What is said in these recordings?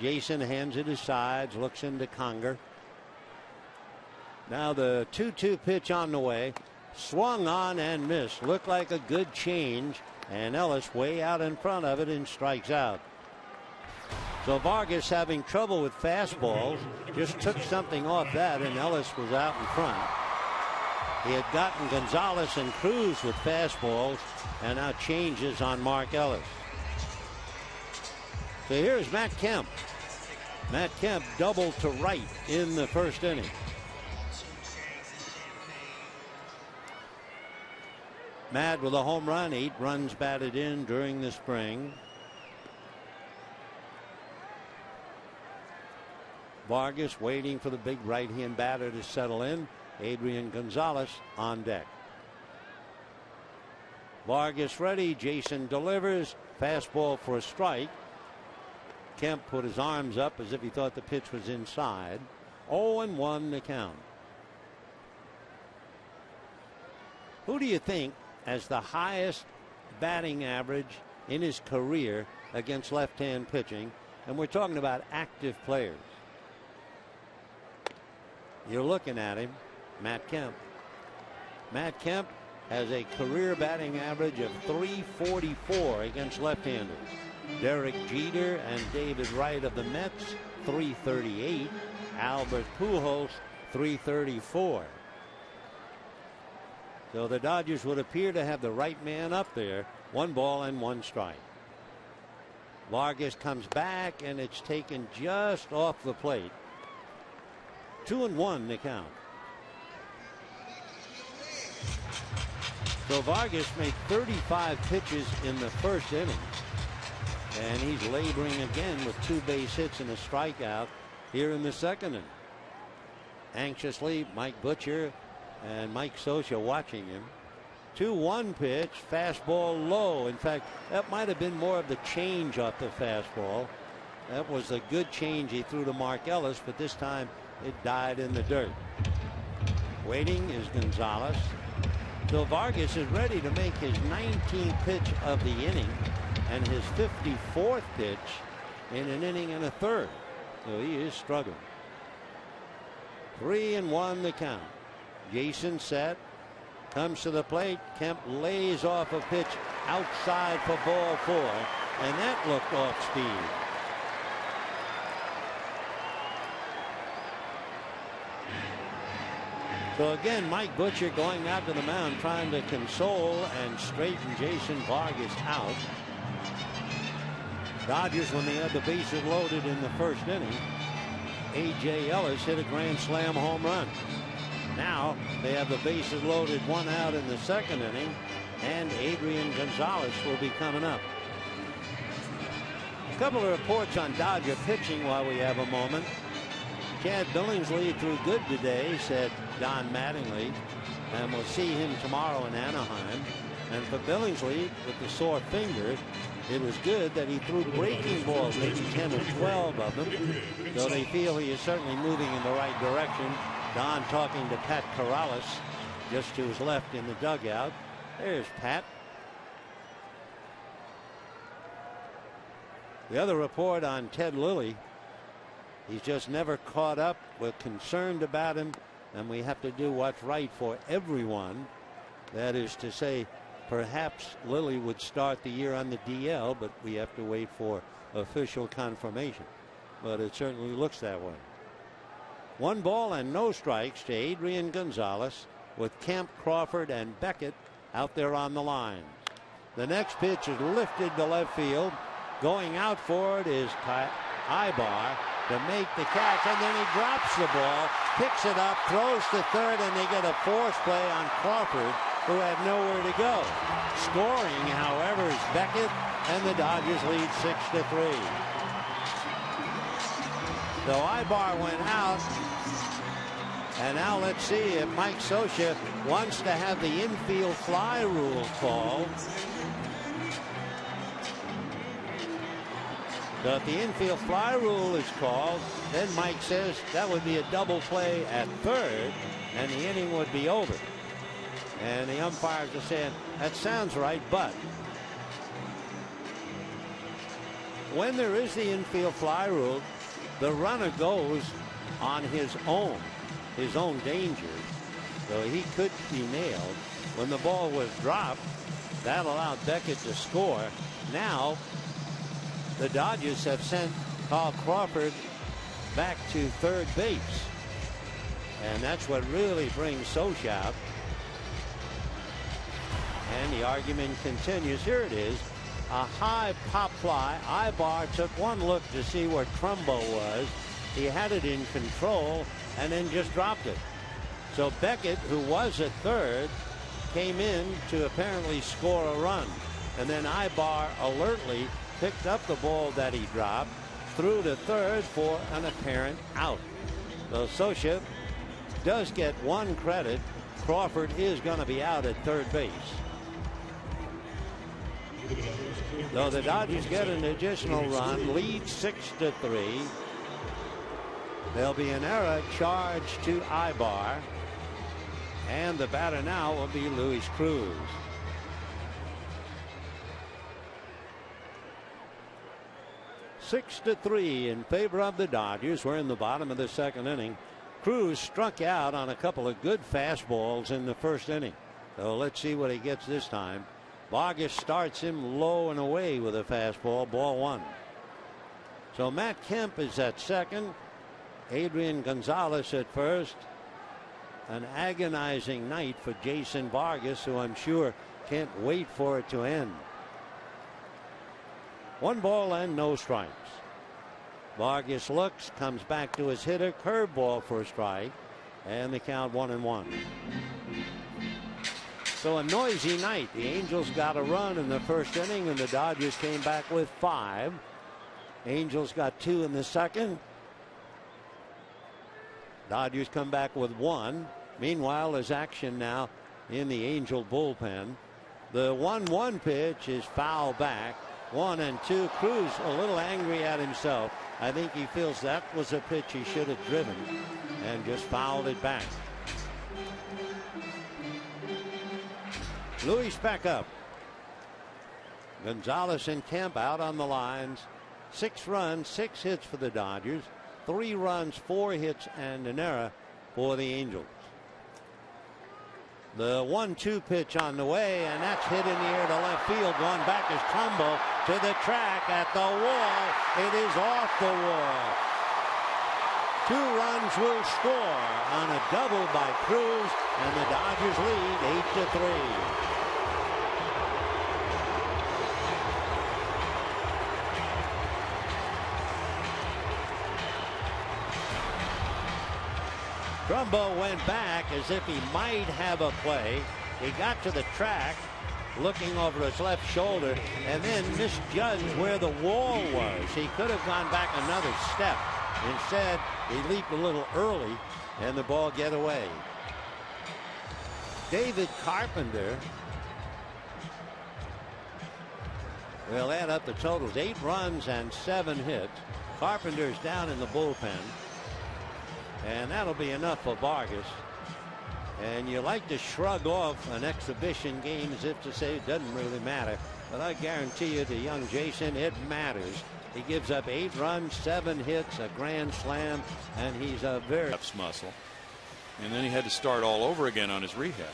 Jason hands it his sides, looks into Conger. Now the 2-2 pitch on the way. Swung on and missed. Looked like a good change. And Ellis way out in front of it and strikes out. So Vargas having trouble with fastballs. Just took something off that and Ellis was out in front. He had gotten Gonzalez and Cruz with fastballs. And now changes on Mark Ellis. So here's Matt Kemp. Matt Kemp doubled to right in the first inning. Matt with a home run, 8 runs batted in during the spring. Vargas waiting for the big right-hand batter to settle in. Adrian Gonzalez on deck. Vargas ready. Jason delivers. Fastball for a strike. Kemp put his arms up as if he thought the pitch was inside. 0-1 the count. Who do you think has the highest batting average in his career against left-hand pitching? And we're talking about active players. You're looking at him, Matt Kemp. Matt Kemp has a career batting average of .344 against left-handers. Derek Jeter and David Wright of the Mets, .338. Albert Pujols, .334. So the Dodgers would appear to have the right man up there. 1 ball and 1 strike. Vargas comes back and it's taken just off the plate. 2-1 the count. So Vargas made 35 pitches in the first inning. And he's laboring again with 2 base hits and a strikeout here in the second inning. Anxiously, Mike Butcher and Mike Scioscia watching him. 2-1 pitch, fastball low. In fact, that might have been more of the change off the fastball. That was a good change he threw to Mark Ellis, but this time it died in the dirt. Waiting is Gonzalez. So Vargas is ready to make his 19th pitch of the inning and his 54th pitch in an inning and a third. So he is struggling. 3-1 the count. Jason set, comes to the plate. Kemp lays off a pitch outside for ball 4, and that looked off speed. So again, Mike Butcher going out to the mound trying to console and straighten Jason Vargas out. Dodgers, when they had the bases loaded in the first inning, A.J. Ellis hit a grand slam home run. Now they have the bases loaded, 1 out in the second inning, and Adrian Gonzalez will be coming up. A couple of reports on Dodger pitching while we have a moment. Chad Billingsley threw good today, said Don Mattingly, and we'll see him tomorrow in Anaheim. And for Billingsley, with the sore finger, it was good that he threw breaking balls, maybe 10 or 12 of them. So they feel he is certainly moving in the right direction. Don talking to Pat Corrales just to his left in the dugout. There's Pat. The other report on Ted Lilly, he's just never caught up. We're concerned about him, and we have to do what's right for everyone. That is to say, perhaps Lilly would start the year on the DL, but we have to wait for official confirmation. But it certainly looks that way. 1 ball and no strikes to Adrian Gonzalez, with Kemp, Crawford, and Beckett out there on the line. The next pitch is lifted to left field. Going out for it is Ibar to make the catch, and then he drops the ball, picks it up, throws to third, and they get a force play on Crawford, who had nowhere to go. Scoring, however, is Beckett, and the Dodgers lead 6-3. So Ibar went out, and now let's see if Mike Scioscia wants to have the infield fly rule called. So if the infield fly rule is called, then Mike says that would be a double play at third, and the inning would be over. And the umpires are saying, that sounds right, but. when there is the infield fly rule, the runner goes on his own danger. So he could be nailed. When the ball was dropped, that allowed Beckett to score. Now the Dodgers have sent Carl Crawford back to third base. And that's what really brings Soch out. And the argument continues. Here it is. A high pop fly. Ibar took one look to see where Trumbo was. He had it in control and then just dropped it. So Beckett, who was at third, came in to apparently score a run. And then Ibar alertly picked up the ball that he dropped, threw to third for an apparent out. So Socha does get one credit. Crawford is going to be out at third base. So the Dodgers get an additional run, lead 6-3. There'll be an error charged to Ibar. And the batter now will be Luis Cruz. Six to 3 in favor of the Dodgers. We're in the bottom of the second inning. Cruz struck out on a couple of good fastballs in the first inning. So let's see what he gets this time. Vargas starts him low and away with a fastball, ball one. So Matt Kemp is at second. Adrian Gonzalez at first. An agonizing night for Jason Vargas, who I'm sure can't wait for it to end. 1 ball and no strikes. Vargas looks, comes back to his hitter, curveball for a strike, and the count 1-1. So a noisy night. The Angels got a run in the first inning, and the Dodgers came back with 5. Angels got 2 in the second. Dodgers come back with 1. Meanwhile, there's action now in the Angel bullpen. The 1-1 pitch is foul back. 1-2. Cruz a little angry at himself. I think he feels that was a pitch he should have driven and just fouled it back. Luis back up. Gonzalez and Kemp out on the lines. 6 runs, 6 hits for the Dodgers. 3 runs, 4 hits, and an error for the Angels. The 1-2 pitch on the way, and that's hit in the air to left field. Going back is Trumbo to the track at the wall. It is off the wall. 2 runs will score on a double by Cruz, and the Dodgers lead 8-3. Trumbo went back as if he might have a play. He got to the track looking over his left shoulder and then misjudged where the wall was. He could have gone back another step. Instead, he leaped a little early and the ball get away. David Carpenter will add up the totals. 8 runs and 7 hits. Carpenter's down in the bullpen. And that'll be enough for Vargas. And you like to shrug off an exhibition game as if to say it doesn't really matter. But I guarantee you to young Jason, it matters. He gives up 8 runs, 7 hits, a grand slam, and he's a very muscle. And then he had to start all over again on his rehab.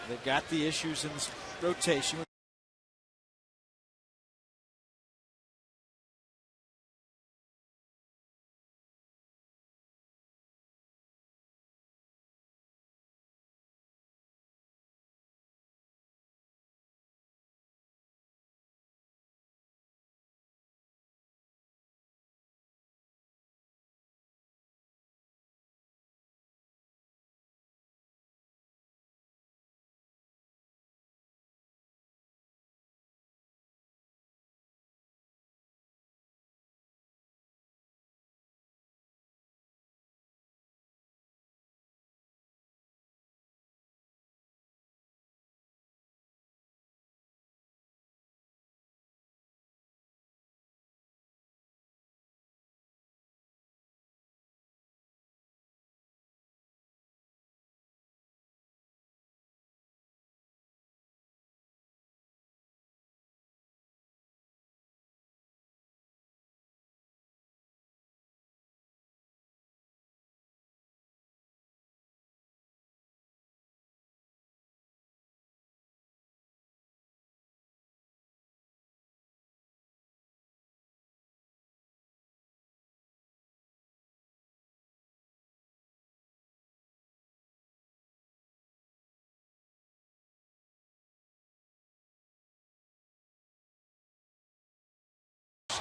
They got the issues in this rotation.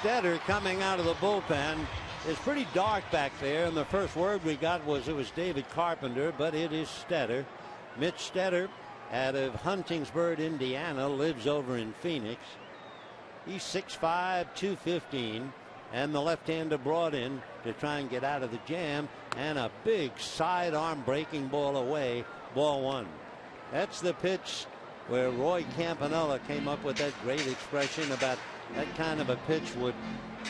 Stetter coming out of the bullpen. It's pretty dark back there, and the first word we got was it was David Carpenter, but it is Stetter. Mitch Stetter out of Huntingsburg, Indiana, lives over in Phoenix. He's 6'5", 215, and the left-hander brought in to try and get out of the jam, and a big sidearm breaking ball away, ball one. That's the pitch where Roy Campanella came up with that great expression about that kind of a pitch would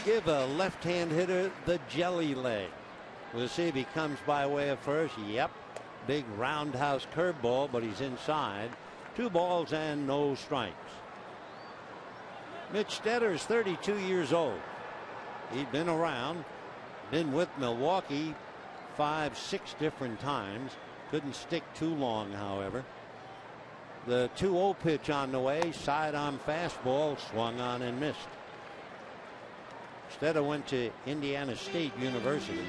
give a left-hand hitter the jelly leg. We'll see if he comes by way of first. Yep. Big roundhouse curveball, but he's inside. 2 balls and no strikes. Mitch Stetter is 32 years old. He'd been around, been with Milwaukee 5-6 different times. Couldn't stick too long, however. The 2-0 pitch on the way, sidearm fastball, swung on and missed. Stetter went to Indiana State University.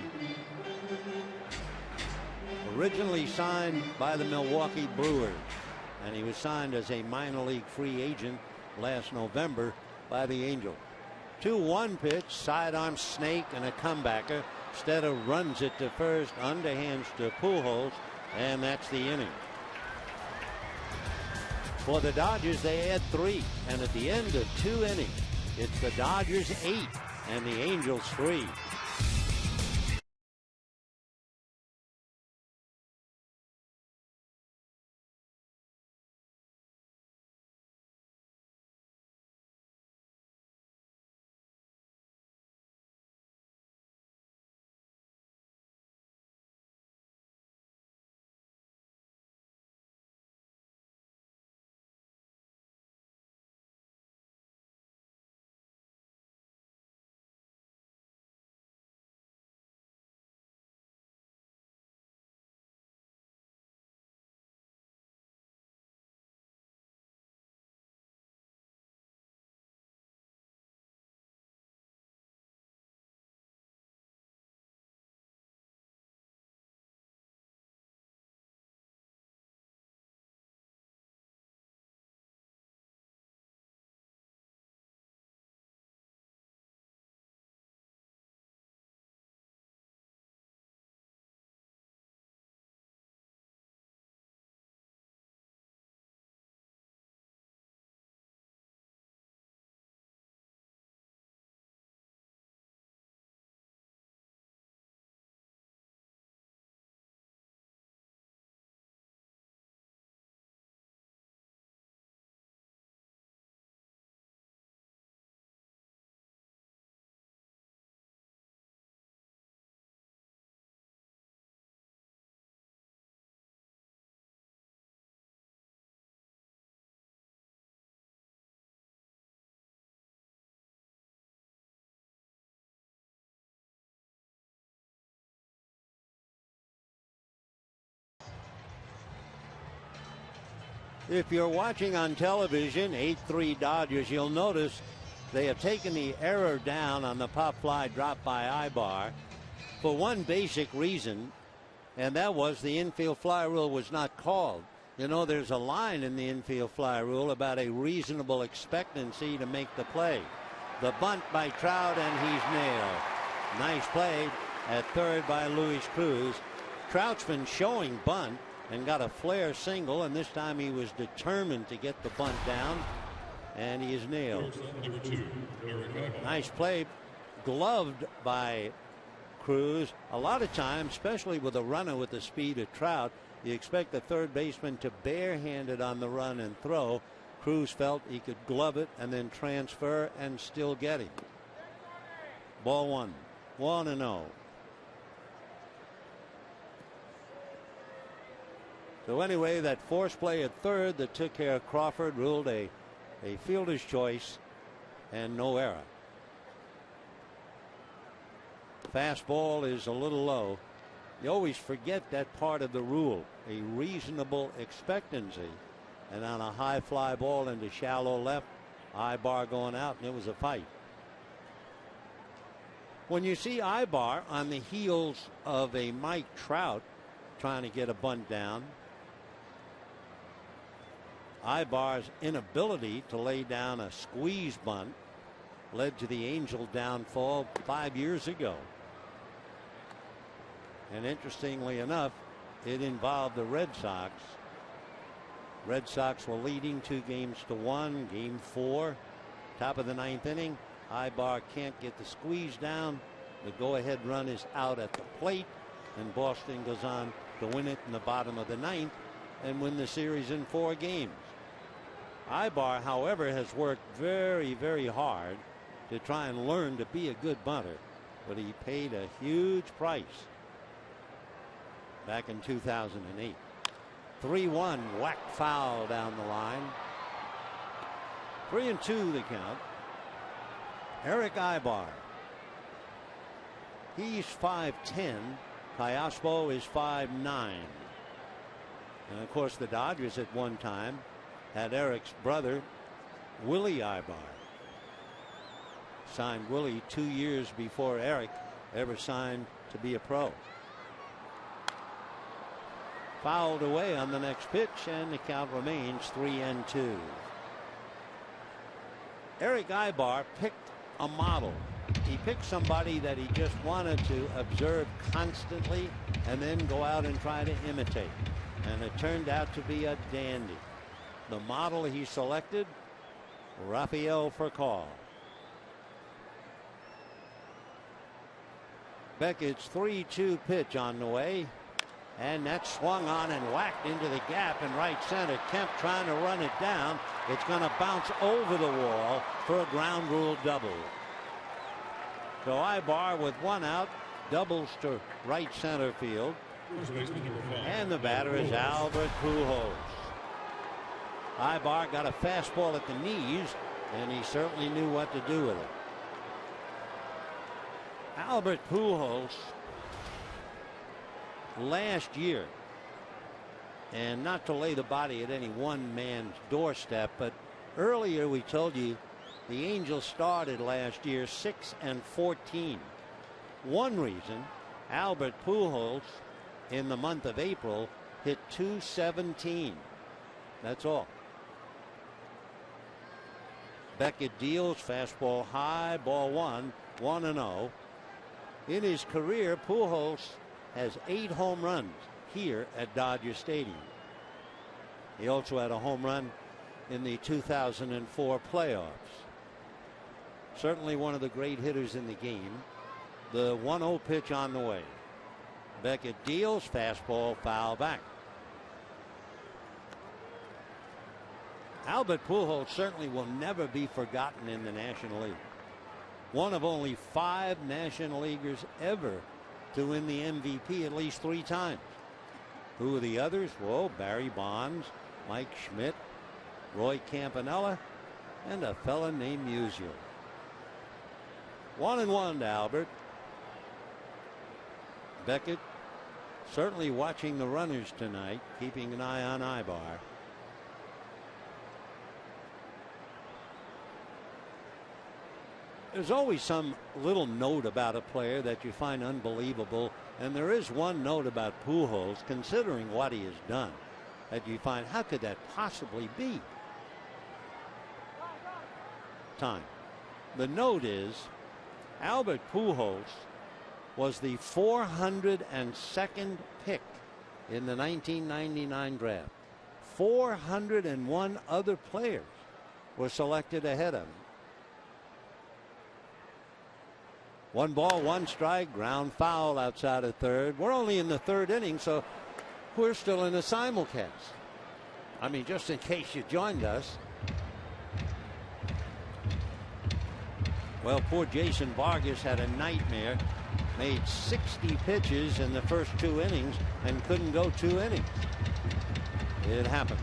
Originally signed by the Milwaukee Brewers, and he was signed as a minor league free agent last November by the Angels. 2-1 pitch, sidearm snake and a comebacker. Stetter runs it to first, underhands to Pujols, and that's the inning. For the Dodgers, they add 3, and at the end of 2 innings, it's the Dodgers 8 and the Angels 3. If you're watching on television, 8-3 Dodgers, you'll notice they have taken the error down on the pop fly drop by Ibar for one basic reason, and that was the infield fly rule was not called. You know, there's a line in the infield fly rule about a reasonable expectancy to make the play. The bunt by Trout, and he's nailed. Nice play at third by Luis Cruz. Trout's been showing bunt and got a flare single, and this time he was determined to get the bunt down, and he is nailed. Nice play, gloved by Cruz. A lot of times, especially with a runner with the speed of Trout, you expect the third baseman to barehand it on the run and throw. Cruz felt he could glove it and then transfer and still get him. Ball one. 1-0. So anyway, that force play at third that took care of Crawford ruled a fielder's choice and no error. Fastball is a little low. You always forget that part of the rule, a reasonable expectancy. And on a high fly ball into shallow left, Ibar going out, and it was a fight. When you see Ibar on the heels of a Mike Trout trying to get a bunt down, Ibar's inability to lay down a squeeze bunt led to the Angel downfall 5 years ago. And interestingly enough, it involved the Red Sox. Red Sox were leading 2-1, game 4, top of the 9th inning. Ibar can't get the squeeze down. The go-ahead run is out at the plate, and Boston goes on to win it in the bottom of the 9th and win the series in 4 games. Ibar, however, has worked very, very hard to try and learn to be a good bunter, but he paid a huge price back in 2008. 3-1 whack foul down the line. 3-2 the count. Eric Ibar. He's 5'10". Callaspo is 5'9". And of course the Dodgers at one time had Eric's brother Willie Ibar. Signed Willie 2 years before Eric ever signed to be a pro. Fouled away on the next pitch, and the count remains 3-2. Eric Ibar picked a model. He picked somebody that he just wanted to observe constantly and then go out and try to imitate. And it turned out to be a dandy. The model he selected, Rafael Furcal. Beckett's 3-2 pitch on the way. And that's swung on and whacked into the gap in right center. Kemp trying to run it down. It's going to bounce over the wall for a ground rule double. So Ibar with 1 out doubles to right center field. And the batter is Albert Pujols. Ibar got a fastball at the knees, and he certainly knew what to do with it. Albert Pujols last year, and not to lay the body at any one man's doorstep, but earlier we told you the Angels started last year 6-14. One reason, Albert Pujols in the month of April hit .217. That's all. Beckett deals, fastball high, ball 1, 1-0. In his career, Pujols has 8 home runs here at Dodger Stadium. He also had a home run in the 2004 playoffs. Certainly one of the great hitters in the game. The 1-0 pitch on the way. Beckett deals, fastball foul back. Albert Pujols certainly will never be forgotten in the National League. One of only 5 National Leaguers ever to win the MVP at least 3 times. Who are the others? Well, Barry Bonds, Mike Schmidt, Roy Campanella, and a fella named Musial. 1-1 to Albert. Beckett certainly watching the runners tonight, keeping an eye on Ibar. There's always some little note about a player that you find unbelievable, and there is one note about Pujols, considering what he has done, that you find, how could that possibly be? Time. The note is Albert Pujols was the 402nd pick in the 1999 draft. 401 other players were selected ahead of him. 1 ball, 1 strike, ground foul outside of third. We're only in the 3rd inning, so we're still in a simulcast. I mean, just in case you joined us. Well, poor Jason Vargas had a nightmare. Made 60 pitches in the first 2 innings and couldn't go 2 innings. It happened.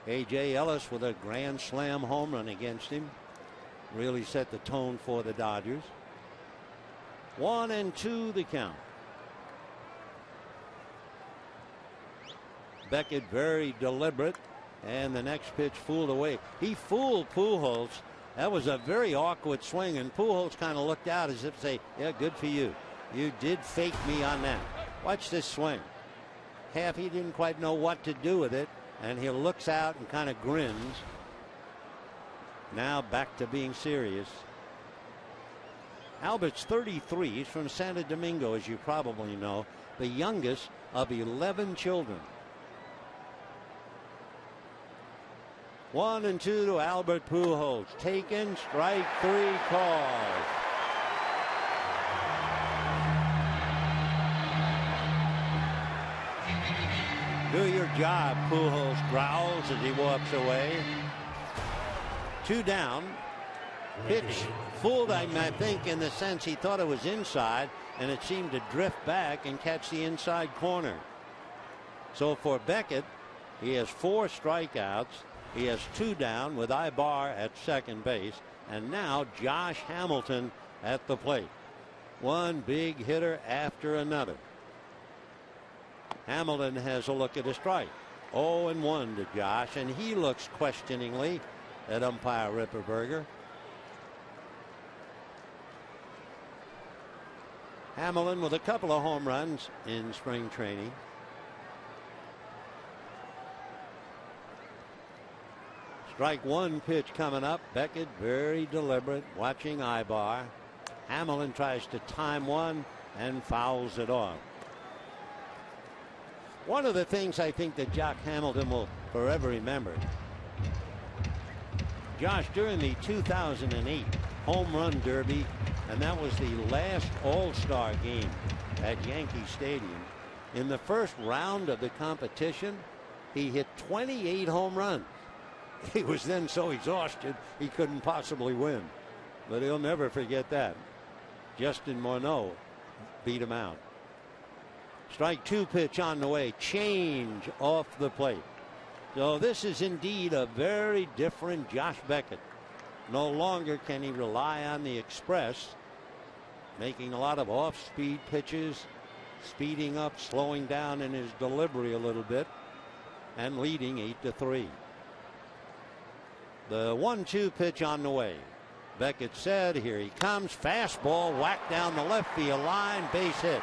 A.J. Ellis with a grand slam home run against him. Really set the tone for the Dodgers. 1-2 the count. Beckett very deliberate, and the next pitch fooled away. He fooled Pujols. That was a very awkward swing, and Pujols kind of looked out as if to say, yeah, good for you. You did fake me on that. Watch this swing. Half he didn't quite know what to do with it, and he looks out and kind of grins. Now back to being serious. Albert's 33. He's from Santo Domingo, as you probably know, the youngest of 11 children. 1-2 to Albert Pujols. Taken, strike 3 called. Do your job, Pujols growls as he walks away. 2 down. Pitch fooled him, I think, in the sense he thought it was inside, and it seemed to drift back and catch the inside corner. So for Beckett, he has 4 strikeouts. He has 2 down with Ibar at second base, and now Josh Hamilton at the plate. One big hitter after another. Hamilton has a look at a strike. 0-1 to Josh, and he looks questioningly at umpire Ripperberger. Hamilton with a couple of home runs in spring training. Strike 1 pitch coming up. Beckett very deliberate, watching Ibar. Hamilton tries to time one and fouls it off. One of the things I think that Jock Hamilton will forever remember, Josh, during the 2008 Home Run Derby, and that was the last All-Star game at Yankee Stadium, in the first round of the competition, he hit 28 home runs. He was then so exhausted he couldn't possibly win. But he'll never forget that. Justin Morneau beat him out. Strike 2 pitch on the way. Change off the plate. So this is indeed a very different Josh Beckett. No longer can he rely on the express, making a lot of off-speed pitches, speeding up, slowing down in his delivery a little bit, and leading 8-3. The 1-2 pitch on the way. Beckett said, here he comes. Fastball whacked down the left field line, base hit.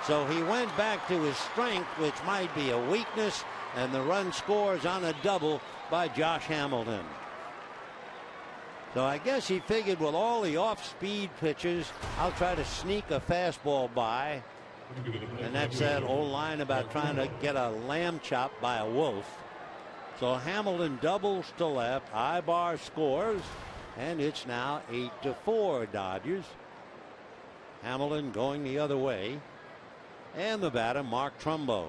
So he went back to his strength, which might be a weakness, and the run scores on a double by Josh Hamilton. So I guess he figured with all the off-speed pitches, I'll try to sneak a fastball by. And that's that old line about trying to get a lamb chop by a wolf. So Hamilton doubles to left. Ibar scores, and it's now 8-4 Dodgers. Hamilton going the other way. And the batter, Mark Trumbo.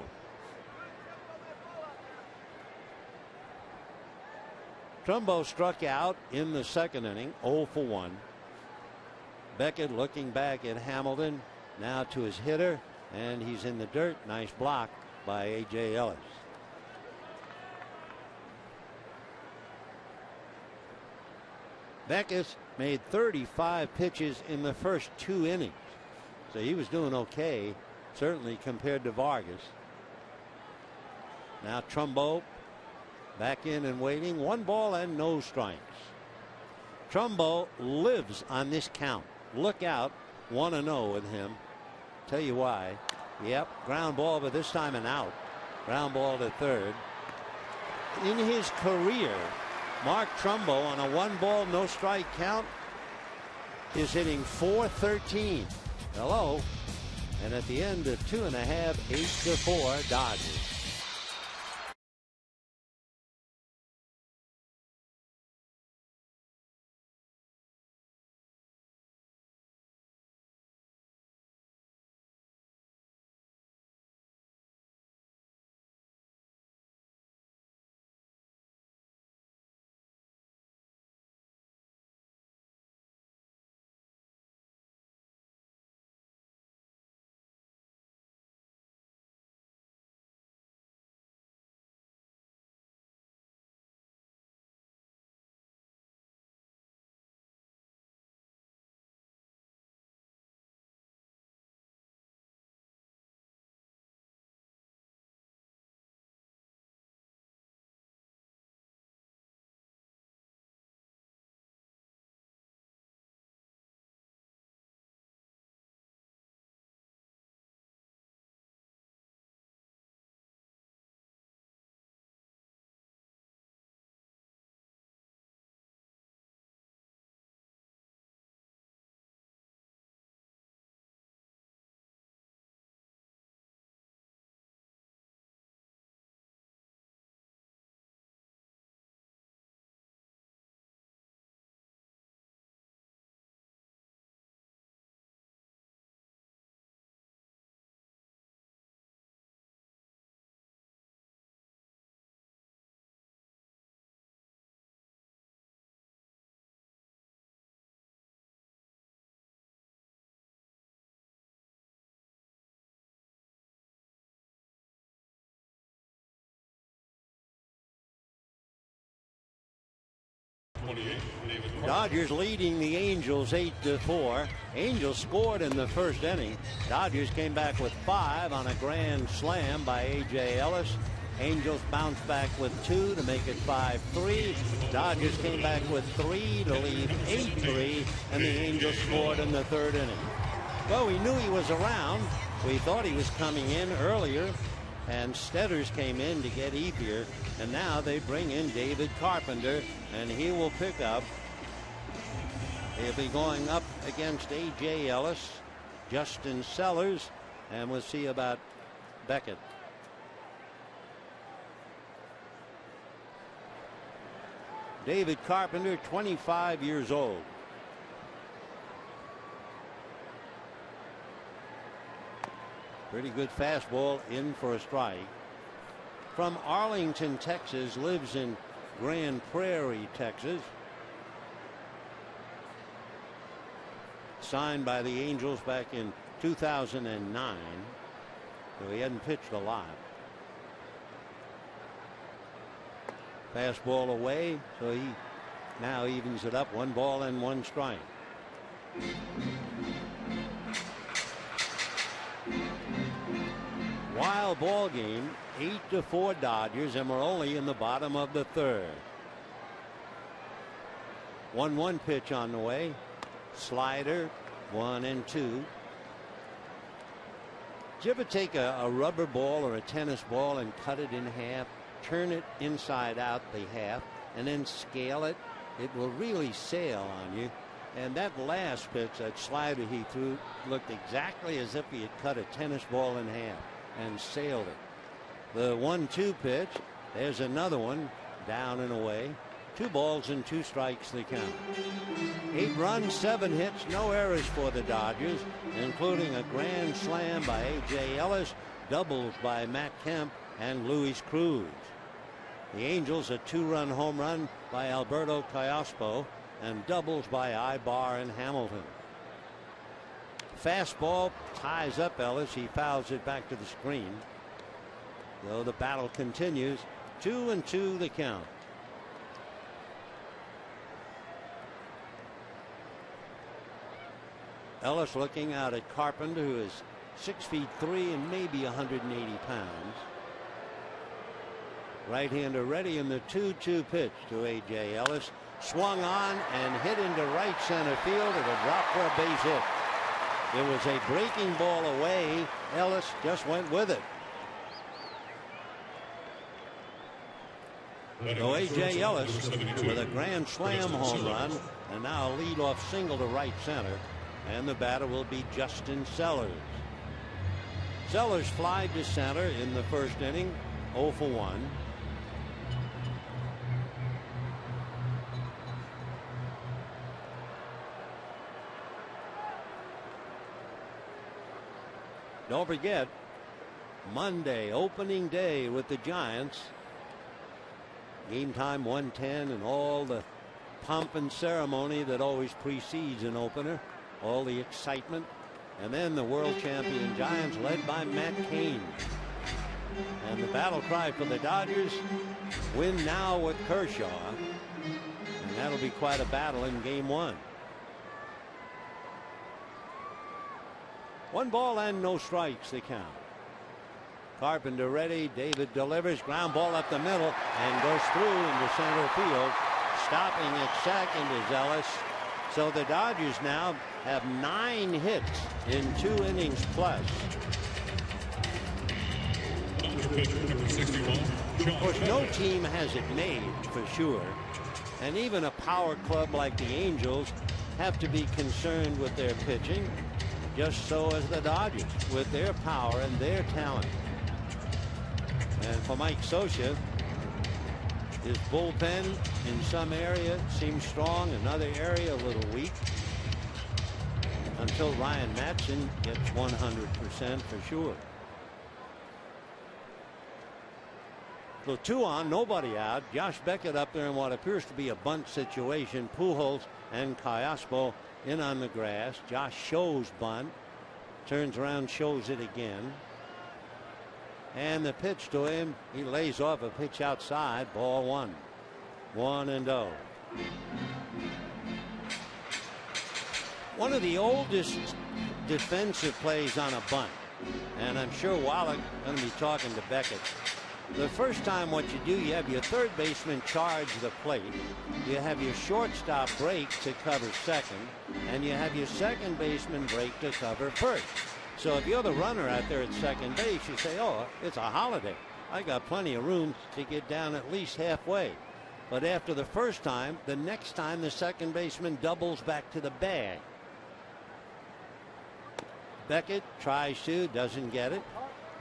Trumbo struck out in the second inning, 0-for-1. Beckett looking back at Hamilton, now to his hitter, and he's in the dirt. Nice block by A.J. Ellis. Beckett made 35 pitches in the first 2 innings, so he was doing okay, certainly compared to Vargas. Now Trumbo back in and waiting. 1 ball and no strikes. Trumbo lives on this count. Look out. 1-0 with him. Tell you why. Yep, ground ball, but this time an out. Ground ball to third. In his career, Mark Trumbo on a 1 ball no strike count is hitting .413. Hello. And at the end of 2.5, 8-4 Dodgers. Dodgers leading the Angels 8-4. Angels scored in the first inning. Dodgers came back with 5 on a grand slam by A.J. Ellis. Angels bounced back with 2 to make it 5-3. Dodgers came back with 3 to leave 8-3, and the Angels scored in the third inning. Well, we knew he was around. We thought he was coming in earlier, and Stetters came in to get Ethier, and now they bring in David Carpenter, and he will pick up. He'll be going up against A.J. Ellis, Justin Sellers, and we'll see about Beckett. David Carpenter, 25 years old. Pretty good fastball, in for a strike. From Arlington, Texas, lives in Grand Prairie, Texas. Signed by the Angels back in 2009. So he hadn't pitched a lot. Fastball away, so he now evens it up, 1 ball and 1 strike. Wild ball game, 8-4 Dodgers, and we're only in the bottom of the third. 1-1 pitch on the way. Slider, 1-2. Did you ever take a rubber ball or a tennis ball and cut it in half, turn it inside out the half, and then scale it? It will really sail on you. And that last pitch, that slider he threw, looked exactly as if he had cut a tennis ball in half and sailed it. The 1-2 pitch, there's another one, down and away. 2 balls and 2 strikes the count. 8 runs, 7 hits, no errors for the Dodgers, including a grand slam by A.J. Ellis, doubles by Matt Kemp and Luis Cruz. The Angels, a 2-run home run by Alberto Callaspo and doubles by Ibar and Hamilton. Fastball ties up Ellis. He fouls it back to the screen. Though the battle continues. 2-2 the count. Ellis looking out at Carpenter, who is 6'3" and maybe 180 pounds. Right-hander ready in the 2-2 pitch to A.J. Ellis. Swung on and hit into right center field. It'll drop for a base hit. It was a breaking ball away. Ellis just went with it. So A.J. Ellis with a grand slam home run, and now a leadoff single to right center. And the batter will be Justin Sellers. Sellers flied to center in the first inning, 0 for 1. Don't forget, Monday, opening day with the Giants. Game time 1:10, and all the pomp and ceremony that always precedes an opener. All the excitement. And then the world champion Giants, led by Matt Cain. And the battle cry for the Dodgers, win now with Kershaw. And that'll be quite a battle in game 1. 1 ball and no strikes the count. Carpenter ready. David delivers. Ground ball up the middle and goes through into center field. Stopping at second is Ellis. So the Dodgers now have 9 hits in 2 innings plus. Of course, no team has it made for sure. And even a power club like the Angels have to be concerned with their pitching. Just so as the Dodgers with their power and their talent. And for Mike Scioscia, his bullpen in some area seems strong, another area a little weak. Until Ryan Madson gets 100% for sure. So 2 on, nobody out. Josh Beckett up there in what appears to be a bunt situation. Pujols and Callaspo in on the grass. Josh shows bunt. Turns around, shows it again. And the pitch to him, he lays off a pitch outside. Ball 1. 1-0. One of the oldest defensive plays on a bunt, and I'm sure Wallach going to be talking to Beckett. The first time what you do, you have your third baseman charge the plate, you have your shortstop break to cover second, and you have your second baseman break to cover first. So if you're the runner out there at second base, you say, oh, it's a holiday. I got plenty of room to get down at least halfway. But after the first time, the next time the second baseman doubles back to the bag. Beckett tries to, doesn't get it.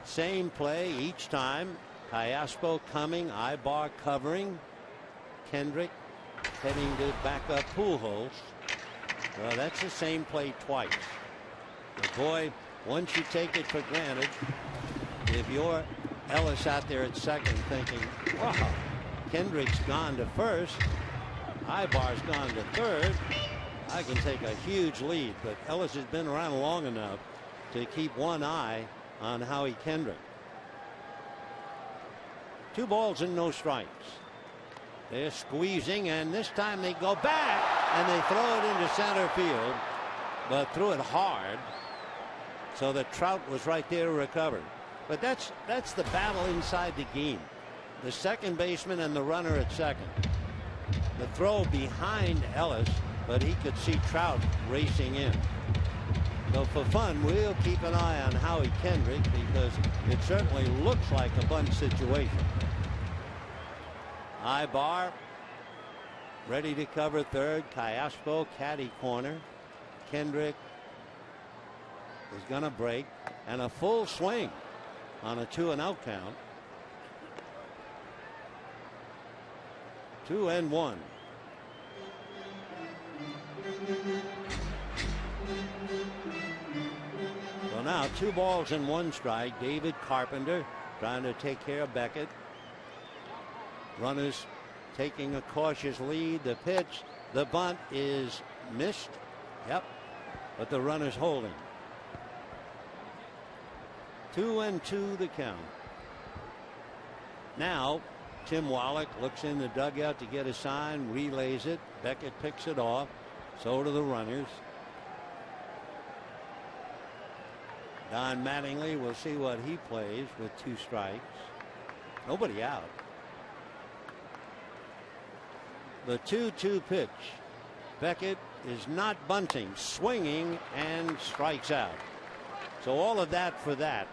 Same play each time. Callaspo coming, Ibar covering. Kendrick heading to back up Pujols. Well, that's the same play twice. But boy, once you take it for granted, if you're Ellis out there at second thinking, wow, Kendrick's gone to first, Ibar's gone to third, I can take a huge lead. But Ellis has been around long enough to keep one eye on Howie Kendrick. 2 balls and no strikes. They're squeezing, and this time they go back and they throw it into center field, but threw it hard so that Trout was right there to recover. But that's the battle inside the game. The second baseman and the runner at second. The throw behind Ellis, but he could see Trout racing in. So for fun, we'll keep an eye on Howie Kendrick because it certainly looks like a bunt situation. Ibar ready to cover third. Callaspo caddy corner. Kendrick is going to break, and a full swing on a 2-0 count. 2-1. So now 2 balls and 1 strike. David Carpenter trying to take care of Beckett. Runners taking a cautious lead. The pitch, the bunt is missed. Yep, but the runner's holding. 2-2 the count. Now Tim Wallach looks in the dugout to get a sign, relays it. Beckett picks it off. So do the runners. Don Mattingly, we'll see what he plays with 2 strikes. Nobody out. The 2-2 pitch. Beckett is not bunting, swinging, and strikes out. So all of that for that.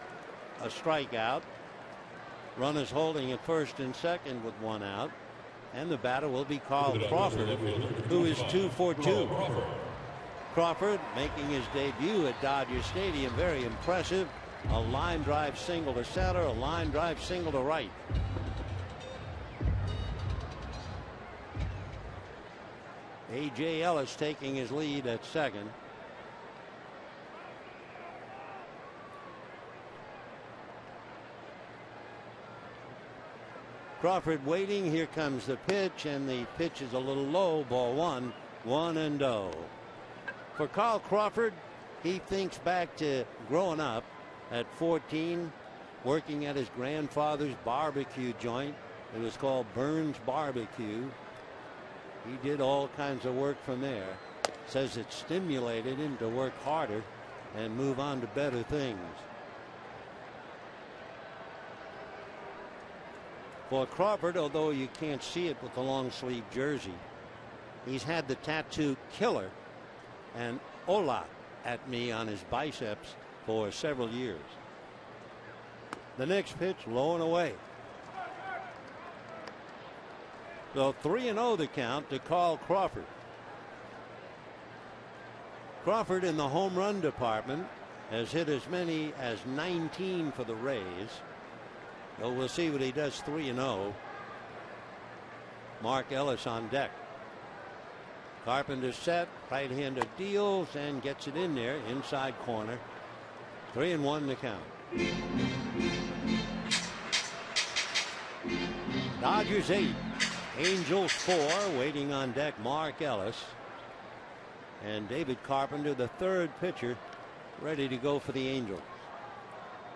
A strikeout. Runners holding at first and second with 1 out. And the batter will be Carl Crawford, who is 2 for 2. Crawford making his debut at Dodger Stadium. Very impressive. A line drive single to center, a line drive single to right. A.J. Ellis taking his lead at second. Crawford waiting. Here comes the pitch, and the pitch is a little low. Ball 1, 1-0. For Carl Crawford, he thinks back to growing up at 14, working at his grandfather's barbecue joint. It was called Burns Barbecue. He did all kinds of work from there. Says it stimulated him to work harder and move on to better things. For Crawford, although you can't see it with the long sleeve jersey, he's had the tattoo Killer and Ola at me on his biceps for several years. The next pitch low and away. So 3-0 the count to Carl Crawford. Crawford in the home run department has hit as many as 19 for the Rays. So we'll see what he does 3-0. Mark Ellis on deck. Carpenter set, right-hander deals and gets it in there inside corner. 3-1 the count. Dodgers 8, Angels 4. Waiting on deck Mark Ellis and David Carpenter, the third pitcher, ready to go for the Angels.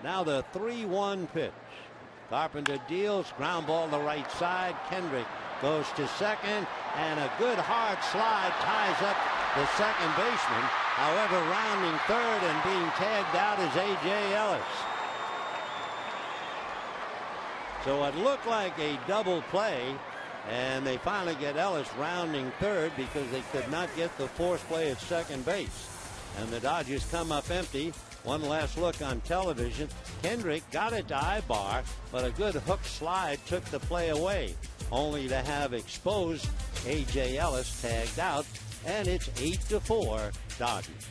Now the 3-1 pitch. Carpenter deals, ground ball to right side. Kendrick goes to second, and a good hard slide ties up the second baseman. However, rounding third and being tagged out is A.J. Ellis. So it looked like a double play, and they finally get Ellis rounding third because they could not get the force play at second base. And the Dodgers come up empty. One last look on television. Kendrick got it to Ibar, but a good hook slide took the play away, only to have exposed A.J. Ellis tagged out, and it's 8-4 Dodgers.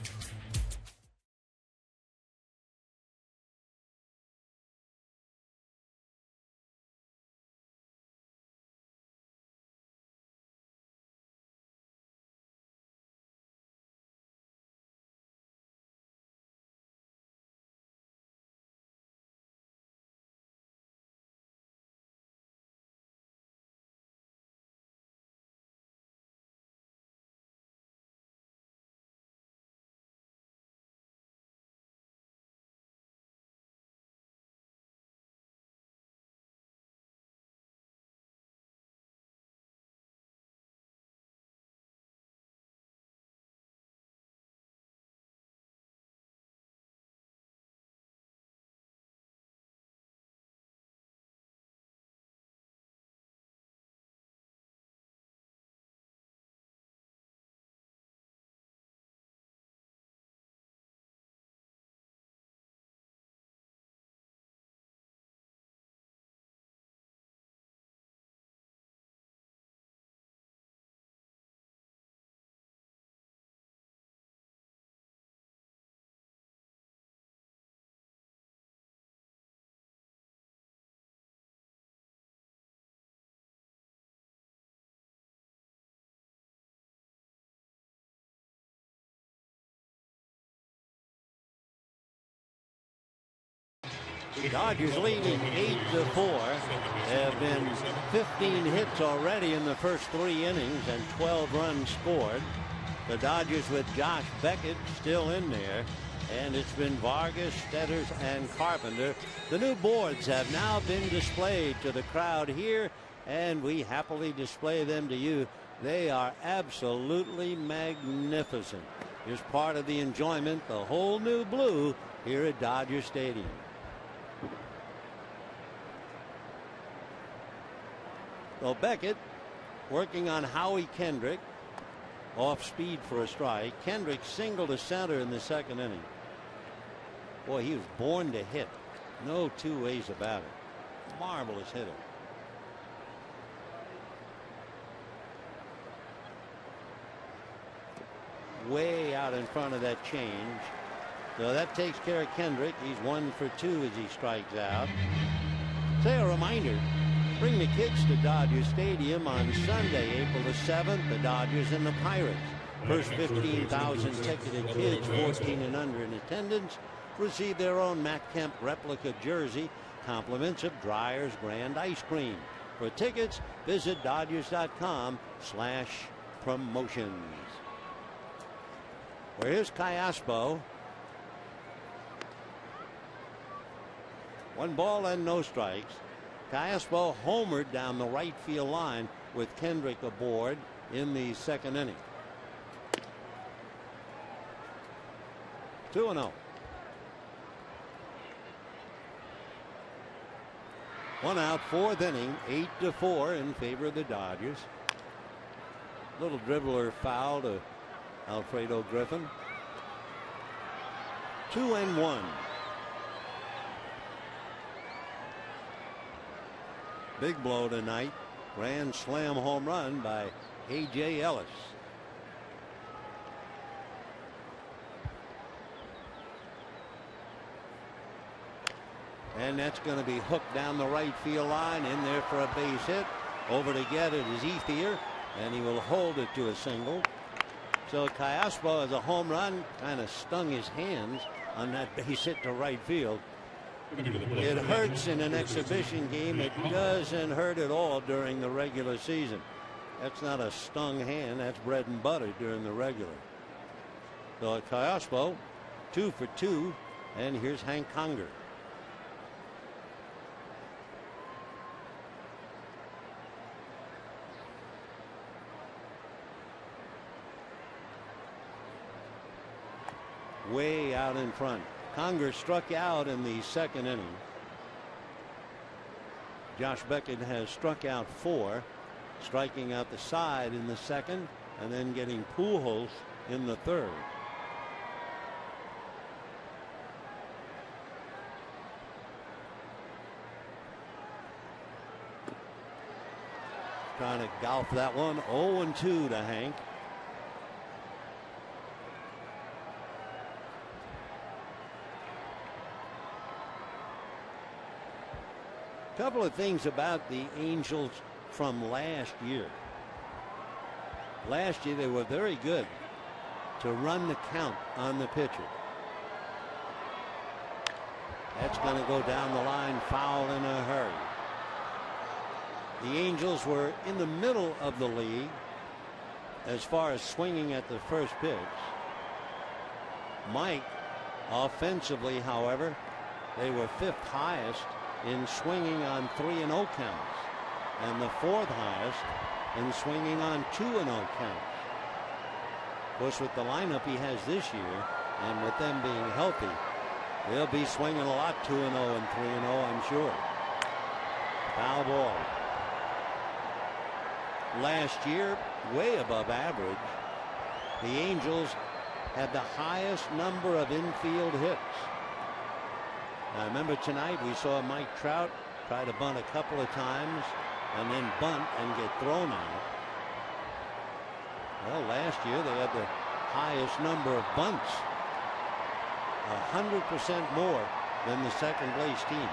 The Dodgers leading 8-4. Have been 15 hits already in the first 3 innings and 12 runs scored. The Dodgers with Josh Beckett still in there, and it's been Vargas, Stetters, and Carpenter. The new boards have now been displayed to the crowd here, and we happily display them to you. They are absolutely magnificent. Here's part of the enjoyment, the whole new blue here at Dodger Stadium. So Beckett working on Howie Kendrick. Off speed for a strike. Kendrick singled to center in the second inning. Boy, he was born to hit. No two ways about it. Marvelous hitter. Way out in front of that change. So that takes care of Kendrick. He's 1 for 2 as he strikes out. Say a reminder. Bring the kids to Dodger Stadium on Sunday, April the 7th. The Dodgers and the Pirates. First 15,000 ticketed kids, 14 and under in attendance, receive their own Matt Kemp replica jersey, compliments of Dreyer's Grand Ice Cream. For tickets, visit Dodgers.com/promotions. Well, here's Callaspo. 1 ball and no strikes. Callaspo homered down the right field line with Kendrick aboard in the second inning. 2-0. 1 out, 4th inning, 8-4 in favor of the Dodgers. Little dribbler foul to Alfredo Griffin. 2-1. Big blow tonight. Grand slam home run by A.J. Ellis. And that's going to be hooked down the right field line, in there for a base hit. Over to get it is Ethier, and he will hold it to a single. So Callaspo has a home run, kind of stung his hands on that base hit to right field. It hurts in an exhibition game. It doesn't hurt at all during the regular season. That's not a stung hand. That's bread and butter during the regular. So Callaspo, 2 for 2, and here's Hank Conger. way out in front. Conger struck out in the second inning. Josh Beckett has struck out 4, striking out the side in the second, and then getting Pujols in the third. Trying to golf that one. 0-2 to Hank. Couple of things about the Angels from last year. Last year they were very good to run the count on the pitcher. That's going to go down the line, foul in a hurry. The Angels were in the middle of the league as far as swinging at the first pitch. Mike, offensively, however, they were 5th highest in swinging on 3-0 counts, and the 4th highest in swinging on 2-0 counts. Of course, with the lineup he has this year, and with them being healthy, they'll be swinging a lot 2-0 and 3-0, I'm sure. Foul ball. Last year, way above average, the Angels had the highest number of infield hits. Now, remember tonight we saw Mike Trout try to bunt a couple of times and then bunt and get thrown out. Well, last year they had the highest number of bunts, 100% more than the second place team.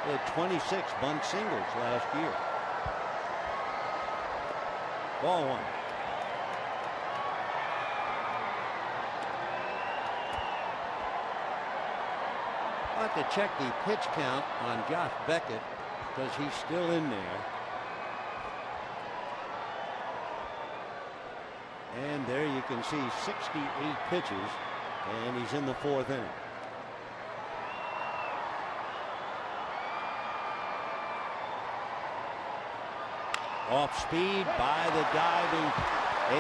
They had 26 bunt singles last year. Ball 1. I'll have to check the pitch count on Josh Beckett because he's still in there. And there you can see 68 pitches, and he's in the 4th inning. Off speed by the diving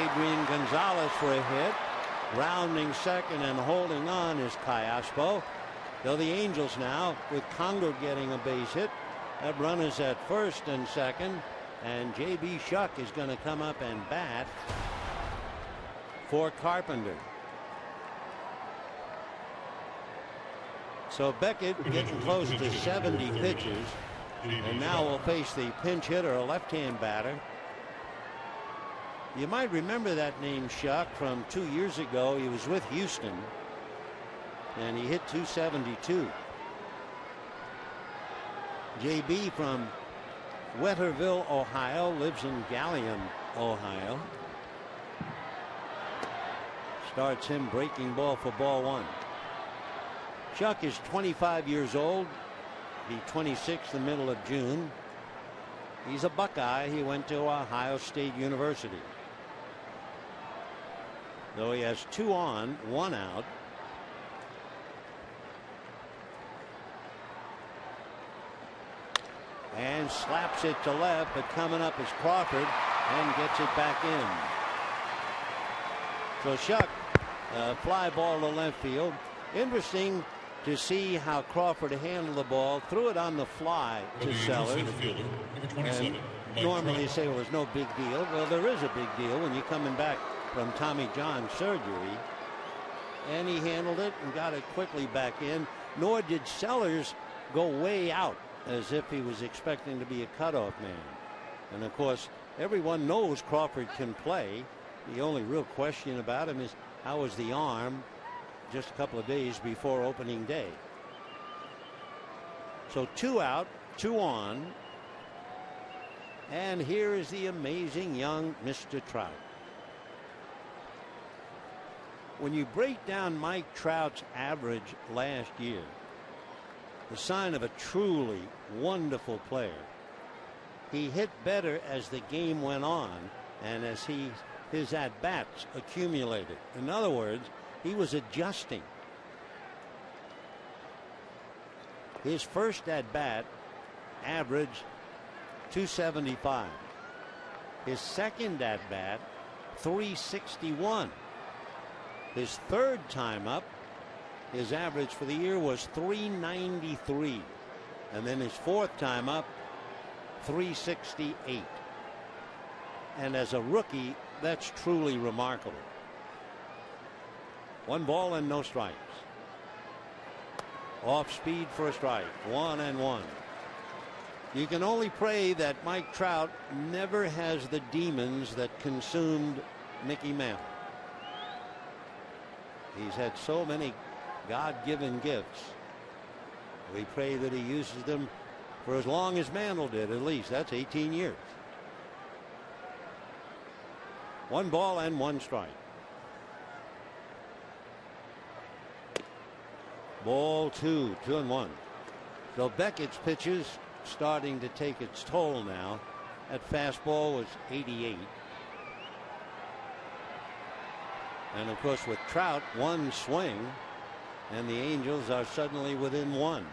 Adrian Gonzalez for a hit. Rounding second and holding on is Callaspo. Though the Angels now, with Conger getting a base hit, have runners at first and second, and J.B. Shuck is going to come up and bat for Carpenter. So Beckett getting close to 70 pitches, and now will face the pinch hitter, a left-hand batter. You might remember that name, Shuck, from 2 years ago. He was with Houston, and he hit 272. JB from Wetterville, Ohio, lives in Galion, Ohio. Starts him breaking ball for ball 1. Shuck is 25 years old. Be 26 the middle of June. He's a Buckeye. He went to Ohio State University. Though he has 2 on, 1 out. And slaps it to left, but coming up is Crawford and gets it back in. So Shuck, fly ball to left field. Interesting to see how Crawford handled the ball, threw it on the fly to Sellers. And normally you say, well, there's no big deal. Well, there is a big deal when you're coming back from Tommy John surgery. And he handled it and got it quickly back in. Nor did Sellers go way out as if he was expecting to be a cutoff man. And of course, everyone knows Crawford can play. The only real question about him is how was the arm just a couple of days before opening day. So 2 out, 2 on. And here is the amazing young Mr. Trout. When you break down Mike Trout's average last year, the sign of a truly wonderful player. He hit better as the game went on and as his at-bats accumulated. In other words, he was adjusting. His first at-bat averaged 275. His second at-bat, 361. His third time up, his average for the year was .393, and then his fourth time up, .368. And as a rookie, that's truly remarkable. 1 ball and no strikes. Off speed for a strike. 1-1. You can only pray that Mike Trout never has the demons that consumed Mickey Mantle. He's had so many God-given gifts. We pray that he uses them for as long as Mantle did, at least. That's 18 years. 1 ball and 1 strike. Ball 2, 2-1. So Beckett's pitches starting to take its toll now. That fastball was 88. And of course, with Trout, 1 swing, and the Angels are suddenly within 1.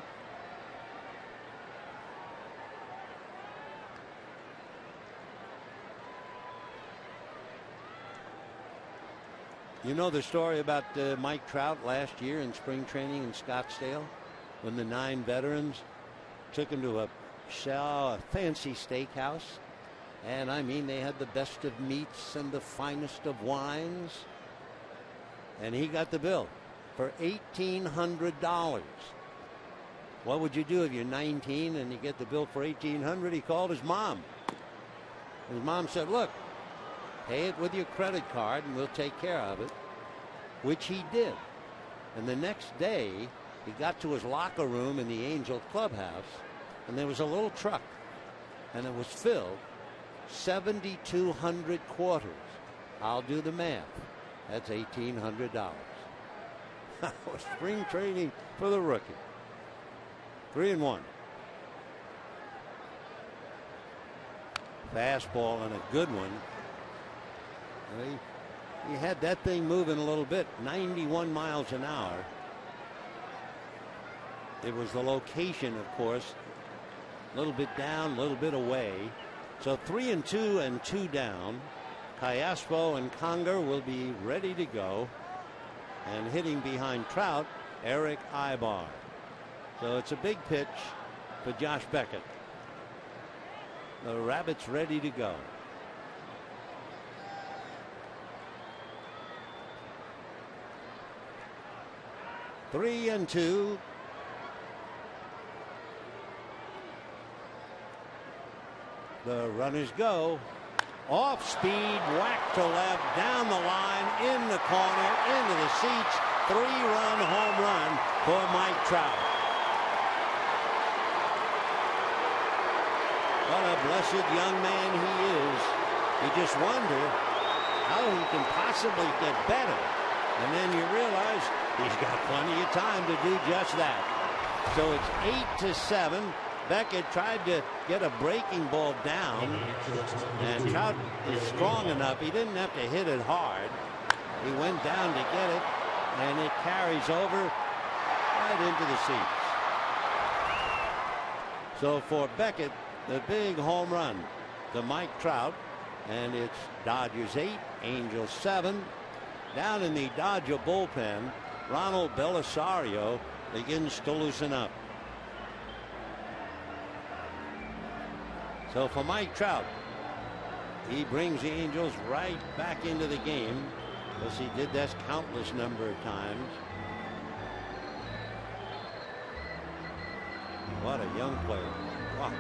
You know the story about Mike Trout last year in spring training in Scottsdale, when the 9 veterans took him to a fancy steakhouse, and I mean they had the best of meats and the finest of wines, and he got the bill for $1,800. What would you do if you're 19 and you get the bill for $1,800? He called his mom. His mom said, "Look, pay it with your credit card and we'll take care of it," which he did. And the next day he got to his locker room in the Angel clubhouse, and there was a little truck, and it was filled 7,200 quarters. I'll do the math. That's $1,800. Spring training for the rookie. 3-1. Fastball and a good one. He had that thing moving a little bit. 91 miles an hour. It was the location, of course, a little bit down, a little bit away. So 3-2 and 2 down. Callaspo and Conger will be ready to go. And hitting behind Trout, Eric Ibar. So it's a big pitch for Josh Beckett. The Rabbits ready to go. Three and 2. The runners go. Off speed, whack to left, down the line, in the corner, into the seats. 3-run home run for Mike Trout. What a blessed young man he is. You just wonder how he can possibly get better. And then you realize he's got plenty of time to do just that. So it's 8-7. Beckett tried to get a breaking ball down, and Trout is strong enough. He didn't have to hit it hard. He went down to get it, and it carries over right into the seats. So for Beckett, the big home run to Mike Trout, and it's Dodgers 8, Angels 7. Down in the Dodger bullpen, Ronald Belisario begins to loosen up. So for Mike Trout, he brings the Angels right back into the game, as he did that countless number of times. What a young player. Wow.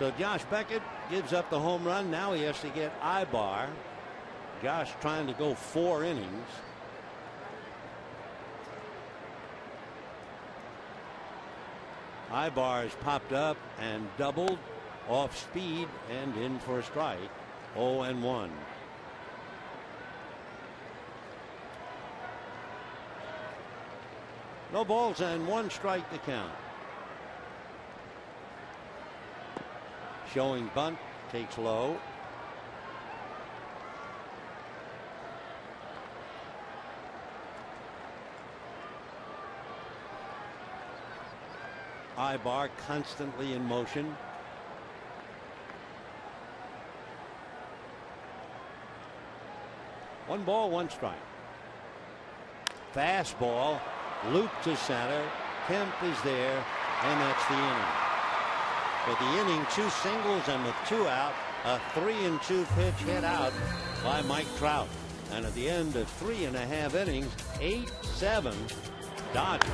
So Josh Beckett gives up the home run. Now he has to get Ibar. Josh trying to go 4 innings. Ibar has popped up and doubled, off speed and in for a strike. 0-1. No balls and 1 strike to count. Showing bunt, takes low. Ibar constantly in motion. One ball, 1 strike. Fastball, loop to center. Kemp is there, and that's the inning. But the inning, 2 singles, and with 2 out, a 3-2 pitch hit out by Mike Trout. And at the end of 3.5 innings, 8-7 Dodgers.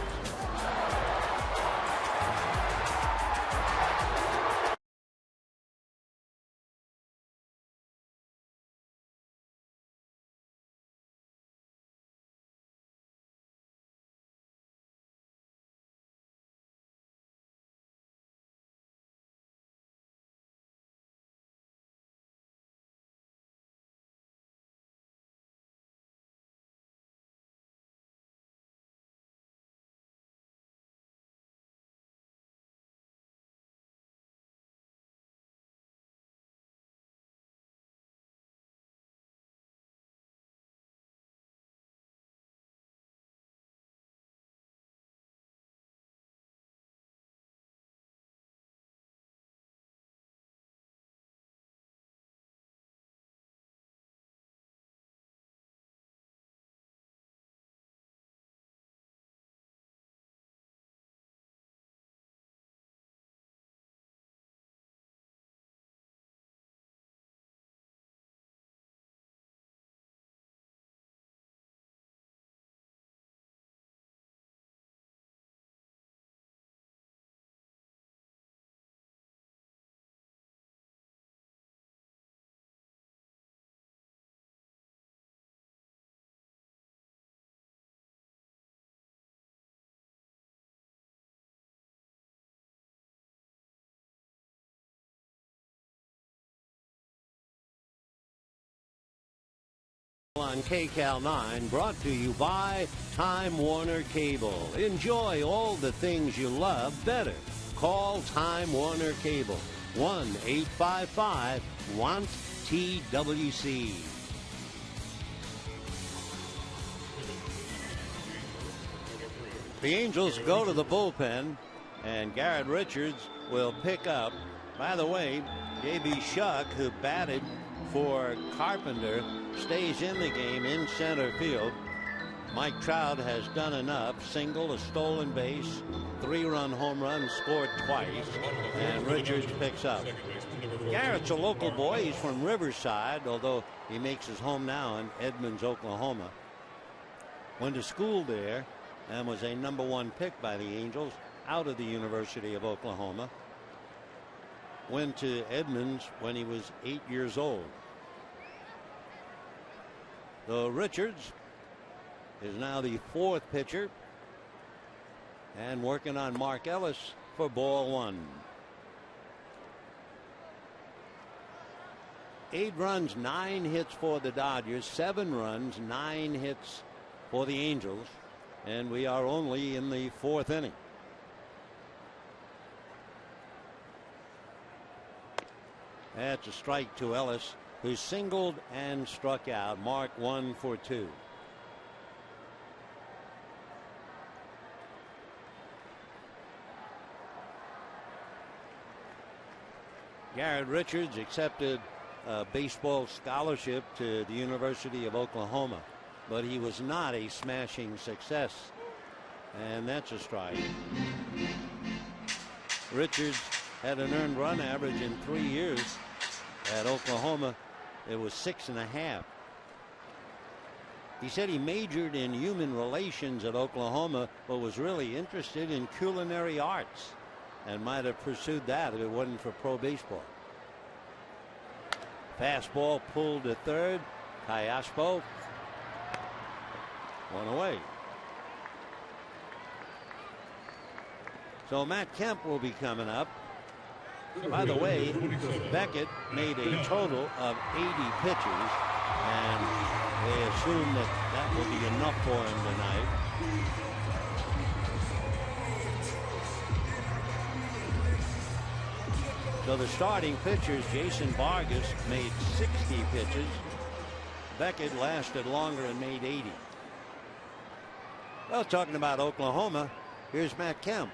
On KCAL 9, brought to you by Time Warner Cable. Enjoy all the things you love better. Call Time Warner Cable. 1-855-WANT-TWC. The Angels go to the bullpen, and Garrett Richards will pick up. By the way, J.B. Shuck, who batted for Carpenter, stays in the game in center field. Mike Trout has done enough. Single, a stolen base, 3-run home run, scored twice, and Richards picks up. Garrett's a local boy. He's from Riverside, although he makes his home now in Edmonds, Oklahoma. Went to school there and was a #1 pick by the Angels out of the University of Oklahoma. Went to Edmonds when he was 8 years old. So Richards is now the 4th pitcher and working on Mark Ellis for ball 1. 8 runs, 9 hits for the Dodgers, 7 runs, 9 hits for the Angels, and we are only in the 4th inning. That's a strike to Ellis, who singled and struck out. Mark 1 for 2. Garrett Richards accepted a baseball scholarship to the University of Oklahoma, but he was not a smashing success, and that's a strike. Richards had an earned run average in 3 years at Oklahoma. It was 6.5. He said he majored in human relations at Oklahoma, but was really interested in culinary arts and might have pursued that if it wasn't for pro baseball. Fastball pulled to third. Callaspo. 1 away. So Matt Kemp will be coming up. By the way, Beckett made a total of 80 pitches, and they assume that that will be enough for him tonight. So the starting pitchers, Jason Vargas made 60 pitches. Beckett lasted longer and made 80. Well, talking about Oklahoma, here's Matt Kemp.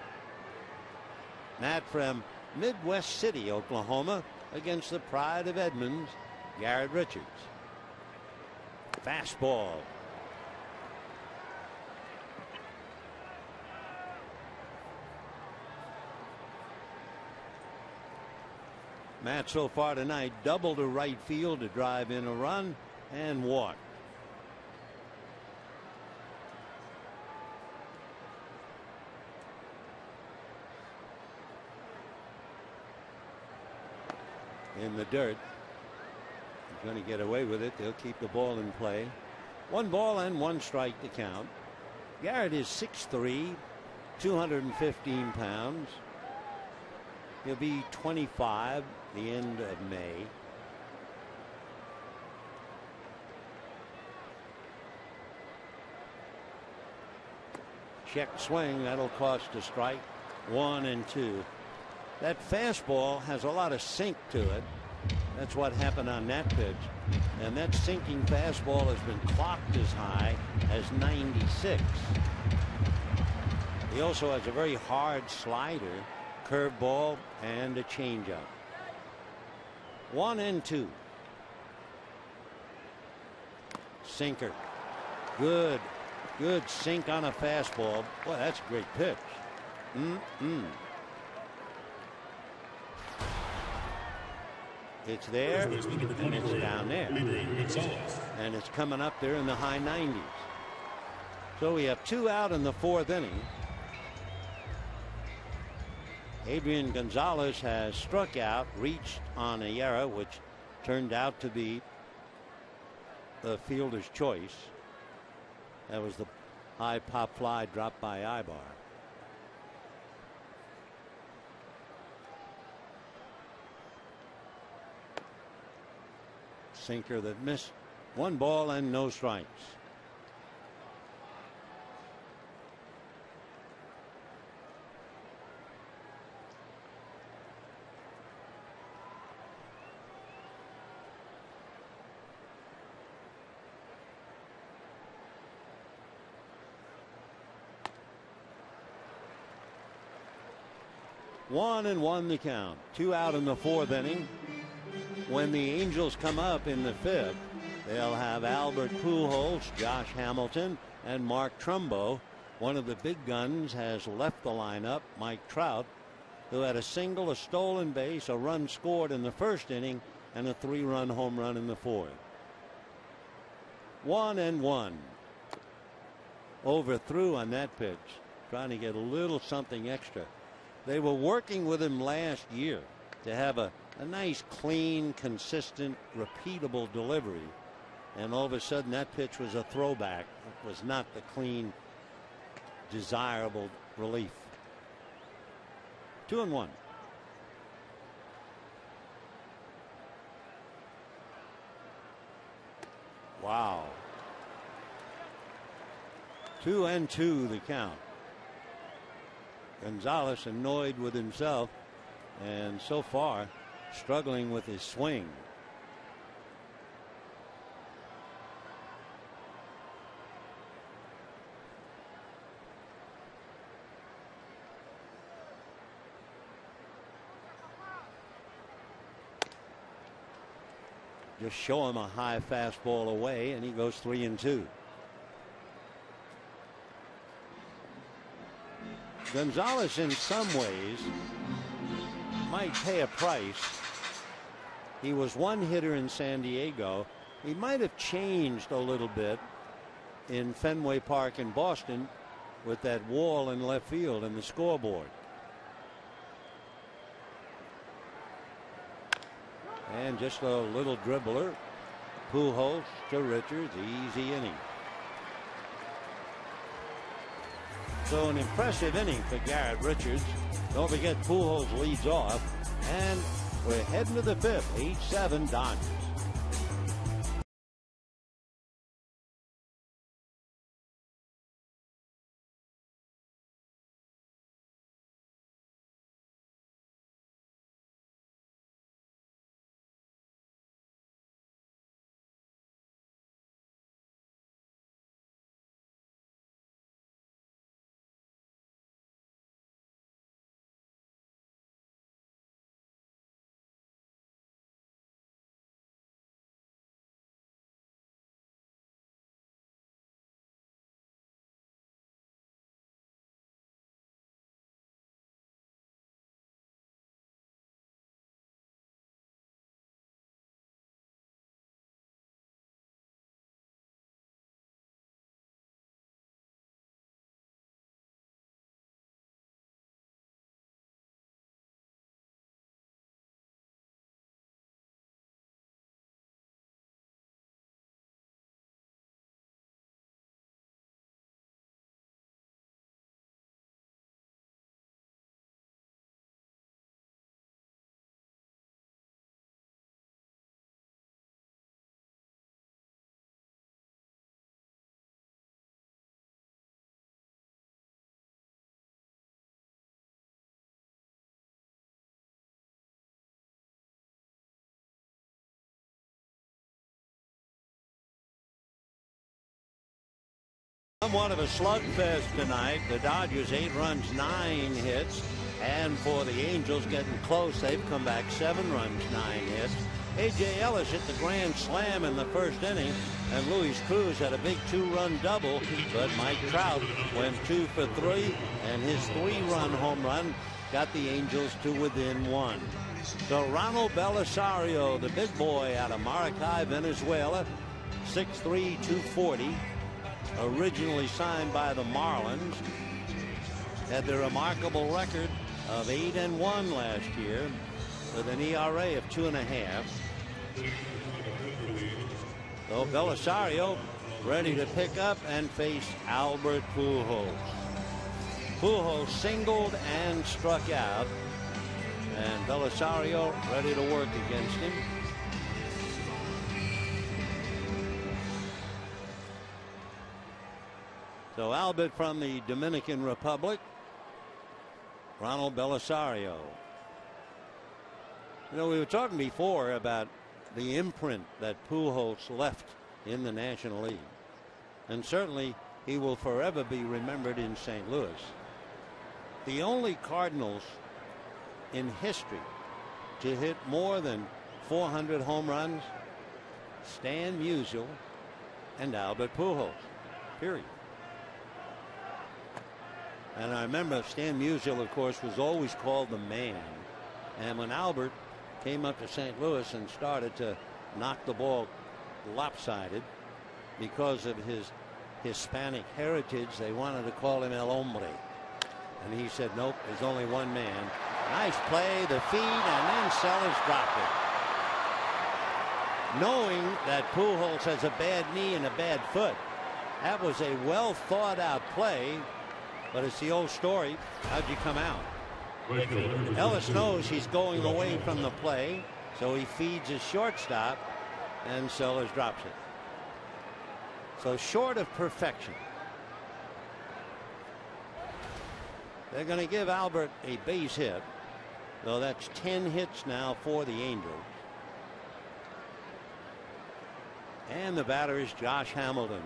Matt from Midwest City, Oklahoma, against the pride of Edmonds, Garrett Richards. Fastball. Matt so far tonight double to right field to drive in a run and walk. In the dirt. He's going to get away with it. They'll keep the ball in play. 1 ball and 1 strike to count. Garrett is 6'3", 215 pounds. He'll be 25 the end of May. Check swing. That'll cost a strike. 1 and 2. That fastball has a lot of sink to it. That's what happened on that pitch. And that sinking fastball has been clocked as high as 96. He also has a very hard slider, curveball, and a changeup. 1 and 2. Sinker. Good sink on a fastball. Boy, that's a great pitch. It's there, and it's down there. And it's coming up there in the high 90s. So we have 2 out in the 4th inning. Adrian Gonzalez has struck out, reached on a error, which turned out to be the fielder's choice. That was the high pop fly dropped by Ibar. Sinker that missed. 1 ball and no strikes. One and 1 the count. 2 out in the 4th inning. When the Angels come up in the 5th, they'll have Albert Pujols, Josh Hamilton, and Mark Trumbo. One of the big guns has left the lineup, Mike Trout, who had a single, a stolen base, a run scored in the 1st inning, and a 3-run home run in the 4th. 1 and 1. Overthrew on that pitch, trying to get a little something extra. They were working with him last year to have a nice, clean, consistent, repeatable delivery. And all of a sudden that pitch was a throwback. It was not the clean, desirable relief. 2 and 1. Wow. 2 and 2 the count. Gonzalez annoyed with himself and so far struggling with his swing. Just show him a high fastball away and he goes 3 and 2. Gonzalez in some ways might pay a price. He was one hitter in San Diego. He might have changed a little bit in Fenway Park in Boston with that wall in left field and the scoreboard. And just a little dribbler. Pujols to Richards. Easy inning. So an impressive inning for Garrett Richards. Don't forget Pujols leads off. And we're heading to the 5th. 8-7 Dodgers. Somewhat of a slugfest tonight. The Dodgers 8 runs, 9 hits. And for the Angels, getting close, they've come back 7 runs, 9 hits. A.J. Ellis hit the grand slam in the first inning, and Luis Cruz had a big 2-run double, but Mike Trout went 2 for 3, and his 3-run home run got the Angels to within 1. So Ronald Belisario, the big boy out of Maracay, Venezuela, 6'3", 240, originally signed by the Marlins, had the remarkable record of 8-1 last year with an ERA of 2.5. So Belisario ready to pick up and face Albert Pujols. Pujols singled and struck out, and Belisario ready to work against him. So Albert from the Dominican Republic, Ronald Belisario. You know, we were talking before about the imprint that Pujols left in the National League. And certainly he will forever be remembered in St. Louis. The only Cardinals in history to hit more than 400 home runs, Stan Musial and Albert Pujols, period. And I remember Stan Musial, of course, was always called the man. And when Albert came up to St. Louis and started to knock the ball lopsided because of his Hispanic heritage, they wanted to call him El Hombre. And he said, nope, there's only one man. Nice play, the feed, and then Sellers dropped it. Knowing that Pujols has a bad knee and a bad foot, that was a well thought out play, but it's the old story. How'd you come out? Ellis knows he's going away from the play, so he feeds his shortstop, and Sellers drops it. So short of perfection. They're going to give Albert a base hit, though that's 10 hits now for the Angels. And the batter is Josh Hamilton.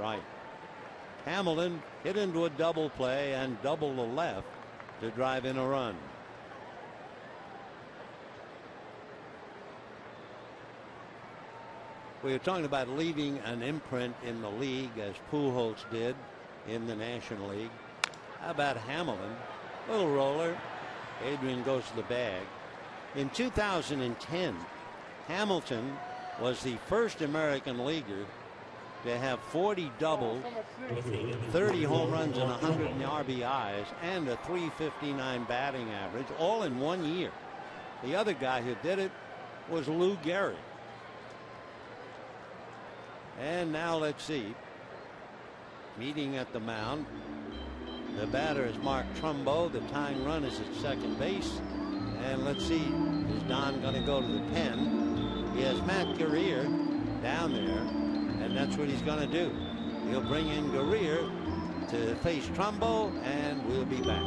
Right. Hamilton hit into a double play and double the left to drive in a run. We were talking about leaving an imprint in the league as Pujols did in the National League. How about Hamilton? Little roller. Adrian goes to the bag. In 2010, Hamilton was the first American leaguer to have 40 doubles, 30 home runs, and 100 RBIs, and a .359 batting average, all in 1 year. The other guy who did it was Lou Gehrig. And now let's see. Meeting at the mound. The batter is Mark Trumbo. The tying run is at second base. And let's see, is Don going to go to the pen? He has Matt Guerrier down there. And that's what he's going to do. He'll bring in Guerrier to face Trumbo, and we'll be back.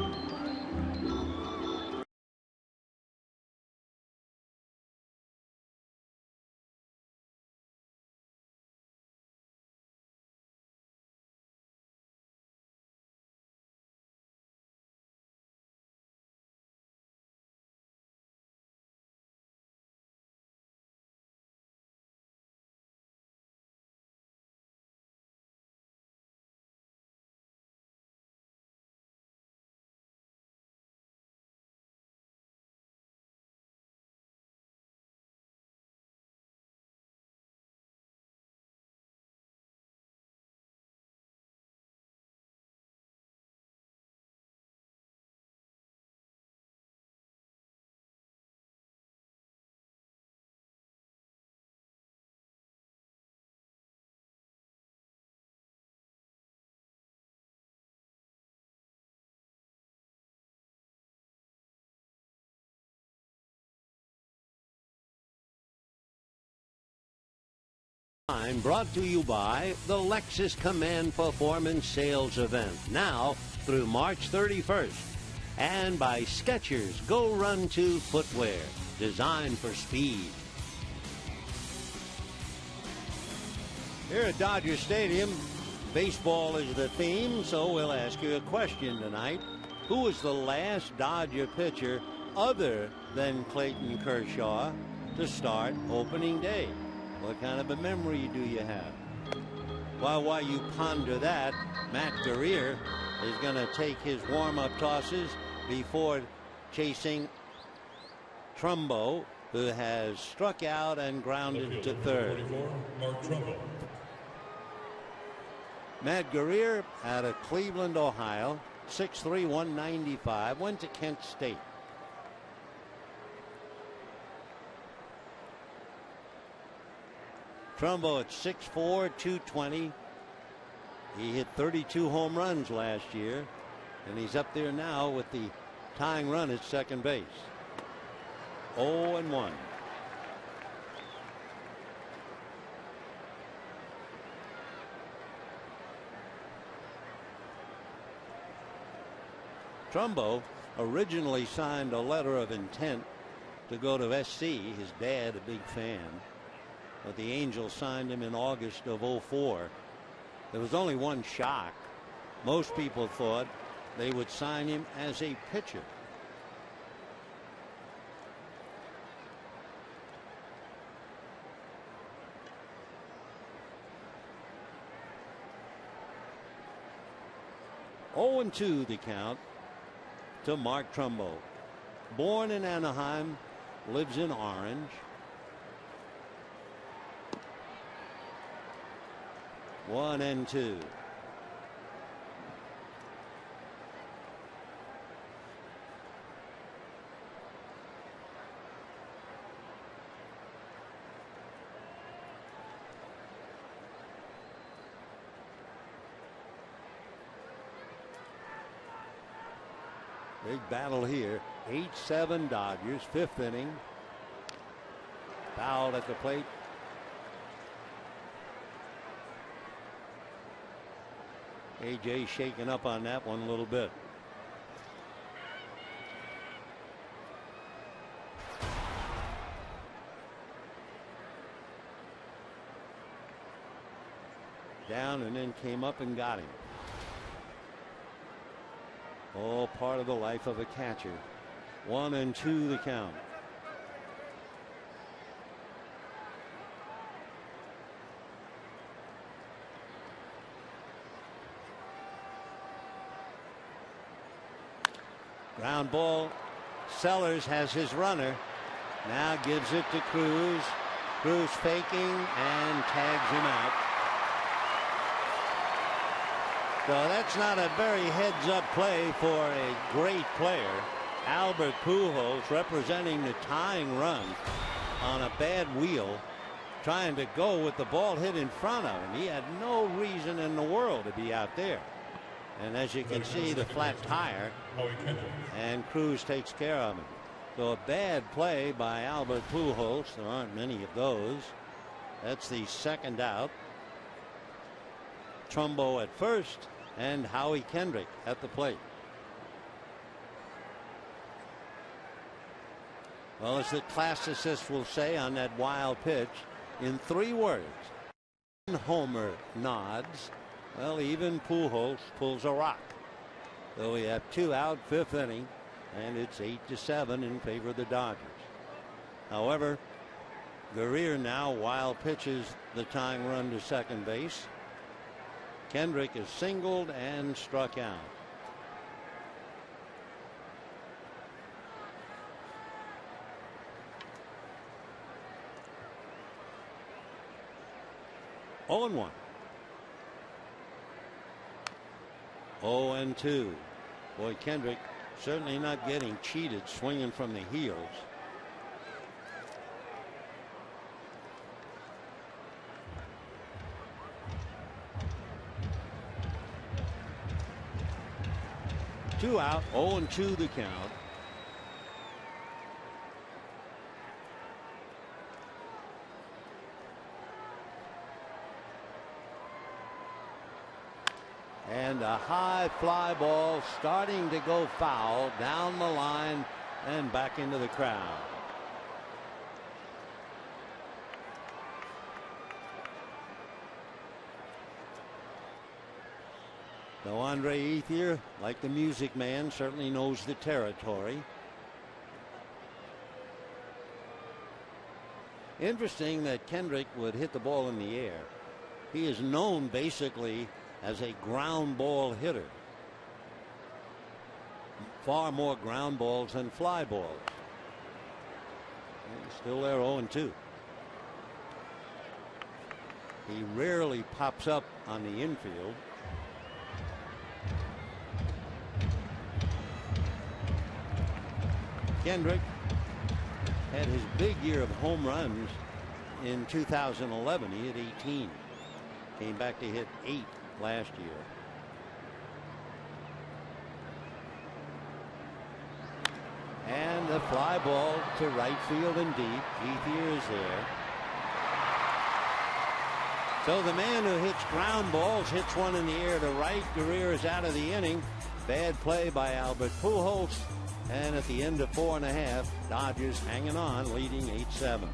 Brought to you by the Lexus Command Performance Sales Event, now through March 31st. And by Skechers Go Run 2 footwear, designed for speed. Here at Dodger Stadium, baseball is the theme, so we'll ask you a question tonight. Who was the last Dodger pitcher other than Clayton Kershaw to start opening day? What kind of a memory do you have? Well, while you ponder that, Matt Guerrier is going to take his warm-up tosses before chasing Trumbo, who has struck out and grounded to third. Matt Guerrier out of Cleveland, Ohio, 6'3", 195, went to Kent State. Trumbo at 6'4", 220. He hit 32 home runs last year, and he's up there now with the tying run at second base. 0-1. Trumbo originally signed a letter of intent to go to SC. His dad, a big fan. But the Angels signed him in August of 04. There was only one shock. Most people thought they would sign him as a pitcher. Oh, 0-2 the count to Mark Trumbo. Born in Anaheim, lives in Orange. 1-2. Big battle here. 8-7 Dodgers, fifth inning. Fouled at the plate. AJ shaking up on that one a little bit. Down and then came up and got him. All part of the life of a catcher. 1-2 the count. Ground ball. Sellers has his runner. Now gives it to Cruz. Cruz faking and tags him out. So that's not a very heads-up play for a great player. Albert Pujols, representing the tying run on a bad wheel, trying to go with the ball hit in front of him. He had no reason in the world to be out there. And as you can see, the flat tire, and Cruz takes care of him. So a bad play by Albert Pujols. There aren't many of those. That's the second out. Trumbo at first, and Howie Kendrick at the plate. Well, as the classicists will say on that wild pitch, in 3 words, homer nods. Well, even Pujols pulls a rock. So we have 2 out, 5th inning, and it's 8-7 in favor of the Dodgers. However, Guerrier now wild pitches the tying run to second base. Kendrick is singled and struck out. Oh, 0-1. 0-2. Boy, Kendrick certainly not getting cheated, swinging from the heels. Two out, 0-2 the count. And a high fly ball starting to go foul down the line and back into the crowd. Though Andre Ethier, like the Music Man, certainly knows the territory. Interesting that Kendrick would hit the ball in the air. He is known basically as a ground ball hitter. Far more ground balls than fly balls. And still there 0-2. He rarely pops up on the infield. Kendrick had his big year of home runs in 2011. He hit 18. Came back to hit 8 last year. And the fly ball to right field and deep. Ethier is there. So the man who hits ground balls hits one in the air to right. Guerrero is out of the inning. Bad play by Albert Pujols. And at the end of 4 1/2, Dodgers hanging on, leading 8-7.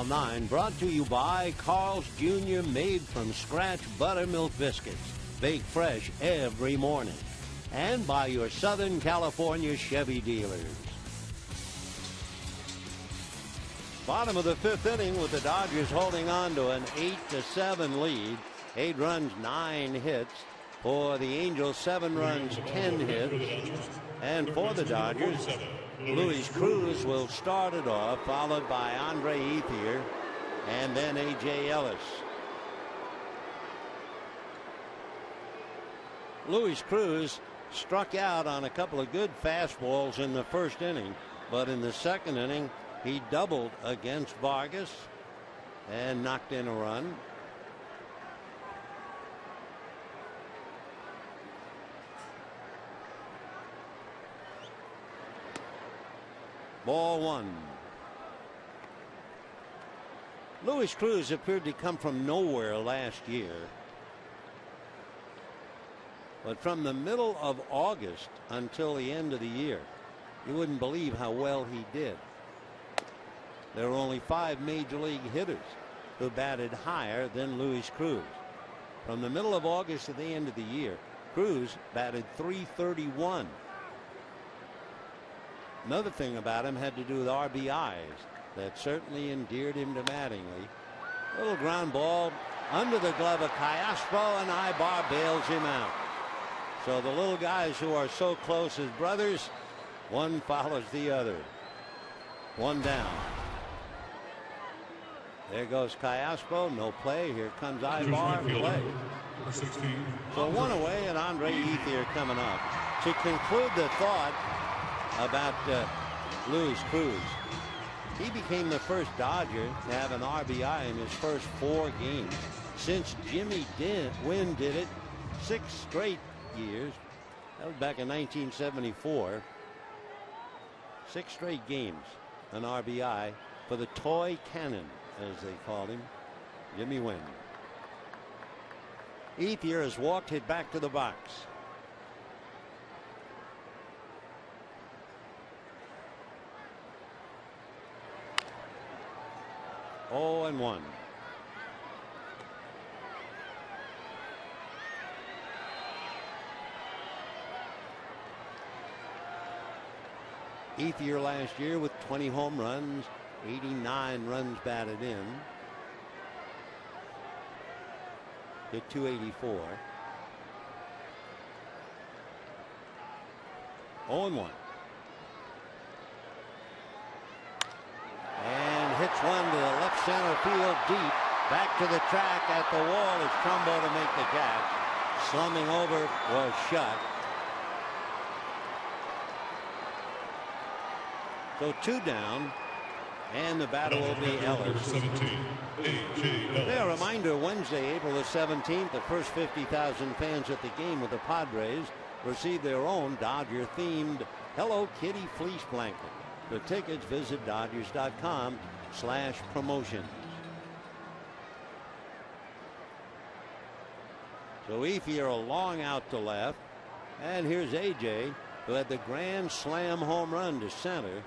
Nine brought to you by Carl's Jr. made from scratch buttermilk biscuits, baked fresh every morning, and by your Southern California Chevy dealers. Bottom of the 5th inning with the Dodgers holding on to an 8-7 lead. 8 runs, 9 hits. For the Angels, 7 runs, 10 hits. And for the Dodgers, Luis Cruz will start it off, followed by Andre Ethier and then A.J. Ellis. Luis Cruz struck out on a couple of good fastballs in the first inning, but in the second inning he doubled against Vargas and knocked in a run. Ball 1. Luis Cruz appeared to come from nowhere last year. But from the middle of August until the end of the year, you wouldn't believe how well he did. There were only 5 major league hitters who batted higher than Luis Cruz. From the middle of August to the end of the year, Cruz batted .331. Another thing about him had to do with RBIs that certainly endeared him to Mattingly. Little ground ball under the glove of Cayaspo, and Ibar bails him out. So the little guys who are so close as brothers, one follows the other. 1 down. There goes Cayaspo, no play. Here comes Ibar, play. So 1 away, and Andre Ethier coming up. To conclude the thought about Luis Cruz, he became the first Dodger to have an RBI in his first 4 games since Jimmy Wynn did it 6 straight years. That was back in 1974. 6 straight games, an RBI for the toy cannon, as they called him. Jimmy Wynn. Ethier has walked, hit back to the box. Oh, and 1. Ethier last year with 20 home runs, 89 runs batted in. Hit .284. 0-1. And hits one to the left center field deep. Back to the track at the wall is Trumbo to make the catch. Slumming over was shut. So 2 down. And the batter will be Ellis. 17, A reminder, Wednesday, April the 17th, the first 50,000 fans at the game with the Padres receive their own Dodger-themed Hello Kitty fleece blanket. For tickets, visit Dodgers.com/promotions. So Ethier a long out to left. And here's A.J., who had the grand slam home run to center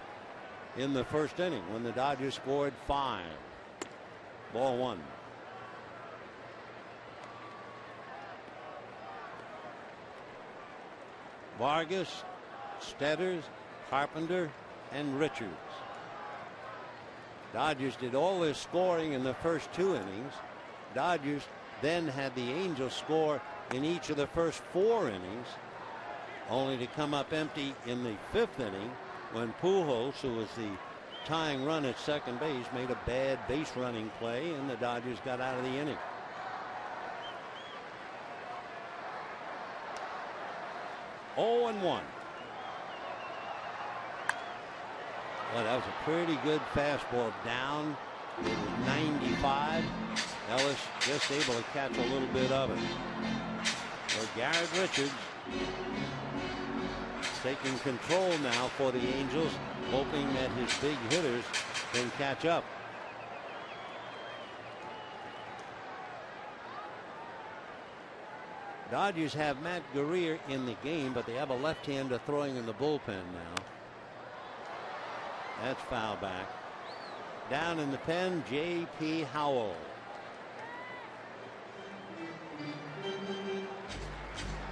in the first inning when the Dodgers scored 5. Ball 1. Vargas, Stetters, Carpenter, and Richards. Dodgers did all their scoring in the first 2 innings. Dodgers then had the Angels score in each of the first 4 innings, only to come up empty in the 5th inning when Pujols, who was the tying run at second base, made a bad base running play and the Dodgers got out of the inning. Oh, and 1. Well, that was a pretty good fastball down. It was 95. Ellis just able to catch a little bit of it. So Garrett Richards taking control now for the Angels, hoping that his big hitters can catch up. Dodgers have Matt Guerrier in the game, but they have a left-hander throwing in the bullpen now. That's foul back. Down in the pen, J.P. Howell.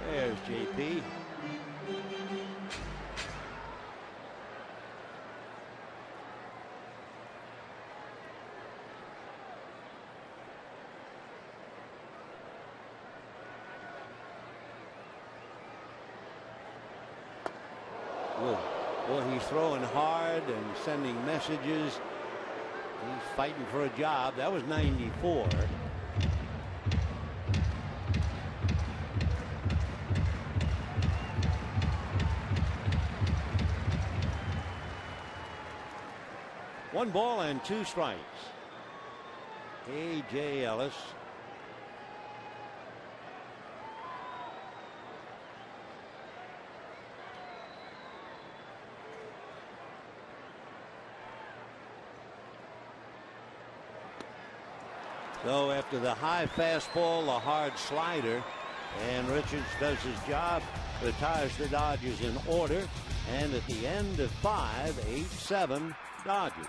There's J.P. Well, he's throwing hard and sending messages. He's fighting for a job. That was 94. One ball and 2 strikes. A.J. Ellis. So after the high fastball, a hard slider, and Richards does his job, retires the Dodgers in order, and at the end of 5, 8-7 Dodgers.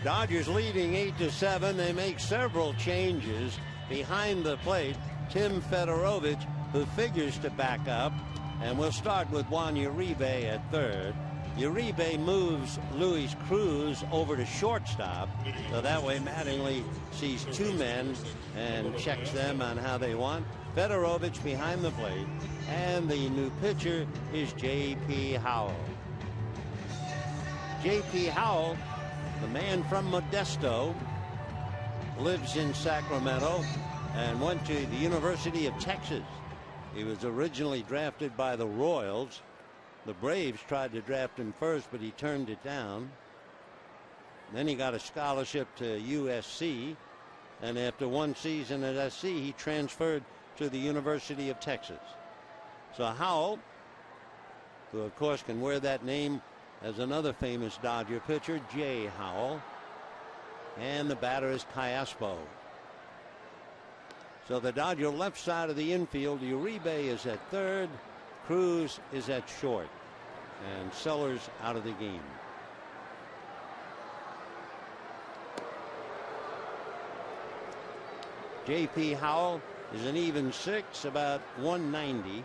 Dodgers leading 8-7. They make several changes behind the plate. Tim Fedorovich, who figures to back up, and we'll start with Juan Uribe at third. Uribe moves Luis Cruz over to shortstop, so that way Mattingly sees two men and checks them on how they want. Fedorovich behind the plate, and the new pitcher is J.P. Howell. J.P. Howell, the man from Modesto, lives in Sacramento and went to the University of Texas. He was originally drafted by the Royals. The Braves tried to draft him first, but he turned it down. Then he got a scholarship to USC, and after one season at SC, he transferred to the University of Texas. So Howell, who of course can wear that name as another famous Dodger pitcher, Jay Howell, and the batter is Callaspo. So the Dodger left side of the infield, Uribe is at third, Cruz is at short, and Sellers out of the game. J.P. Howell is an even 6, about 190.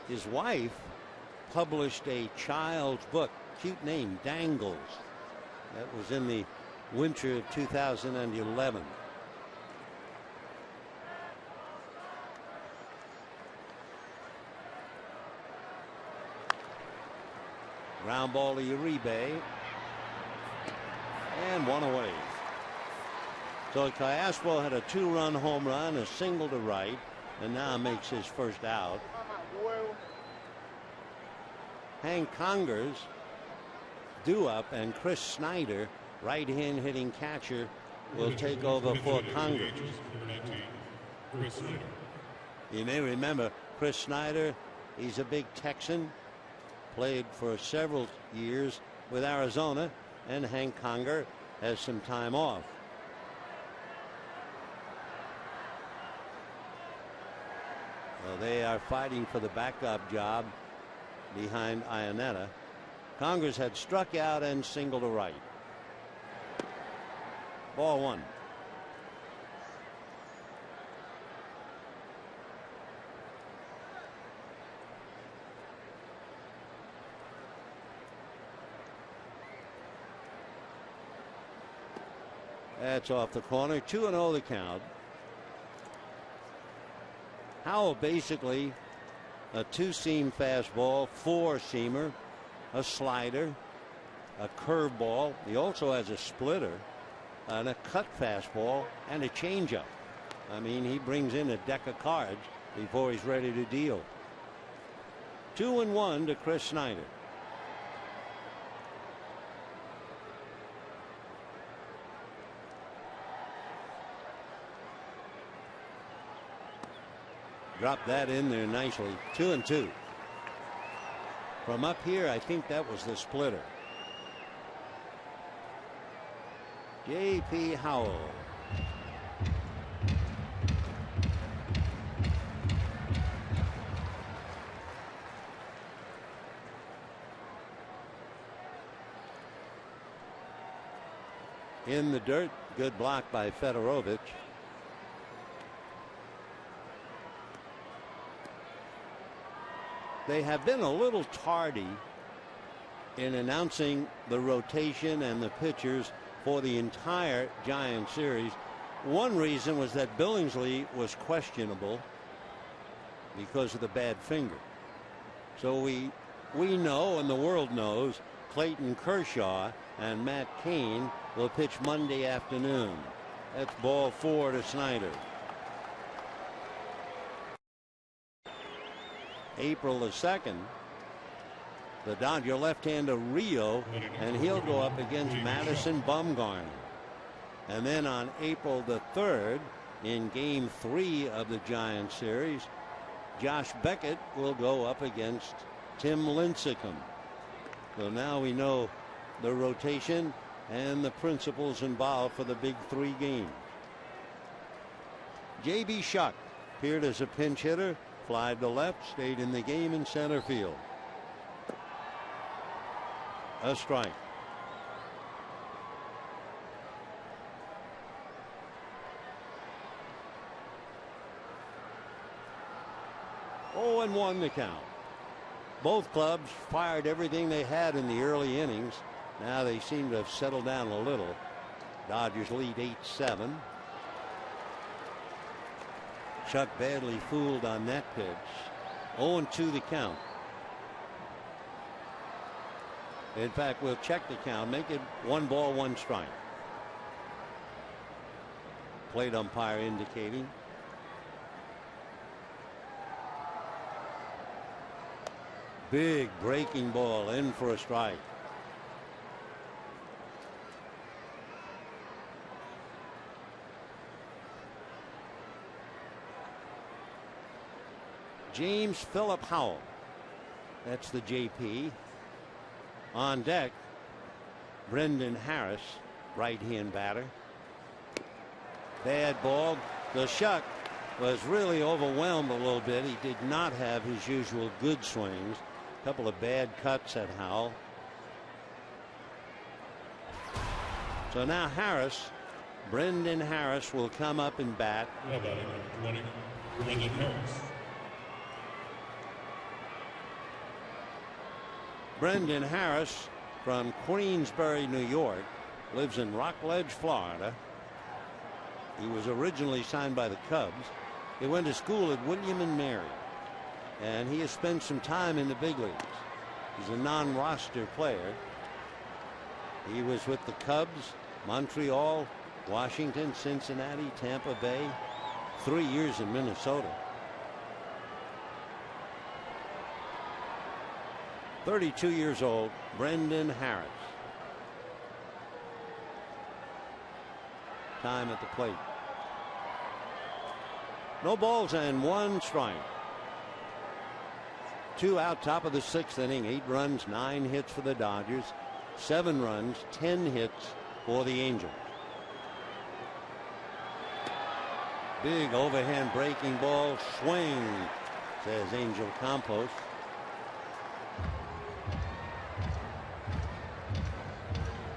His wife published a child's book, cute name, Dangles. That was in the winter of 2011. Ground ball to Uribe, and one away. So Callaspo had a 2-run home run, a single to right, and now makes his first out. Hank Congers due up, and Chris Snyder, right-hand hitting catcher, will take over for Congers. You may remember Chris Snyder. He's a big Texan, played for several years with Arizona, and Hank Conger has some time off. Well, they are fighting for the backup job behind Ionetta. Congers had struck out and single to right. Ball one. That's off the corner. 2-0 the count. Howell basically a 2-seam fastball, 4-seamer, a slider, a curveball. He also has a splitter and a cut fastball and a changeup. I mean, he brings in a deck of cards before he's ready to deal. 2-1 to Chris Snyder. Dropped that in there nicely. 2-2. From up here, I think that was the splitter. J.P. Howell. In the dirt. Good block by Fedorovich. They have been a little tardy in announcing the rotation and the pitchers for the entire Giant series. One reason was that Billingsley was questionable because of the bad finger. So we know, and the world knows, Clayton Kershaw and Matt Cain will pitch Monday afternoon. That's ball 4 to Snyder. April the 2nd, the Dodger left-hander Rio, and he'll go up against Madison Bumgarner. And then on April the 3rd, in game 3 of the Giants series, Josh Beckett will go up against Tim Lincecum. So now we know the rotation and the principles involved for the big 3 games. J.B. Shuck appeared as a pinch hitter. Fly to left, stayed in the game in center field. A strike. Oh, and 1 to count. Both clubs fired everything they had in the early innings. Now they seem to have settled down a little. Dodgers lead 8-7. Chuck badly fooled on that pitch. 0-2 the count. In fact, we'll check the count, make it 1 ball, 1 strike. Plate umpire indicating. Big breaking ball in for a strike. James Philip Howell. That's the JP. On deck, Brendan Harris, right-hand batter. Bad ball. The Shuck was really overwhelmed a little bit. He did not have his usual good swings. A couple of bad cuts at Howell. So now Harris, Brendan Harris, will come up and bat. Brendan Harris. Brendan Harris from Queensbury, New York, lives in Rockledge, Florida. He was originally signed by the Cubs. He went to school at William and Mary, and he has spent some time in the big leagues. He's a non-roster player. He was with the Cubs, Montreal, Washington, Cincinnati, Tampa Bay, 3 years in Minnesota. 32 years old, Brendan Harris. Time at the plate. No balls and 1 strike. 2 out, top of the 6th inning. 8 runs, 9 hits for the Dodgers. 7 runs, 10 hits for the Angels. Big overhand breaking ball. Swing, says Angel Campos.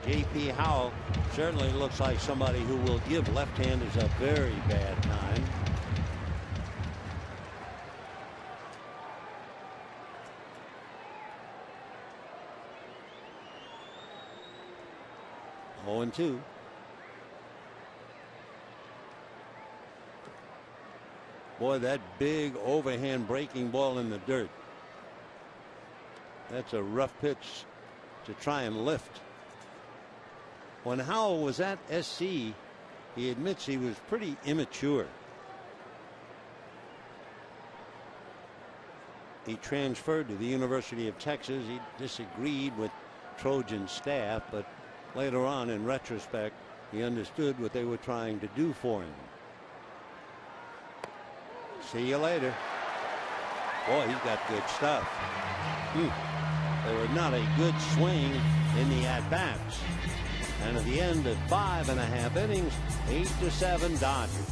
J.P. Howell certainly looks like somebody who will give left-handers a very bad time. Oh, and 2. Boy, that big overhand breaking ball in the dirt. That's a rough pitch to try and lift. When Howell was at SC, he admits he was pretty immature. He transferred to the University of Texas. He disagreed with Trojan staff, but later on, in retrospect, he understood what they were trying to do for him. See you later. Boy, he's got good stuff. There was not a good swing in the at-bats. And at the end of 5.5 innings, 8-7 Dodgers.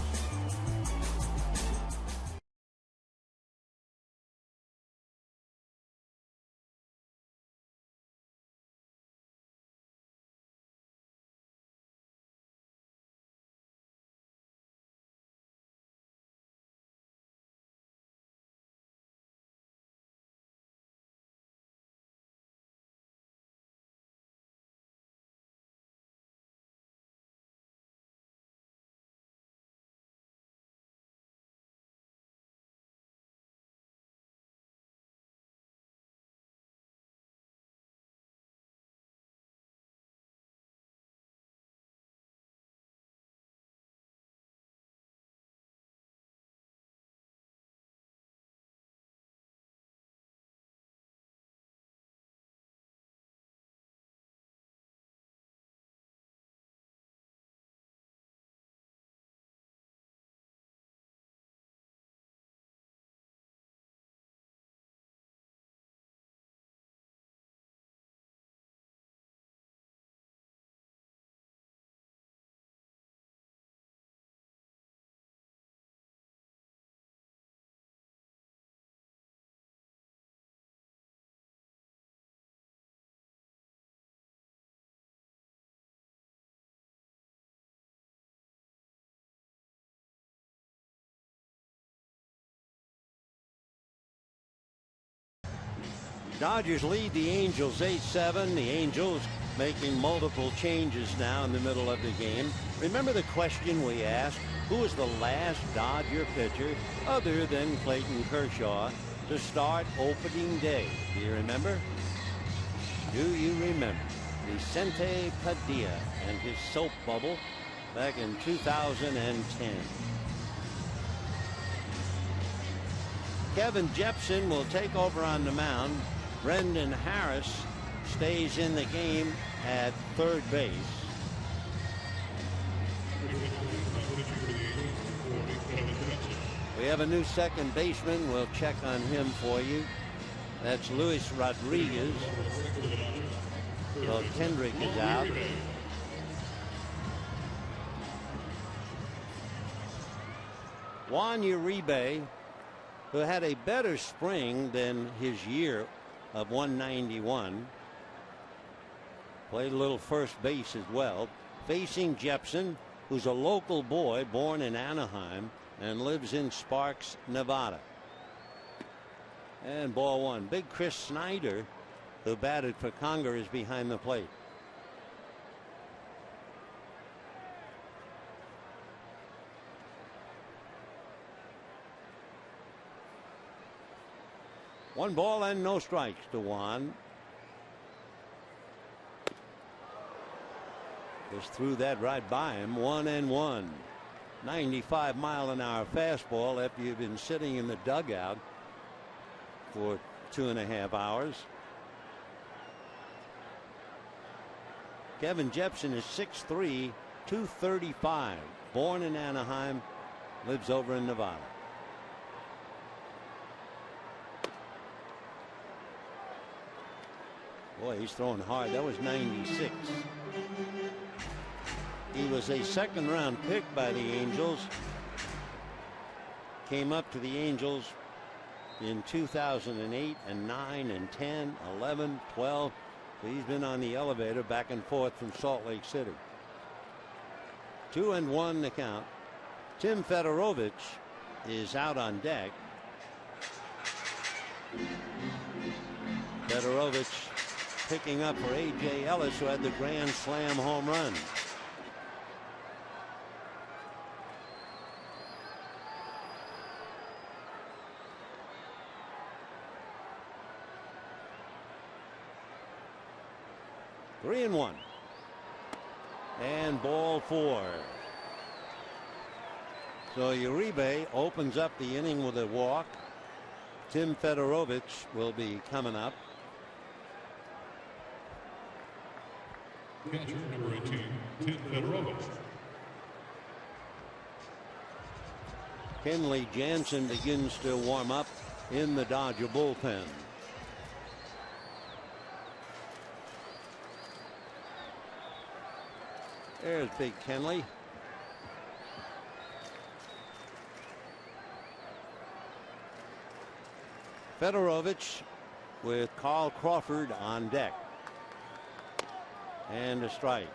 Dodgers lead the Angels 8-7. The Angels making multiple changes now in the middle of the game. Remember the question we asked? Who was the last Dodger pitcher other than Clayton Kershaw to start opening day? Do you remember? Do you remember Vicente Padilla and his soap bubble back in 2010? Kevin Jepsen will take over on the mound. Brendan Harris stays in the game at third base. We have a new second baseman. We'll check on him for you. That's Luis Rodriguez. Well, Kendrick is out. Juan Uribe, who had a better spring than his year of 191. Played a little first base as well. Facing Jepsen, who's a local boy born in Anaheim and lives in Sparks, Nevada. And ball one. Big Chris Snyder, who batted for Conger, is behind the plate. One ball and no strikes to Juan. Just threw that right by him. 1-1. 95-mile-an-hour fastball after you've been sitting in the dugout for 2.5 hours. Kevin Jepsen is 6'3", 235. Born in Anaheim, lives over in Nevada. Boy, he's throwing hard. That was 96. He was a second-round pick by the Angels. Came up to the Angels in 2008 and 9 and 10, 11, 12. So he's been on the elevator back and forth from Salt Lake City. 2-1 the count. Tim Fedorovich is out on deck. Fedorovich picking up for A.J. Ellis, who had the grand slam home run. Three and one. And ball four. So Uribe opens up the inning with a walk. Tim Fedorovich will be coming up. Catcher number 18, Tim Fedorovich. Kenley Jansen begins to warm up in the Dodger bullpen. There's Big Kenley. Fedorovich with Carl Crawford on deck. And a strike.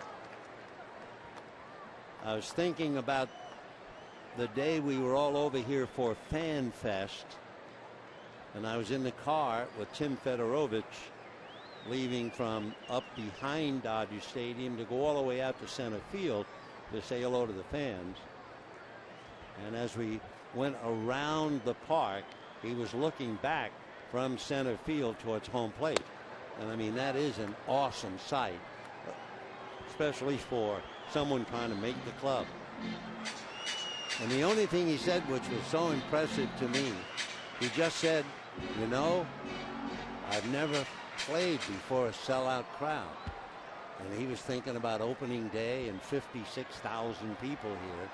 I was thinking about the day we were all over here for Fan Fest, and I was in the car with Tim Fedorovich leaving from up behind Dodger Stadium to go all the way out to center field to say hello to the fans. And as we went around the park, he was looking back from center field towards home plate. And I mean, that is an awesome sight, especially for someone trying to make the club. And the only thing he said, which was so impressive to me, he just said, you know, I've never played before a sellout crowd. And he was thinking about opening day and 56,000 people here.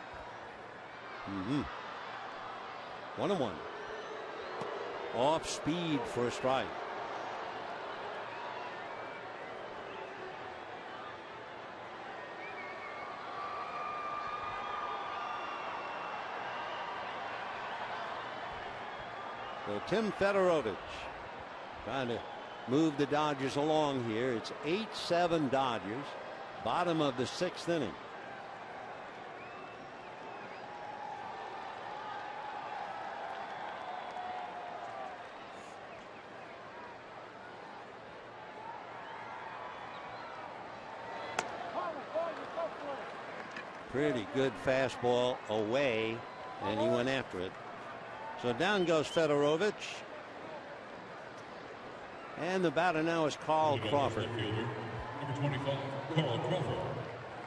1-1. Off speed for a strike. So Tim Fedorovich trying to move the Dodgers along here. It's 8-7 Dodgers, bottom of the 6th inning. Pretty good fastball away, and he went after it. So down goes Fedorovich. And the batter now is Carl Crawford. Number 25, Carl Crawford.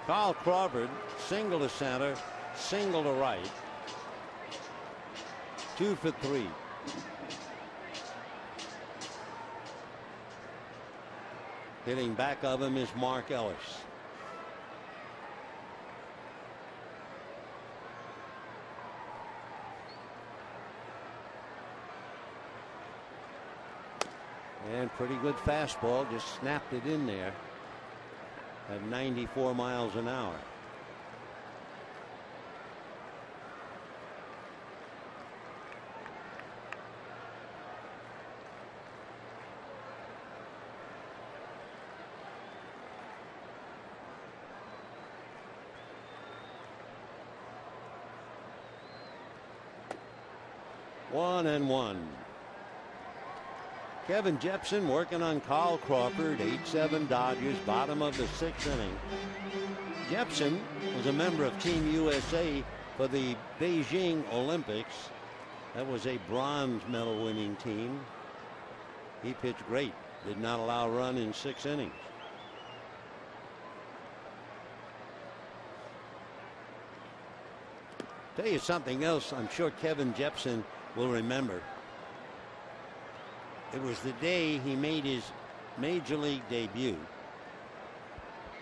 Carl Crawford, single to center, single to right. 2 for 3. Hitting back of him is Mark Ellis. And pretty good fastball, just snapped it in there at 94 miles an hour. One and one. Kevin Jepson working on Carl Crawford. 8-7 Dodgers, bottom of the 6th inning. Jepson was a member of Team USA for the Beijing Olympics. That was a bronze medal winning team. He pitched great. Did not allow a run in 6 innings. Tell you something else I'm sure Kevin Jepson will remember. It was the day he made his major league debut.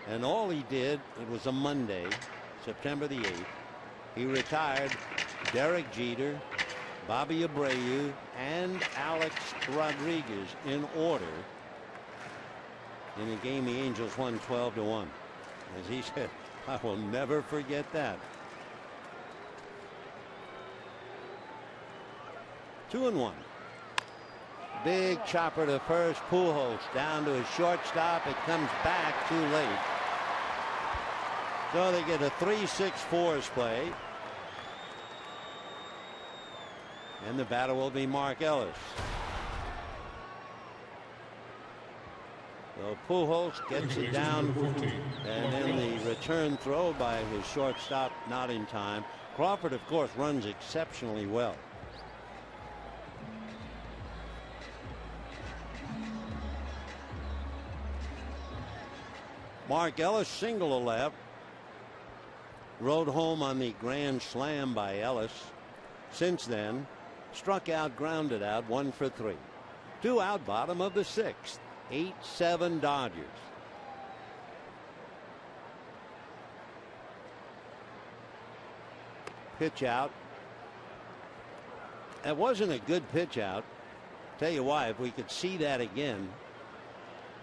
And all he did, it was a Monday, September the 8th. He retired Derek Jeter, Bobby Abreu, and Alex Rodriguez in order in a game the Angels won 12-1. As he said, I will never forget that. 2-1. Big chopper to first. Pujols down to his shortstop. It comes back too late. So they get a 3-6-4 play. And the batter will be Mark Ellis. So Pujols gets it down, and then the return throw by his shortstop not in time. Crawford, of course, runs exceptionally well. Mark Ellis single to left. Rode home on the grand slam by Ellis. Since then, struck out, grounded out, 1 for 3. 2 out, bottom of the 6th. 8-7 Dodgers. Pitch out. That wasn't a good pitch out. Tell you why, if we could see that again,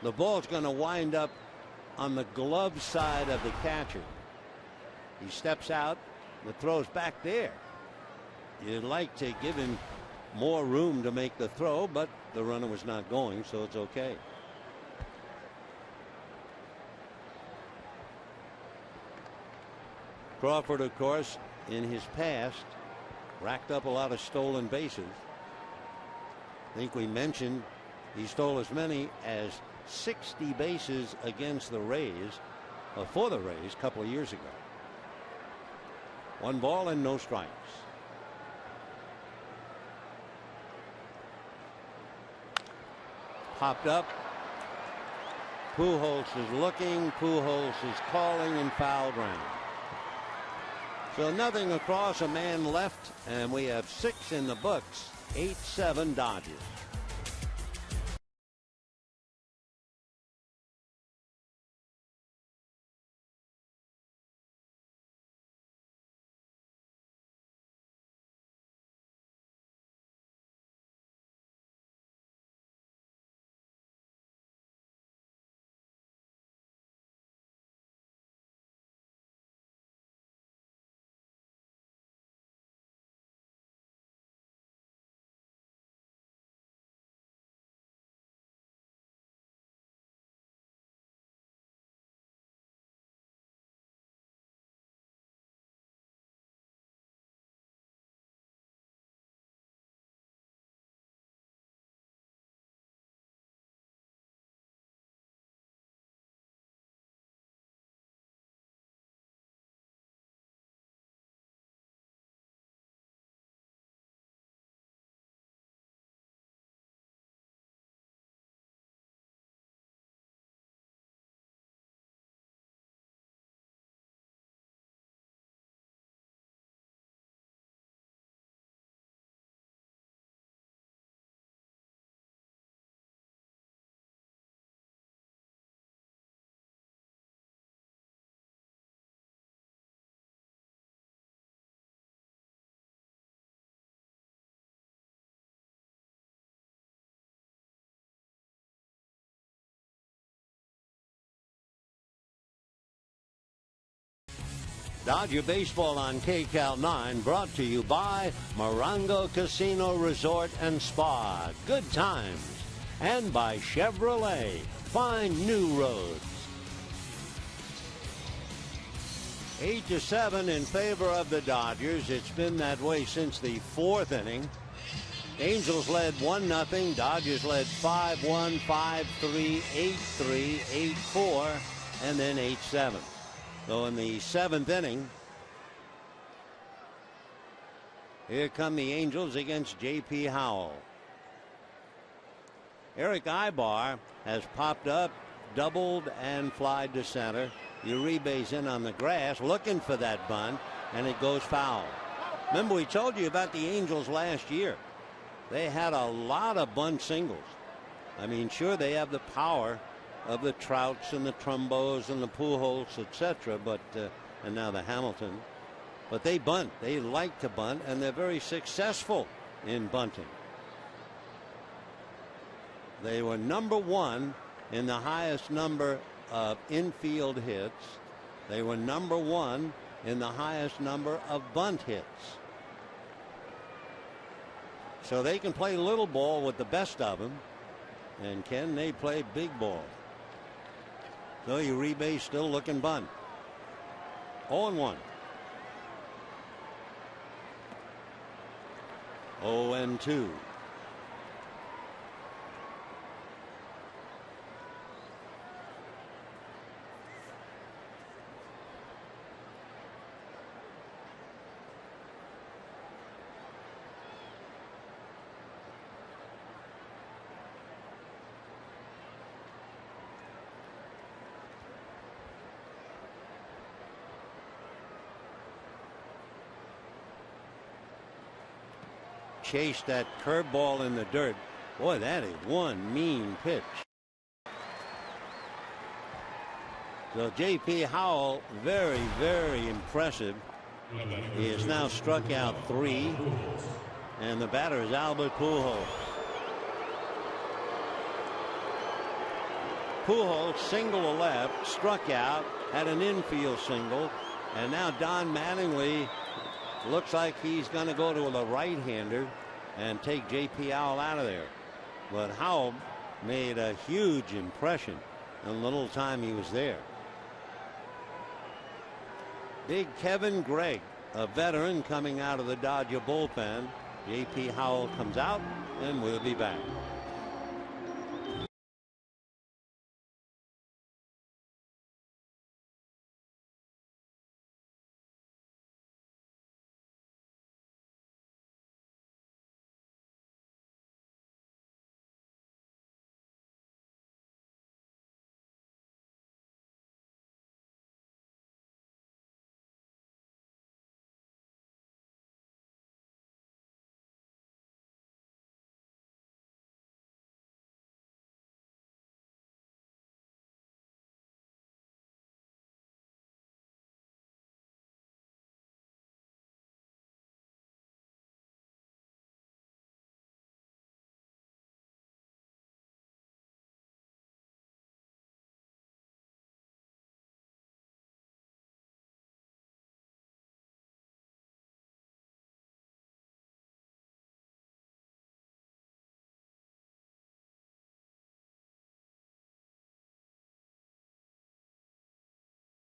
the ball's going to wind up on the glove side of the catcher. He steps out, the throw's back there. You'd like to give him more room to make the throw, but the runner was not going, so it's okay. Crawford, of course, in his past, racked up a lot of stolen bases. I think we mentioned he stole as many as 60 bases against the Rays, for the Rays, a couple of years ago. 1 ball and no strikes. Popped up. Pujols is looking. Pujols is calling, and foul ground. So nothing across, a man left, and we have 6 in the books. 8-7 Dodgers. Dodger Baseball on KCAL 9 brought to you by Morongo Casino Resort and Spa. Good times. And by Chevrolet. Find new roads. 8-7 in favor of the Dodgers. It's been that way since the fourth inning. Angels led 1-0. Dodgers led 5-1, 5-3, 8-3, 8-4, and then 8-7. So in the seventh inning, here come the Angels against J.P. Howell. Eric Ibar has popped up, doubled, and flied to center. Uribe's in on the grass looking for that bunt, and it goes foul. Remember, we told you about the Angels last year. They had a lot of bunt singles. I mean, sure, they have the power of the Trouts and the Trumbos and the Pujols, etc., but and now the Hamilton. But they bunt. They like to bunt, and they're very successful in bunting. They were number one in the highest number of infield hits. They were number one in the highest number of bunt hits. So they can play little ball with the best of them, and can they play big ball? So Uribe still looking bunt. 0-1. 0-2. Chased that curveball in the dirt. Boy, that is one mean pitch. So J.P. Howell, very, very impressive. He has now struck out 3, and the batter is Albert Pujols. Pujols single to left, struck out, had an infield single, and now Don Mattingly looks like he's going to go to the right-hander and take J.P. Howell out of there. But Howell made a huge impression in the little time he was there. Big Kevin Gregg, a veteran coming out of the Dodger bullpen. J.P. Howell comes out, and we'll be back.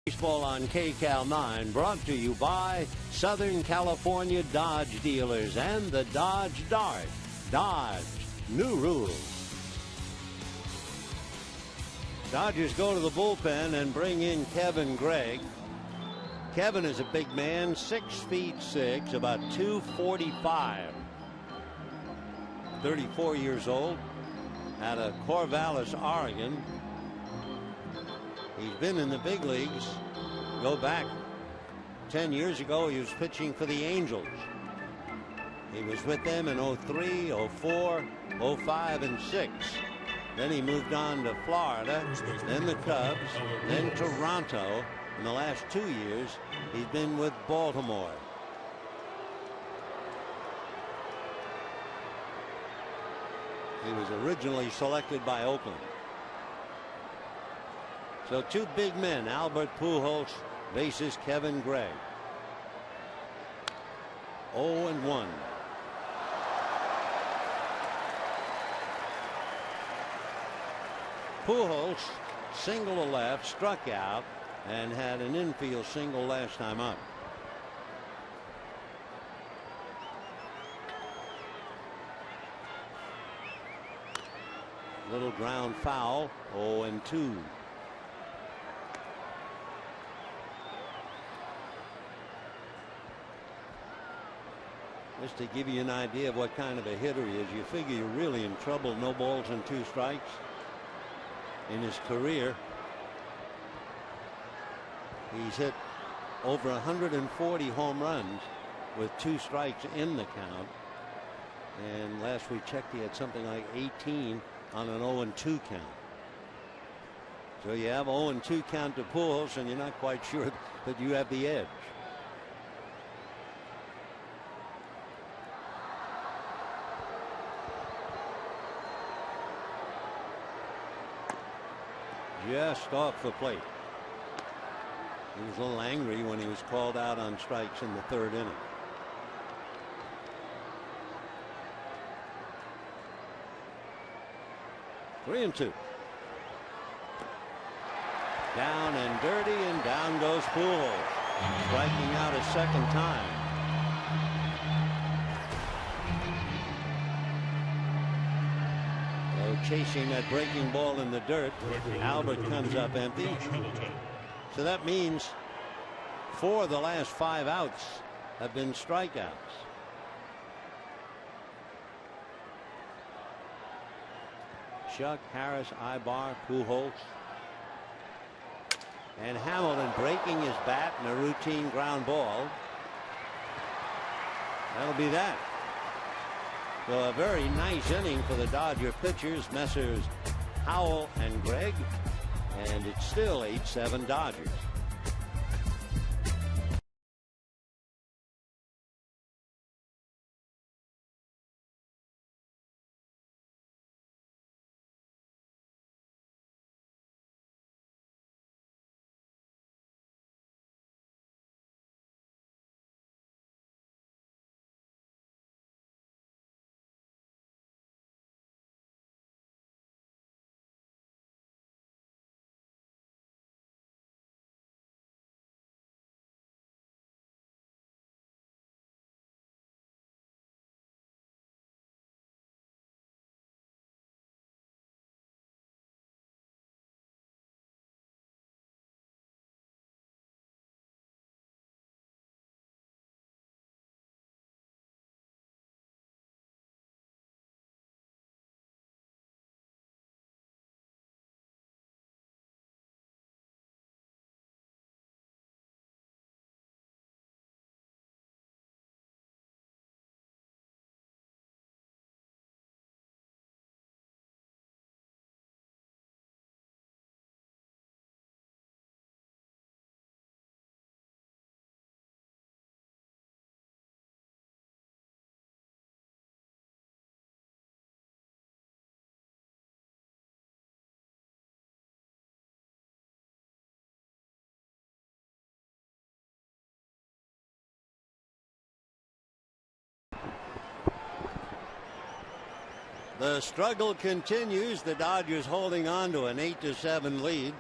Baseball on KCAL 9 brought to you by Southern California Dodge dealers and the Dodge Dart. Dodge, new rules. Dodgers go to the bullpen and bring in Kevin Gregg. Kevin is a big man, 6'6", about 245. 34 years old, out of Corvallis, Oregon. He's been in the big leagues. Go back 10 years ago, he was pitching for the Angels. He was with them in 03, 04, 05, and 06. Then he moved on to Florida, then the Cubs, then Toronto. In the last 2 years, he's been with Baltimore. He was originally selected by Oakland. So two big men, Albert Pujols, Bases Kevin Gregg. 0-1. Pujols single to left, struck out, and had an infield single last time up. Little ground foul. 0-2. Just to give you an idea of what kind of a hitter he is, you figure you're really in trouble. No balls and 2 strikes in his career. He's hit over 140 home runs with 2 strikes in the count. And last we checked, he had something like 18 on an 0-2 count. So you have 0-2 count to Pujols, and you're not quite sure that you have the edge. Just off the plate. He was a little angry when he was called out on strikes in the 3rd inning. Three and 2. Down and dirty, and down goes Pujols, striking out a 2nd time. Chasing that breaking ball in the dirt. Albert comes up empty. So that means 4 of the last 5 outs have been strikeouts. Shuck, Harris, Ibar, Pujols. And Hamilton breaking his bat in a routine ground ball. That'll be that. So a very nice inning for the Dodger pitchers, Messrs. Howell and Gregg, and it's still 8-7 Dodgers. The struggle continues. The Dodgers holding on to an 8-7 lead,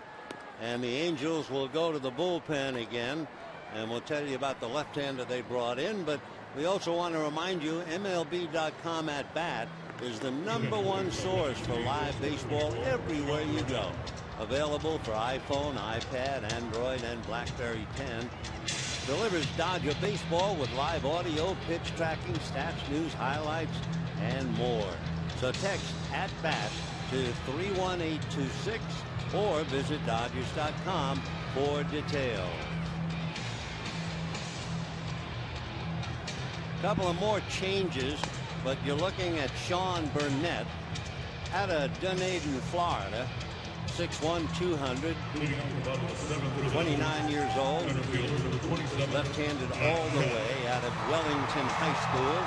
and the Angels will go to the bullpen again, and we'll tell you about the left-hander they brought in. But we also want to remind you, MLB.com at bat is the #1 source for live baseball everywhere you go. Available for iPhone, iPad, Android, and BlackBerry 10. Delivers Dodger baseball with live audio, pitch tracking, stats, news, highlights, and more. So text at bat to 31826 or visit Dodgers.com for details. Couple of more changes, but you're looking at Sean Burnett out of Dunedin, Florida. 6'1", 200, 29 years old, left-handed all the way out of Wellington High School.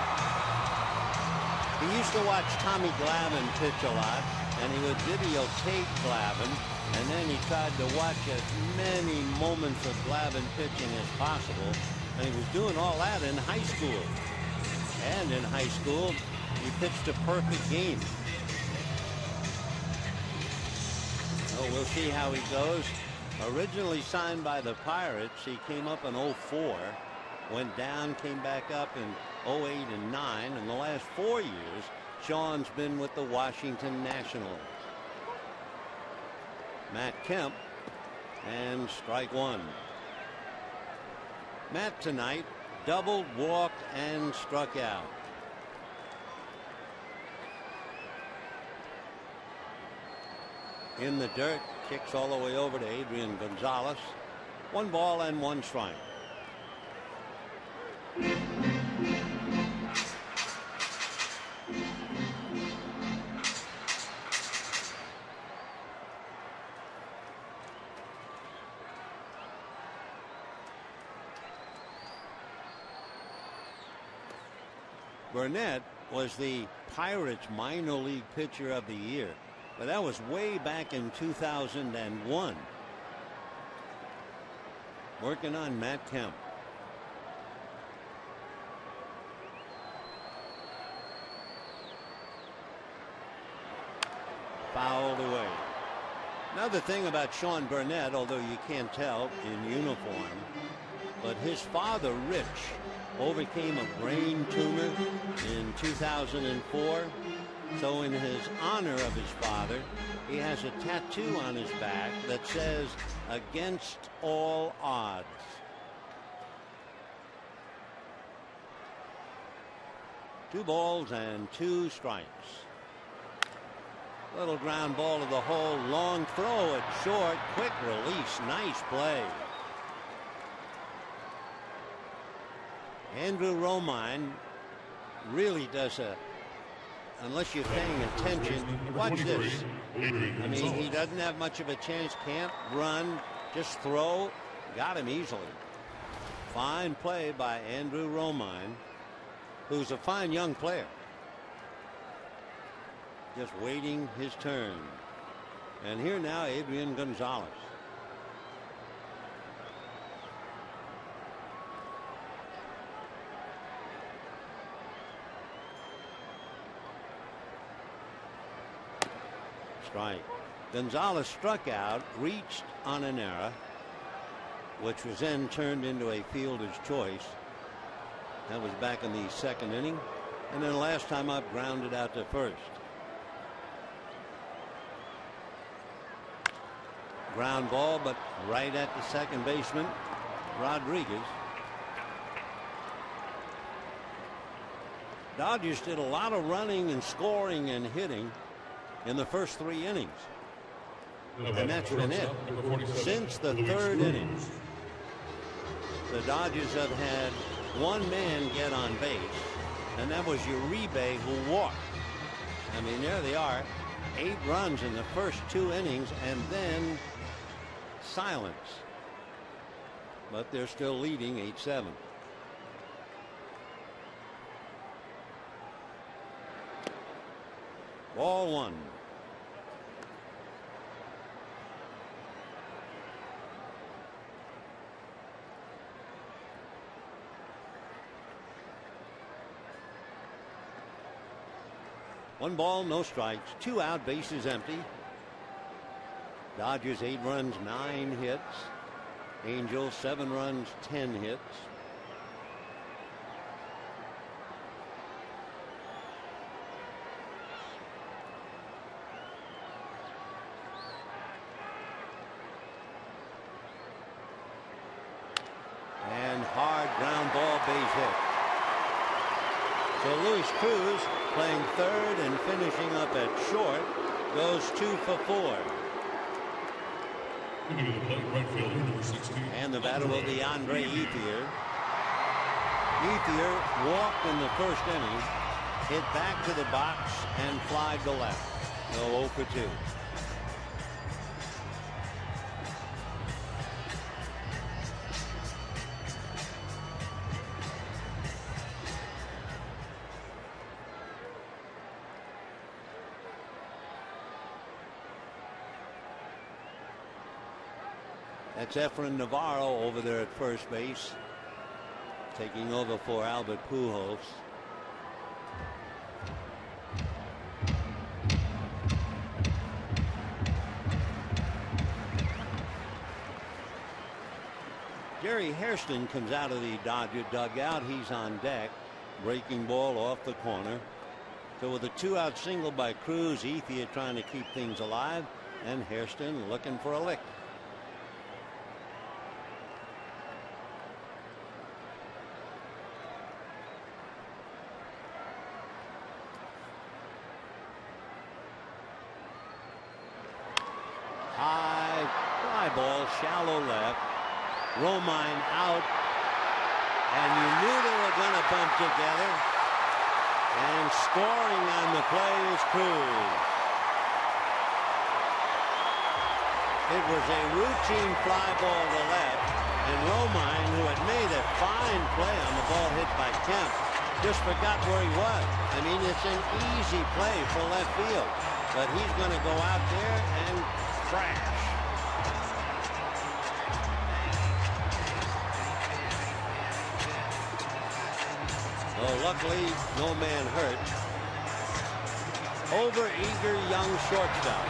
He used to watch Tommy Glavine pitch a lot, and he would videotape Glavine. And then he tried to watch as many moments of Glavine pitching as possible. And he was doing all that in high school. And in high school, he pitched a perfect game. So we'll see how he goes. Originally signed by the Pirates, he came up in 04, went down, came back up in 08 and 09. In the last 4 years, Sean's been with the Washington Nationals. Matt Kemp, and strike one. Matt tonight doubled, walked, and struck out. In the dirt, kicks all the way over to Adrian Gonzalez. 1 ball and 1 strike. Burnett was the Pirates minor league pitcher of the year, but that was way back in 2001. Working on Matt Kemp. Fouled away. Another thing about Sean Burnett, although you can't tell in uniform, but his father, Rich, overcame a brain tumor in 2004. So in his honor of his father, he has a tattoo on his back that says, "Against all odds." Two balls and 2 strikes. Little ground ball to the hole, long throw at short, quick release, nice play. Andrew Romine really does unless you're paying attention, watch this. I mean, he doesn't have much of a chance, can't run, just throw, got him easily. Fine play by Andrew Romine, who's a fine young player. Just waiting his turn. And here now, Adrian Gonzalez. Strike. Gonzalez struck out, reached on an error, which was then turned into a fielder's choice. That was back in the 2nd inning. And then last time up, grounded out to first. Ground ball, but right at the second baseman, Rodriguez. Dodgers did a lot of running and scoring and hitting in the first 3 innings. And that's been it. Since the 3rd inning, the Dodgers have had 1 man get on base, and that was Uribe, who walked. I mean, there they are, 8 runs in the first 2 innings, and then silence. But they're still leading 8-7. Ball 1. One ball, no strikes, 2 out, bases empty. Dodgers 8 runs, 9 hits. Angels 7 runs, 10 hits. And hard ground ball, base hit. So Luis Cruz, playing 3rd and finishing up at short, goes 2 for 4. And the batter will be Andre Ethier. Ethier walked in the 1st inning, hit back to the box and flied to left. No 0 for 2. That's Efren Navarro over there at first base, taking over for Albert Pujols. Jerry Hairston comes out of the Dodger dugout. He's on deck. Breaking ball off the corner. So with a 2-out single by Cruz, Ethier trying to keep things alive, and Hairston looking for a lick. High fly ball, shallow left. Romine out, and you knew they were going to bump together. And scoring on the play is Cruz. It was a routine fly ball to left, and Romine, who had made a fine play on the ball hit by Kemp, just forgot where he was. I mean, it's an easy play for left field, but he's going to go out there and crash. Well, luckily, no man hurt. Over-eager young shortstop.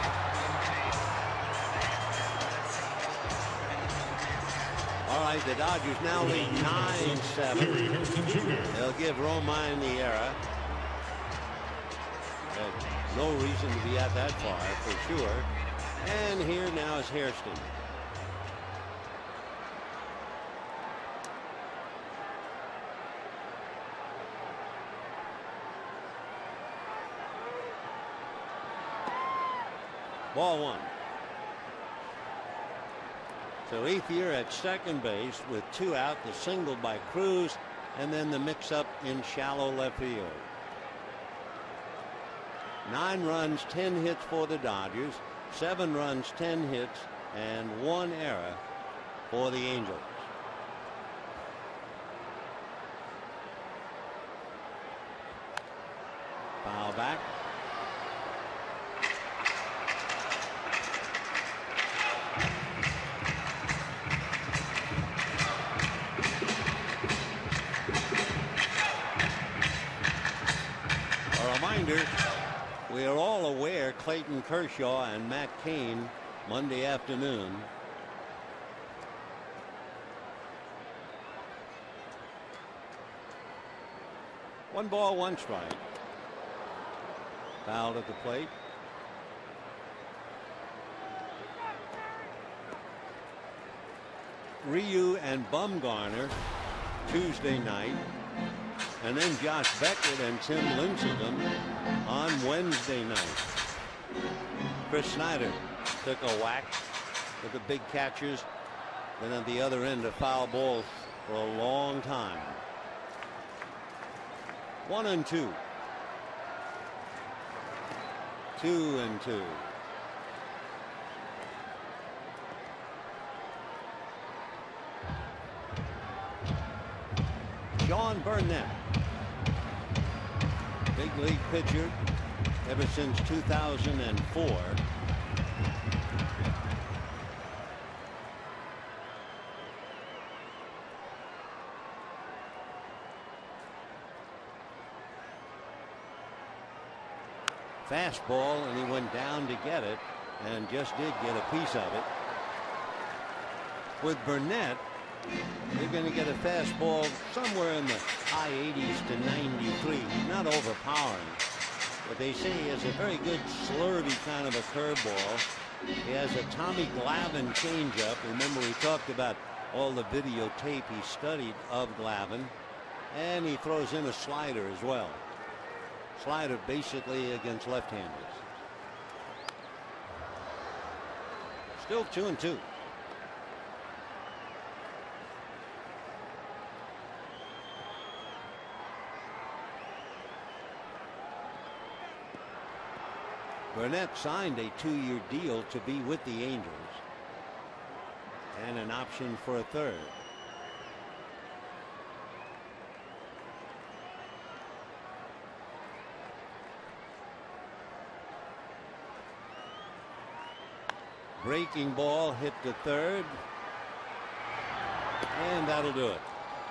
All right, the Dodgers now lead 9-7. They'll give Romine the error. No reason to be at that far, for sure. And here now is Hairston. Ball one. So Ethier at second base with 2 out, the single by Cruz, and then the mix-up in shallow left field. 9 runs, 10 hits for the Dodgers, 7 runs, 10 hits, and 1 error for the Angels. Foul back. We are all aware Clayton Kershaw and Matt Cain Monday afternoon. One ball, one strike. Fouled at the plate. Ryu and Bumgarner Tuesday night. And then Josh Beckett and Tim Lincecum on Wednesday night. Chris Snyder took a whack with the big catchers. Then at the other end, a foul ball for a long time. 1-2. 2-2. Sean Burnett. Big league pitcher ever since 2004. Fastball, and he went down to get it and just did get a piece of it. With Burnett, they're going to get a fastball somewhere in the high 80s to 93. He's not overpowering. But they say he has a very good slurvy kind of a curveball. He has a Tommy Glavine changeup. Remember, we talked about all the videotape he studied of Glavine. And he throws in a slider as well. Slider basically against left-handers. Still 2-2. Burnett signed a 2-year deal to be with the Angels and an option for a third. Breaking ball hit to third. And that'll do it.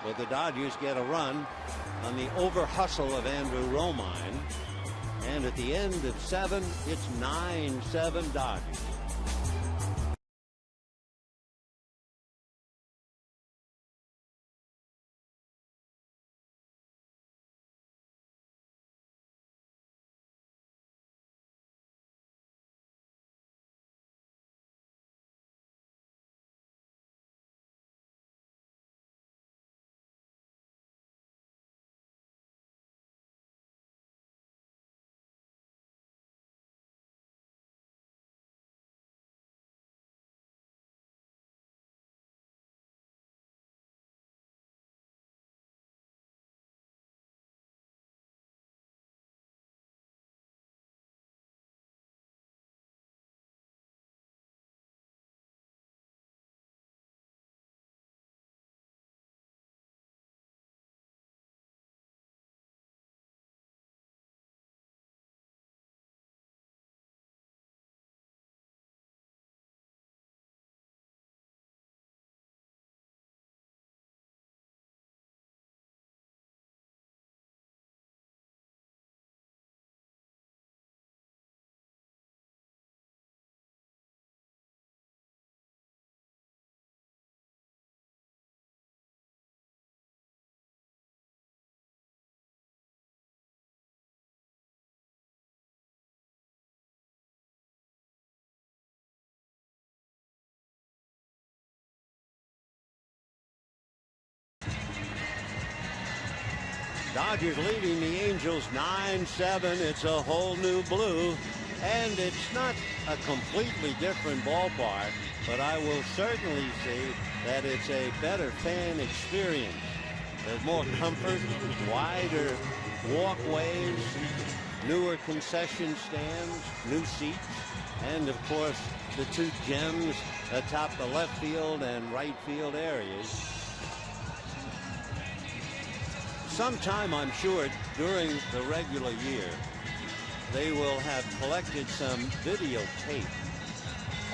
But the Dodgers get a run on the over hustle of Andrew Romine. And at the end of 7, it's 9-7 Dodgers. Dodgers leading the Angels 9-7. It's a whole new blue. And it's not a completely different ballpark, but I will certainly see that it's a better fan experience. There's more comfort, wider walkways, newer concession stands, new seats, and of course the two gems atop the left field and right field areas. Sometime, I'm sure, during the regular year, they will have collected some videotape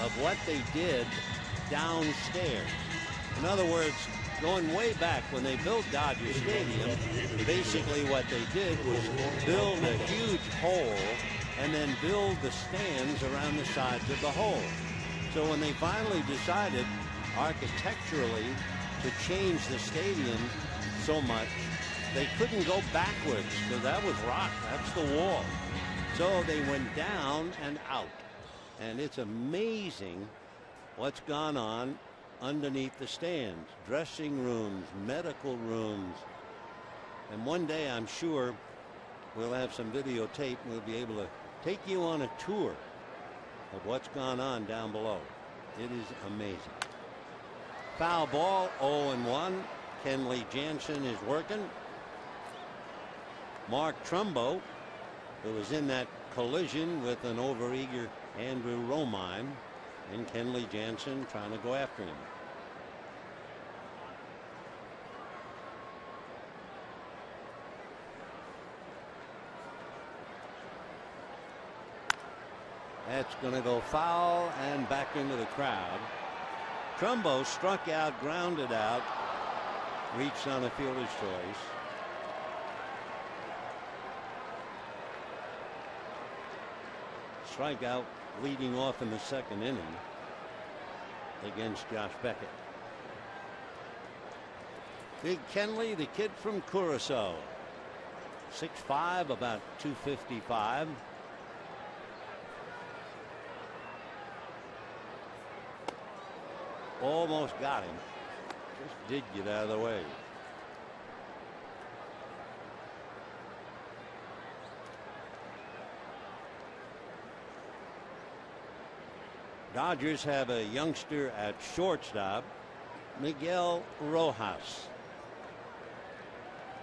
of what they did downstairs. In other words, going way back when they built Dodger Stadium, basically what they did was build a huge hole and then build the stands around the sides of the hole. So when they finally decided architecturally to change the stadium so much, they couldn't go backwards because that was rock. That's the wall. So they went down and out. And it's amazing what's gone on underneath the stands. Dressing rooms, medical rooms. And one day I'm sure we'll have some videotape and we'll be able to take you on a tour of what's gone on down below. It is amazing. Foul ball, 0-1. Kenley Jansen is working. Mark Trumbo, who was in that collision with an overeager Andrew Romine, and Kenley Jansen trying to go after him. That's going to go foul and back into the crowd. Trumbo struck out, grounded out, reached on a fielder's choice. Strikeout leading off in the second inning against Josh Beckett. Big Kenley, the kid from Curacao, 6'5", about 255. Almost got him. Just did get out of the way. Dodgers have a youngster at shortstop, Miguel Rojas.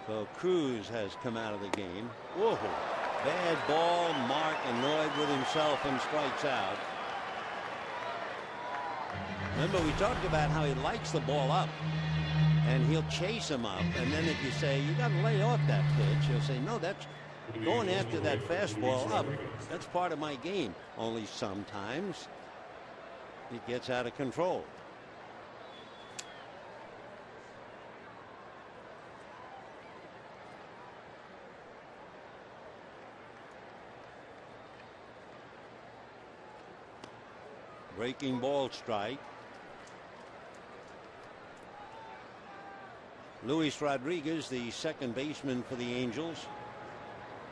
So Cruz has come out of the game. Whoa, bad ball. Mark annoyed with himself and strikes out. Remember, we talked about how he likes the ball up and he'll chase him up. And then if you say, you got to lay off that pitch, he'll say, no, that's going after that fastball up. That's part of my game. Only sometimes it gets out of control. Breaking ball strike. Luis Rodriguez, the second baseman for the Angels,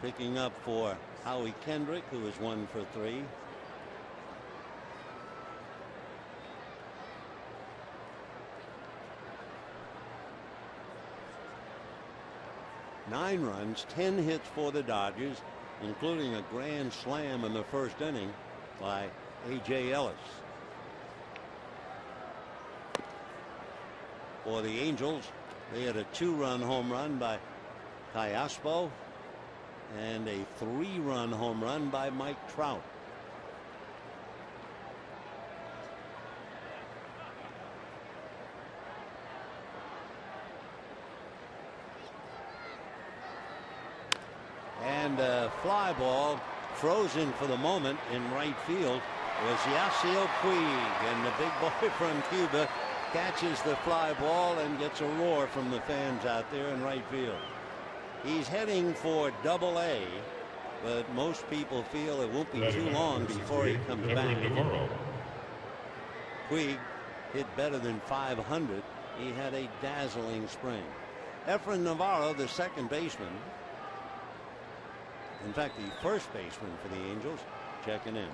picking up for Howie Kendrick, who is 1 for 3. Nine runs, 10 hits for the Dodgers, including a grand slam in the first inning by A.J. Ellis. For the Angels, they had a 2-run home run by Callaspo and a 3-run home run by Mike Trout. And a fly ball frozen for the moment in right field was Yasiel Puig, and the big boy from Cuba catches the fly ball and gets a roar from the fans out there in right field. He's heading for Double-A, but most people feel it won't be too long before he comes back. Puig hit better than .500. He had a dazzling spring. Efrain Navarro, the second baseman, in fact the first baseman for the Angels, checking in.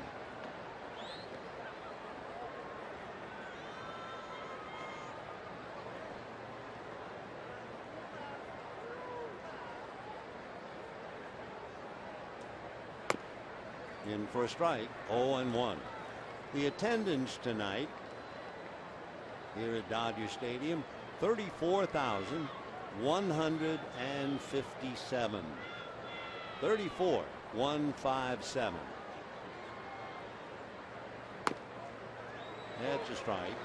In for a strike, 0-1. The attendance tonight here at Dodger Stadium, 34,157. 34,157. That's a strike.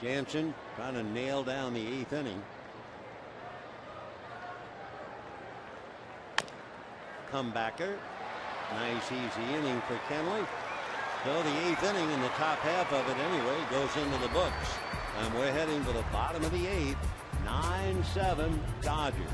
Jansen trying to nail down the 8th inning. Comebacker. Nice easy inning for Kenley. So the 8th inning, in the top half of it anyway, goes into the books. And we're heading to the bottom of the 8th. 9-7 Dodgers.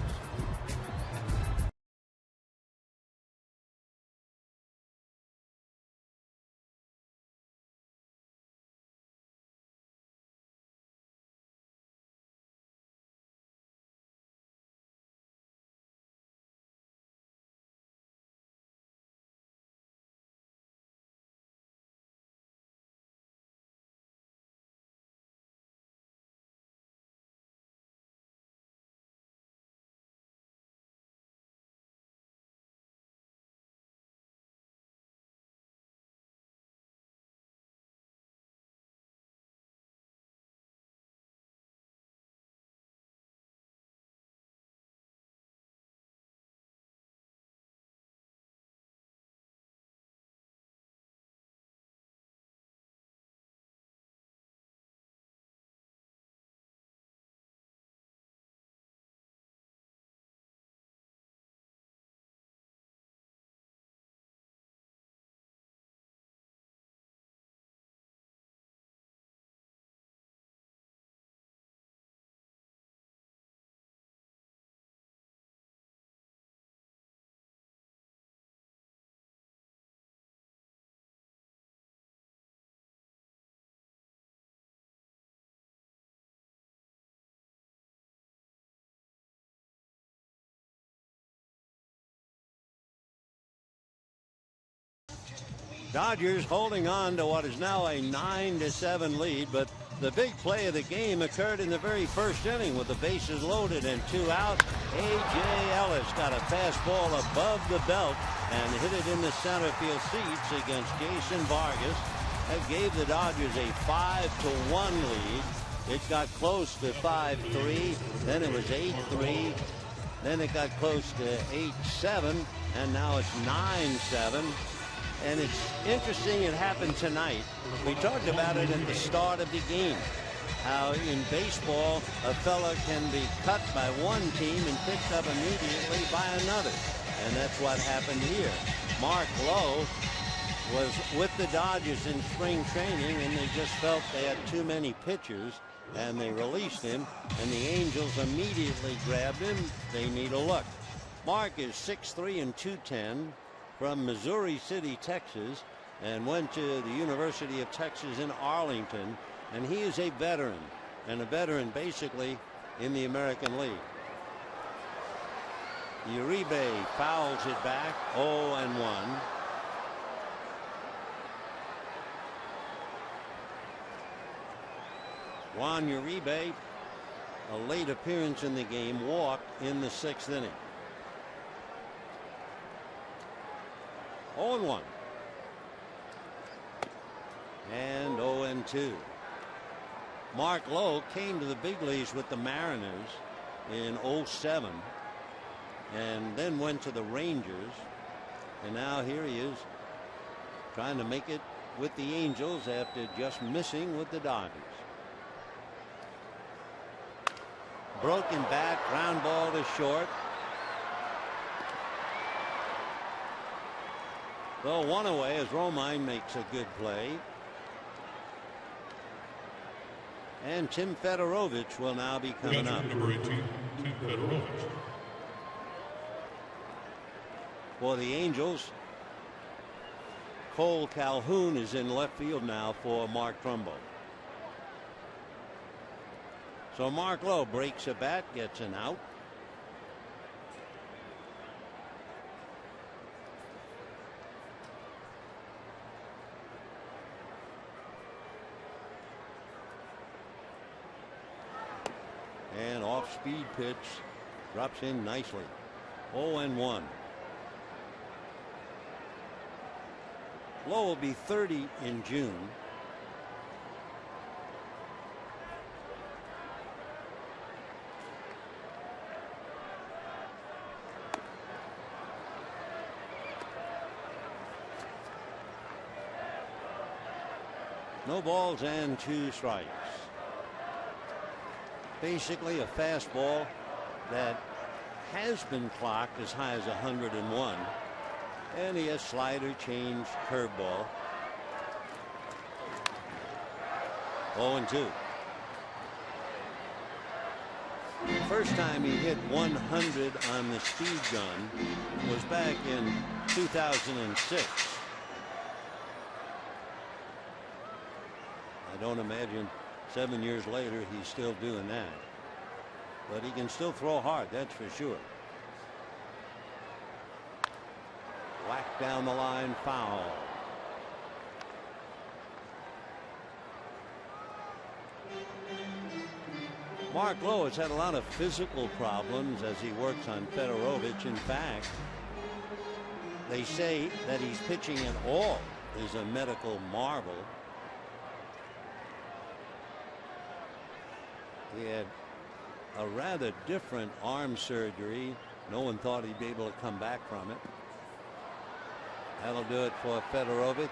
Dodgers holding on to what is now a 9-7 lead, but the big play of the game occurred in the very first inning with the bases loaded and 2 out. A.J. Ellis got a fastball above the belt and hit it in the center field seats against Jason Vargas. That gave the Dodgers a 5-1 lead. It got close to 5-3, then it was 8-3, then it got close to 8-7, and now it's 9-7. And it's interesting it happened tonight. We talked about it at the start of the game, how in baseball a fella can be cut by one team and picked up immediately by another. And that's what happened here. Mark Lowe was with the Dodgers in spring training, and they just felt they had too many pitchers, and they released him, and the Angels immediately grabbed him. They need a look. Mark is 6'3" and 210 from Missouri City, Texas, and went to the University of Texas in Arlington, and he is a veteran, and a veteran basically in the American League. Uribe fouls it back, 0-1. Juan Uribe, a late appearance in the game, walked in the 6th inning. 0-1. And 0-2. Mark Lowe came to the big leagues with the Mariners in 07 and then went to the Rangers, and now here he is trying to make it with the Angels after just missing with the Dodgers. Broken bat, ground ball to short. Well, one away as Romine makes a good play. And Tim Fedorovich will now be coming up. Number 18, Tim Fedorovich. For the Angels, Cole Calhoun is in left field now for Mark Trumbo. So Mark Lowe breaks a bat, gets an out. And off-speed pitch drops in nicely. 0-1. Lowe will be 30 in June. No balls and 2 strikes. Basically a fastball that has been clocked as high as 101. And he has slider, change, curveball. 0-2. First time he hit 100 on the speed gun was back in 2006. I don't imagine 7 years later he's still doing that. But he can still throw hard, that's for sure. Whack down the line, foul. Mark Lowe has had a lot of physical problems as he works on Fedorovich. In fact, they say that he's pitching at all is a medical marvel. He had a rather different arm surgery. No one thought he'd be able to come back from it. That'll do it for Fedorovich.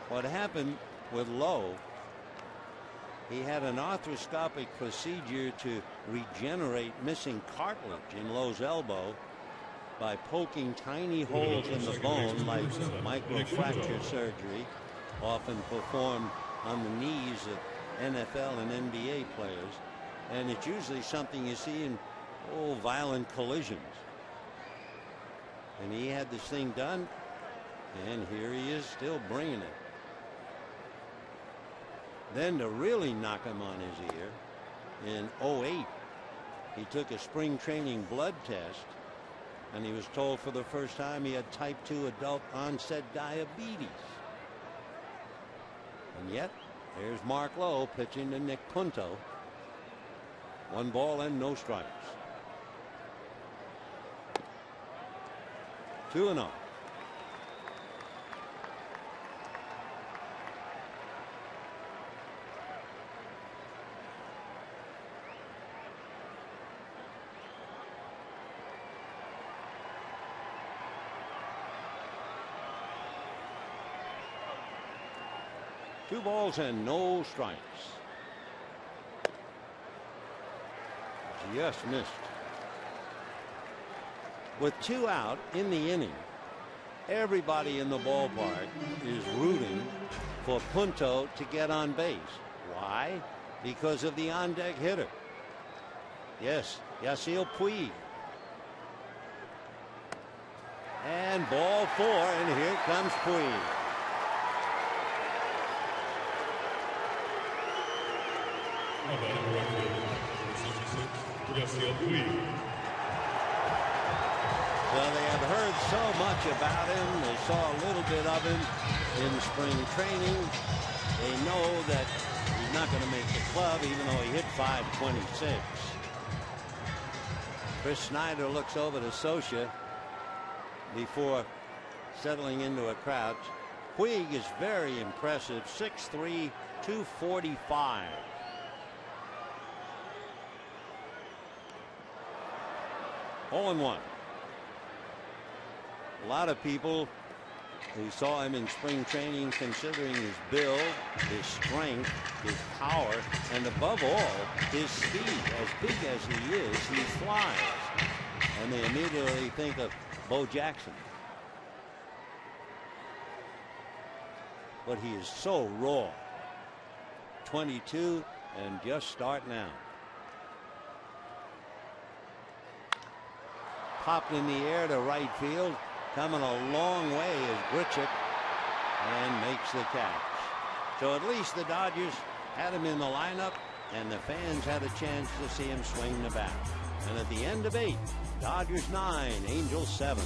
What happened with Lowe, he had an arthroscopic procedure to regenerate missing cartilage in Lowe's elbow by poking tiny holes in the bone, like microfracture surgery, often performed on the knees of NFL and NBA players. And it's usually something you see in violent collisions. And he had this thing done, and here he is still bringing it. Then to really knock him on his ear, in 08, he took a spring training blood test, and he was told for the first time he had type 2 adult onset diabetes. And yet, there's Mark Lowe pitching to Nick Punto. 1 ball and no strikes. 2-0. Two balls and no strikes. Just missed. With 2 out in the inning, Everybody in the ballpark is rooting for Punto to get on base. Why? Because of the on-deck hitter. Yes, Yasiel Puig. And ball 4, and here comes Puig. Well, they have heard so much about him. They saw a little bit of him in spring training. They know that he's not going to make the club, even though he hit .526. Chris Snyder looks over to Socia before settling into a crouch. Puig is very impressive. 6'3", 245. All in 1. A lot of people who saw him in spring training, considering his build, his strength, his power, and above all, his speed. As big as he is, he flies. And they immediately think of Bo Jackson. But he is so raw. 22 and just starting out. Popped in the air to right field. Coming a long way is Grichuk, and makes the catch. So at least the Dodgers had him in the lineup, and the fans had a chance to see him swing the bat. And at the end of 8, Dodgers 9, Angels 7.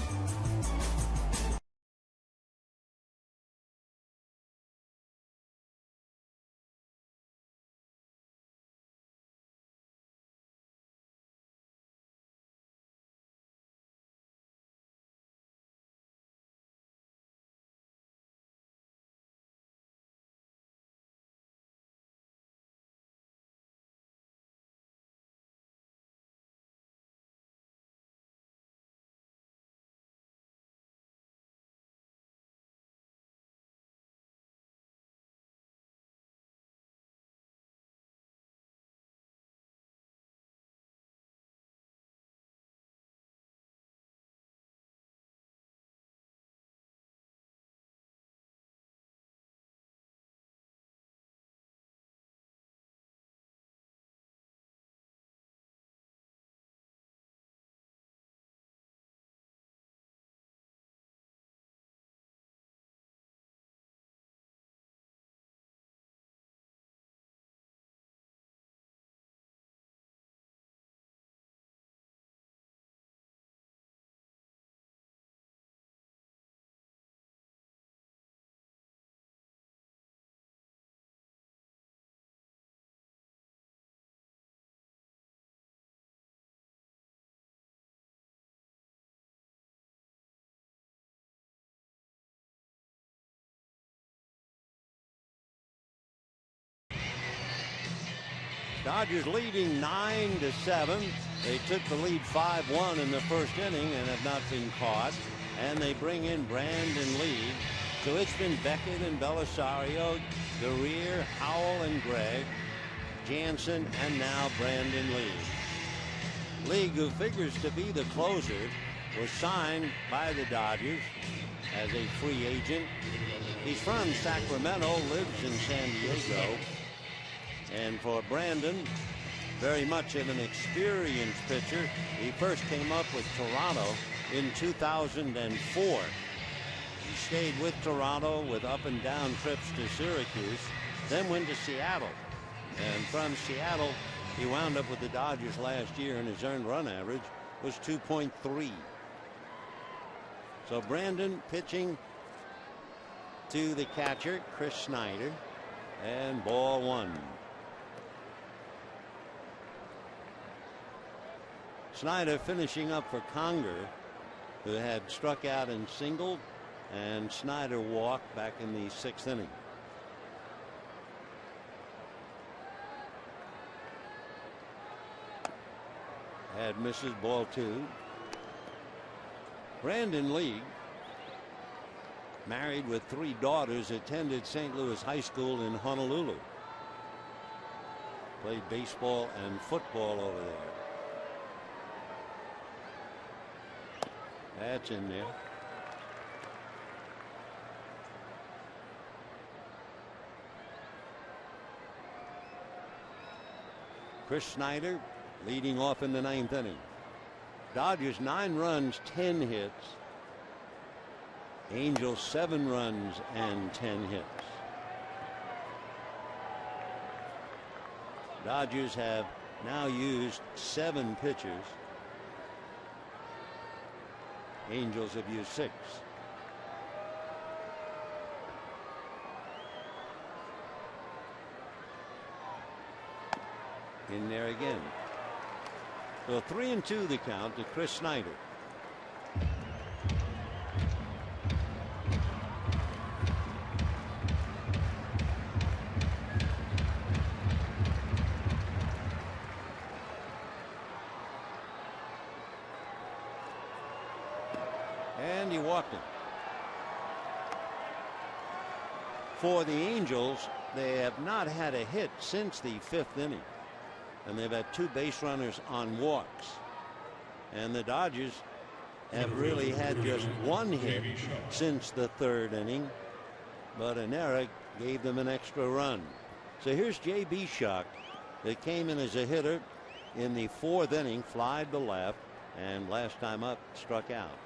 Dodgers leading 9-7. They took the lead 5-1 in the first inning and have not been caught. And they bring in Brandon Lee. So it's been Beckett and Belisario, Guerrier, Howell and Gregg, Jansen, and now Brandon Lee. Lee, who figures to be the closer, was signed by the Dodgers as a free agent. He's from Sacramento, lives in San Diego. And for Brandon, very much of an experienced pitcher. He first came up with Toronto in 2004. He stayed with Toronto with up and down trips to Syracuse, then went to Seattle. And from Seattle, he wound up with the Dodgers last year, and his earned run average was 2.3. So Brandon pitching to the catcher, Chris Snyder, and ball 1. Snyder finishing up for Conger, who had struck out and singled, and Snyder walked back in the 6th inning. Had misses, ball 2. Brandon Lee, married with 3 daughters, attended St. Louis High School in Honolulu. Played baseball and football over there. That's in there. Chris Snyder leading off in the 9th inning. Dodgers 9 runs, 10 hits. Angels 7 runs and 10 hits. Dodgers have now used 7 pitchers. Angels have used 6. In there again. So 3-2 the count to Chris Snyder. And he walked him. For the Angels, they have not had a hit since the 5th inning. And they've had 2 base runners on walks. And the Dodgers have really had just 1 hit since the 3rd inning. But an error gave them an extra run. So here's J.B. Shock that came in as a hitter in the 4th inning, flied to left, and last time up struck out.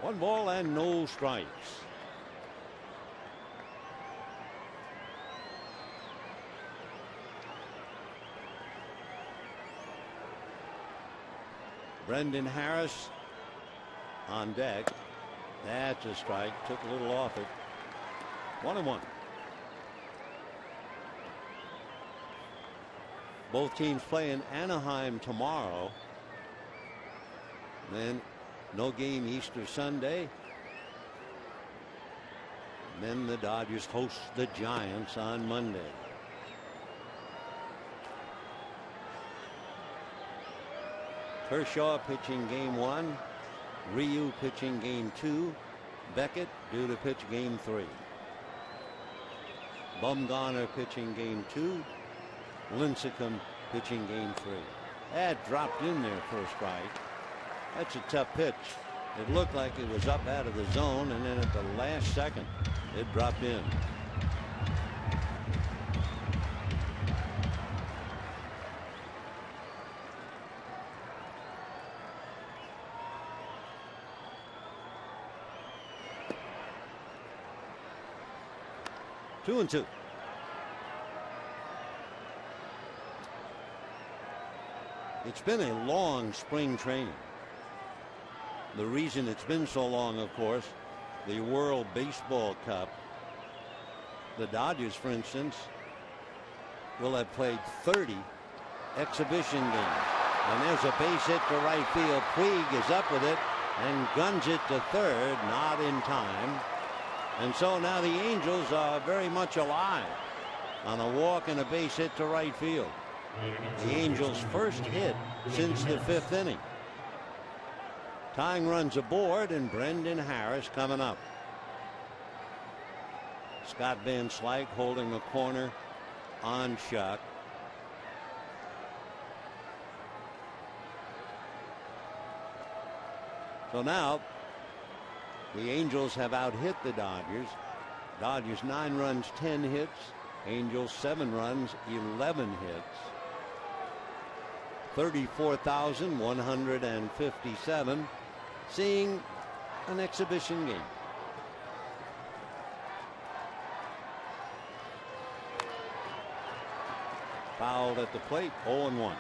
One ball and no strikes. Brendan Harris on deck. That's a strike. Took a little off it. 1-1. Both teams play in Anaheim tomorrow. Then no game Easter Sunday. Then the Dodgers host the Giants on Monday. Kershaw pitching game 1. Ryu pitching game 2. Beckett due to pitch game 3. Bumgarner pitching game 2. Lincecum pitching game 3. That dropped in there for a strike. That's a tough pitch. It looked like it was up out of the zone, and then at the last second it dropped in. Two and two. It's been a long spring training. The reason it's been so long, of course, the World Baseball Cup. The Dodgers, for instance, will have played 30 exhibition games. And there's a base hit to right field. Puig is up with it and guns it to third, not in time. And so now the Angels are very much alive on a walk and a base hit to right field. The Angels' first hit since the 5th inning. Tying runs aboard, and Brendan Harris coming up. Scott Van Slyke holding a corner on Shock. So now the Angels have out-hit the Dodgers. Dodgers 9 runs, 10 hits. Angels 7 runs, 11 hits. 34,157. Seeing an exhibition game. Fouled at the plate, 0-1.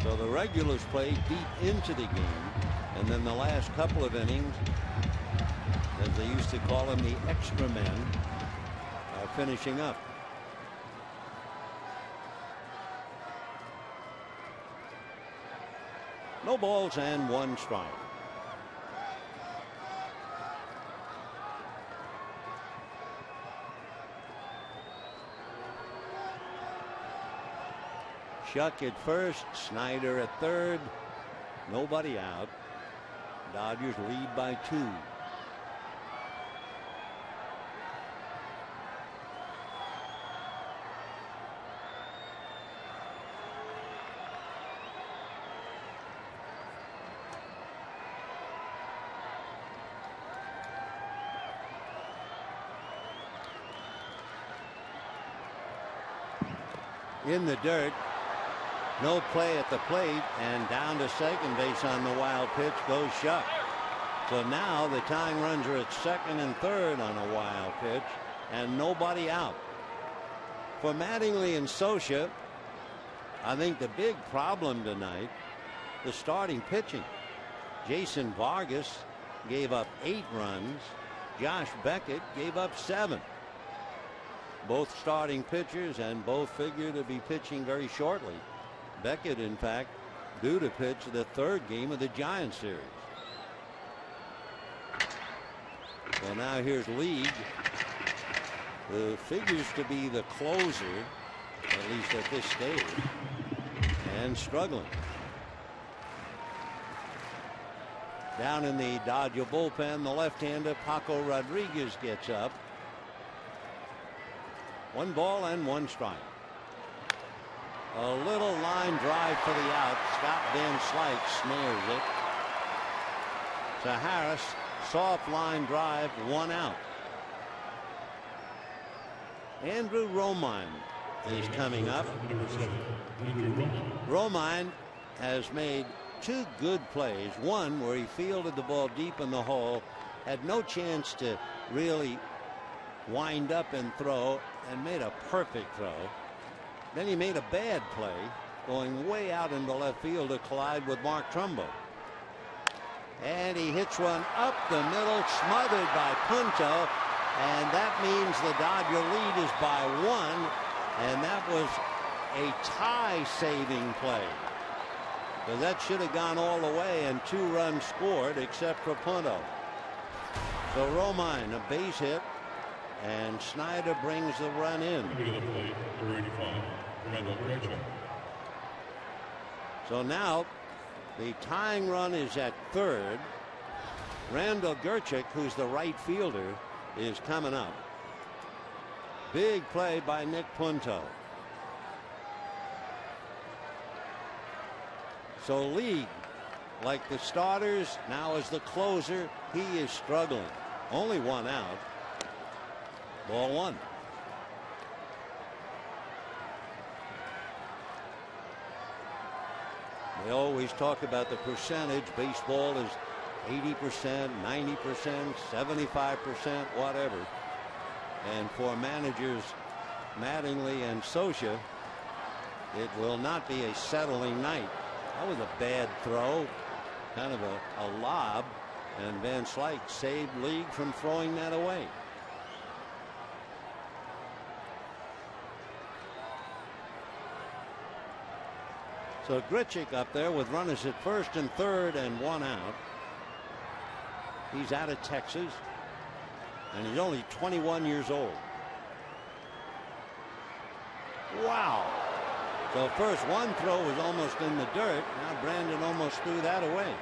So the regulars play deep into the game, and then the last couple of innings, as they used to call them, the extra men, are finishing up. No balls and 1 strike. Shuck at first, Snyder at third. Nobody out. Dodgers lead by 2. in the dirt. No play at the plate, and down to second base on the wild pitch goes Shuck. So now the tying runs are at second and third on a wild pitch, and nobody out. For Mattingly and Socia, I think the big problem tonight, the starting pitching. Jason Vargas gave up 8 runs. Josh Beckett gave up 7. Both starting pitchers, and both figure to be pitching very shortly. Beckett, in fact, due to pitch the 3rd game of the Giants series. Well, now here's League, who figures to be the closer, at least at this stage, and struggling. Down in the Dodger bullpen, the left-hander Paco Rodriguez gets up. 1 ball and 1 strike. A little line drive for the out. Scott Van Slyke snares it. To Harris, soft line drive, 1 out. Andrew Romine is coming up. Romine has made 2 good plays. One where he fielded the ball deep in the hole, had no chance to really wind up and throw, and made a perfect throw. Then he made a bad play going way out into left field to collide with Mark Trumbo. And he hits one up the middle, smothered by Punto, and that means the Dodger lead is by 1, and that was a tie-saving play. So that should have gone all the way, and 2 runs scored except for Punto. So Romine, a base hit, and Snyder brings the run in. So now the tying run is at 3rd. Randall Gerchik, who's the right fielder, is coming up. Big play by Nick Punto. So League, like the starters, now as the closer, he is struggling. Only 1 out. Ball 1. We always talk about the percentage. Baseball is 80%, 90%, 75%, whatever. And for managers Mattingly and Socia, it will not be a settling night. That was a bad throw, kind of a lob, and Van Slyke saved League from throwing that away. So Grichuk up there with runners at 1st and 3rd and 1 out. He's out of Texas, and he's only 21 years old. Wow. So first one throw was almost in the dirt. Now Brandon almost threw that away.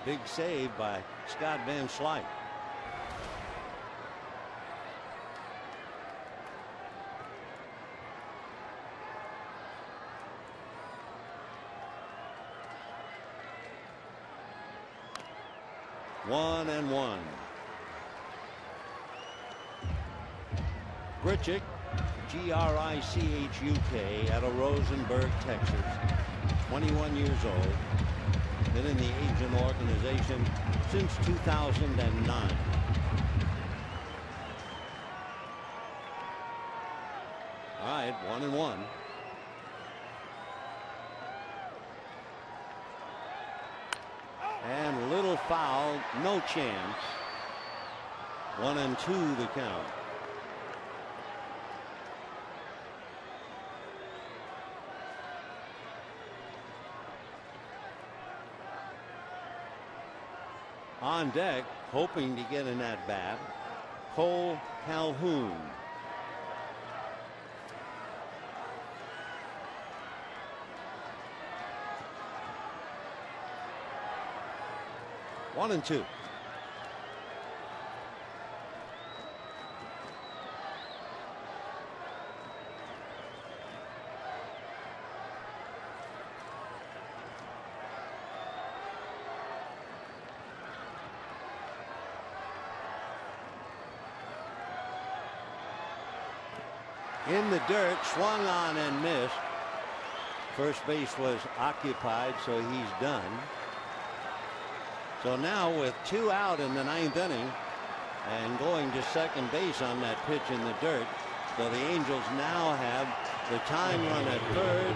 Big save by Scott Van Slyke. One and 1. Grichuk, Grichuk, out of Rosenberg, Texas. 21 years old. Been in the agent organization since 2009. All right, 1 and 1. And little foul, no chance. 1 and 2 the count. On deck, hoping to get an at bat, Cole Calhoun. One and 2. in the dirt, swung on and missed. First base was occupied, so he's done. So now with 2 out in the 9th inning and going to second base on that pitch in the dirt, so the Angels now have the tying run at third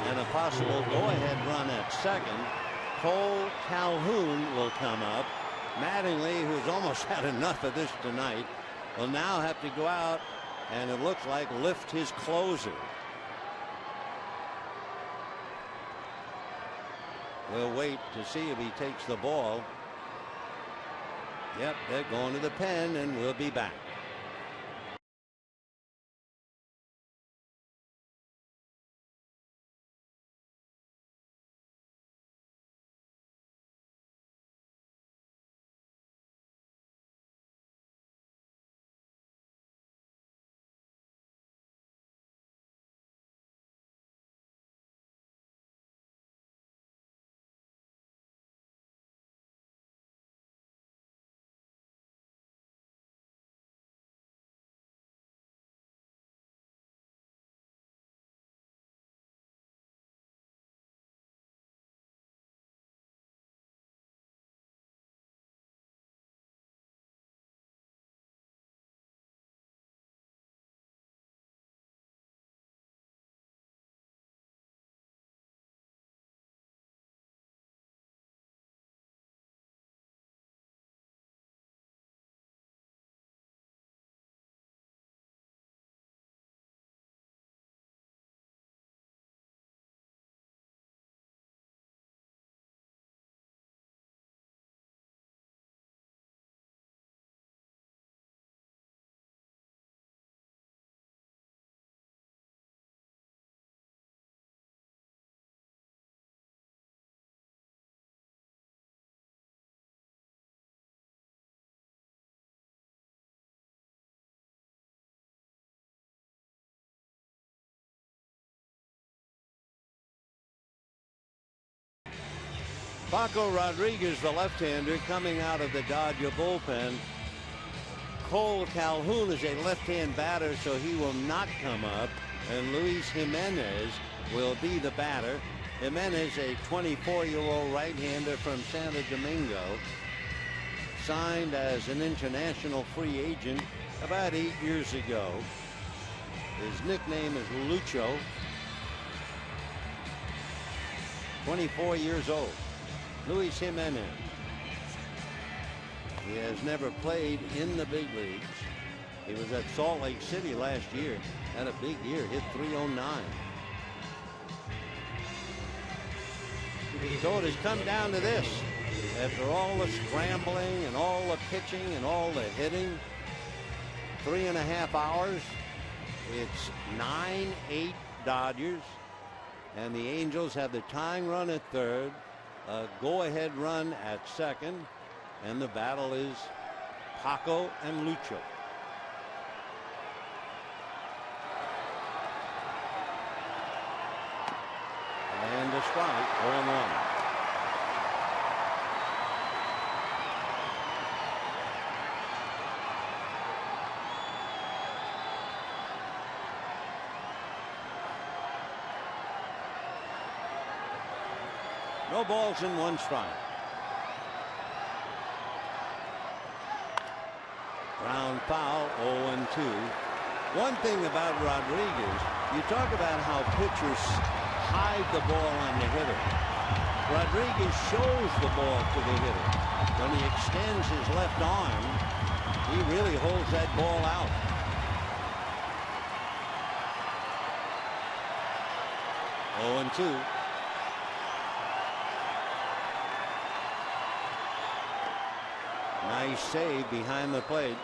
and a possible go-ahead run at second. Cole Calhoun will come up. Mattingly, who's almost had enough of this tonight, will now have to go out and it looks like lift his closer. We'll wait to see if he takes the ball. Yep, they're going to the pen, and we'll be back. Paco Rodriguez, the left-hander, coming out of the Dodger bullpen. Cole Calhoun is a left-hand batter, so he will not come up. And Luis Jimenez will be the batter. Jimenez, a 24-year-old right-hander from Santo Domingo, signed as an international free agent about 8 years ago. His nickname is Lucho. 24 years old. Luis Jimenez. He has never played in the big leagues. He was at Salt Lake City last year. Had a big year. Hit .309. So it has come down to this. After all the scrambling and all the pitching and all the hitting, 3.5 hours. It's 9-8 Dodgers. And the Angels have the tying run at third, a go-ahead run at second, and the battle is Paco and Lucho. And a strike, 0-1. No balls and 1 strike. Ground foul, 0-2. One thing about Rodriguez, you talk about how pitchers hide the ball on the hitter. Rodriguez shows the ball to the hitter. When he extends his left arm, he really holds that ball out. Oh, 0-2. Nice save behind the plate.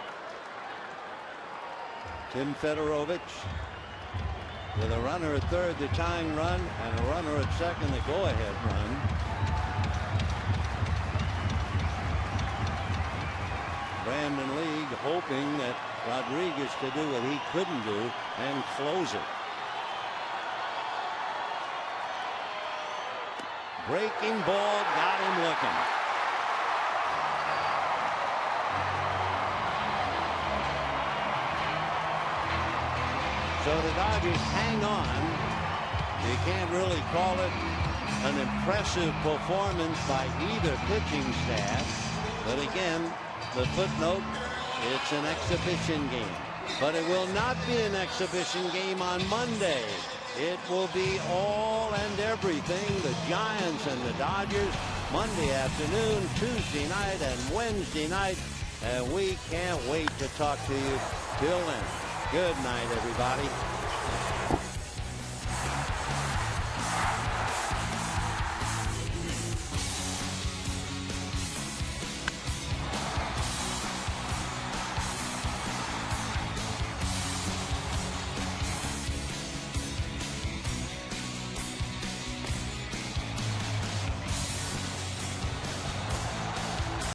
Tim Fedorovich with a runner at third, the tying run, and a runner at second, the go-ahead run. Brandon League hoping that Rodriguez to do what he couldn't do and close it. Breaking ball got him looking. So the Dodgers hang on. You can't really call it an impressive performance by either pitching staff. But again, the footnote, it's an exhibition game. But it will not be an exhibition game on Monday. It will be all and everything. The Giants and the Dodgers, Monday afternoon, Tuesday night, and Wednesday night. And we can't wait to talk to you till then. Good night, everybody.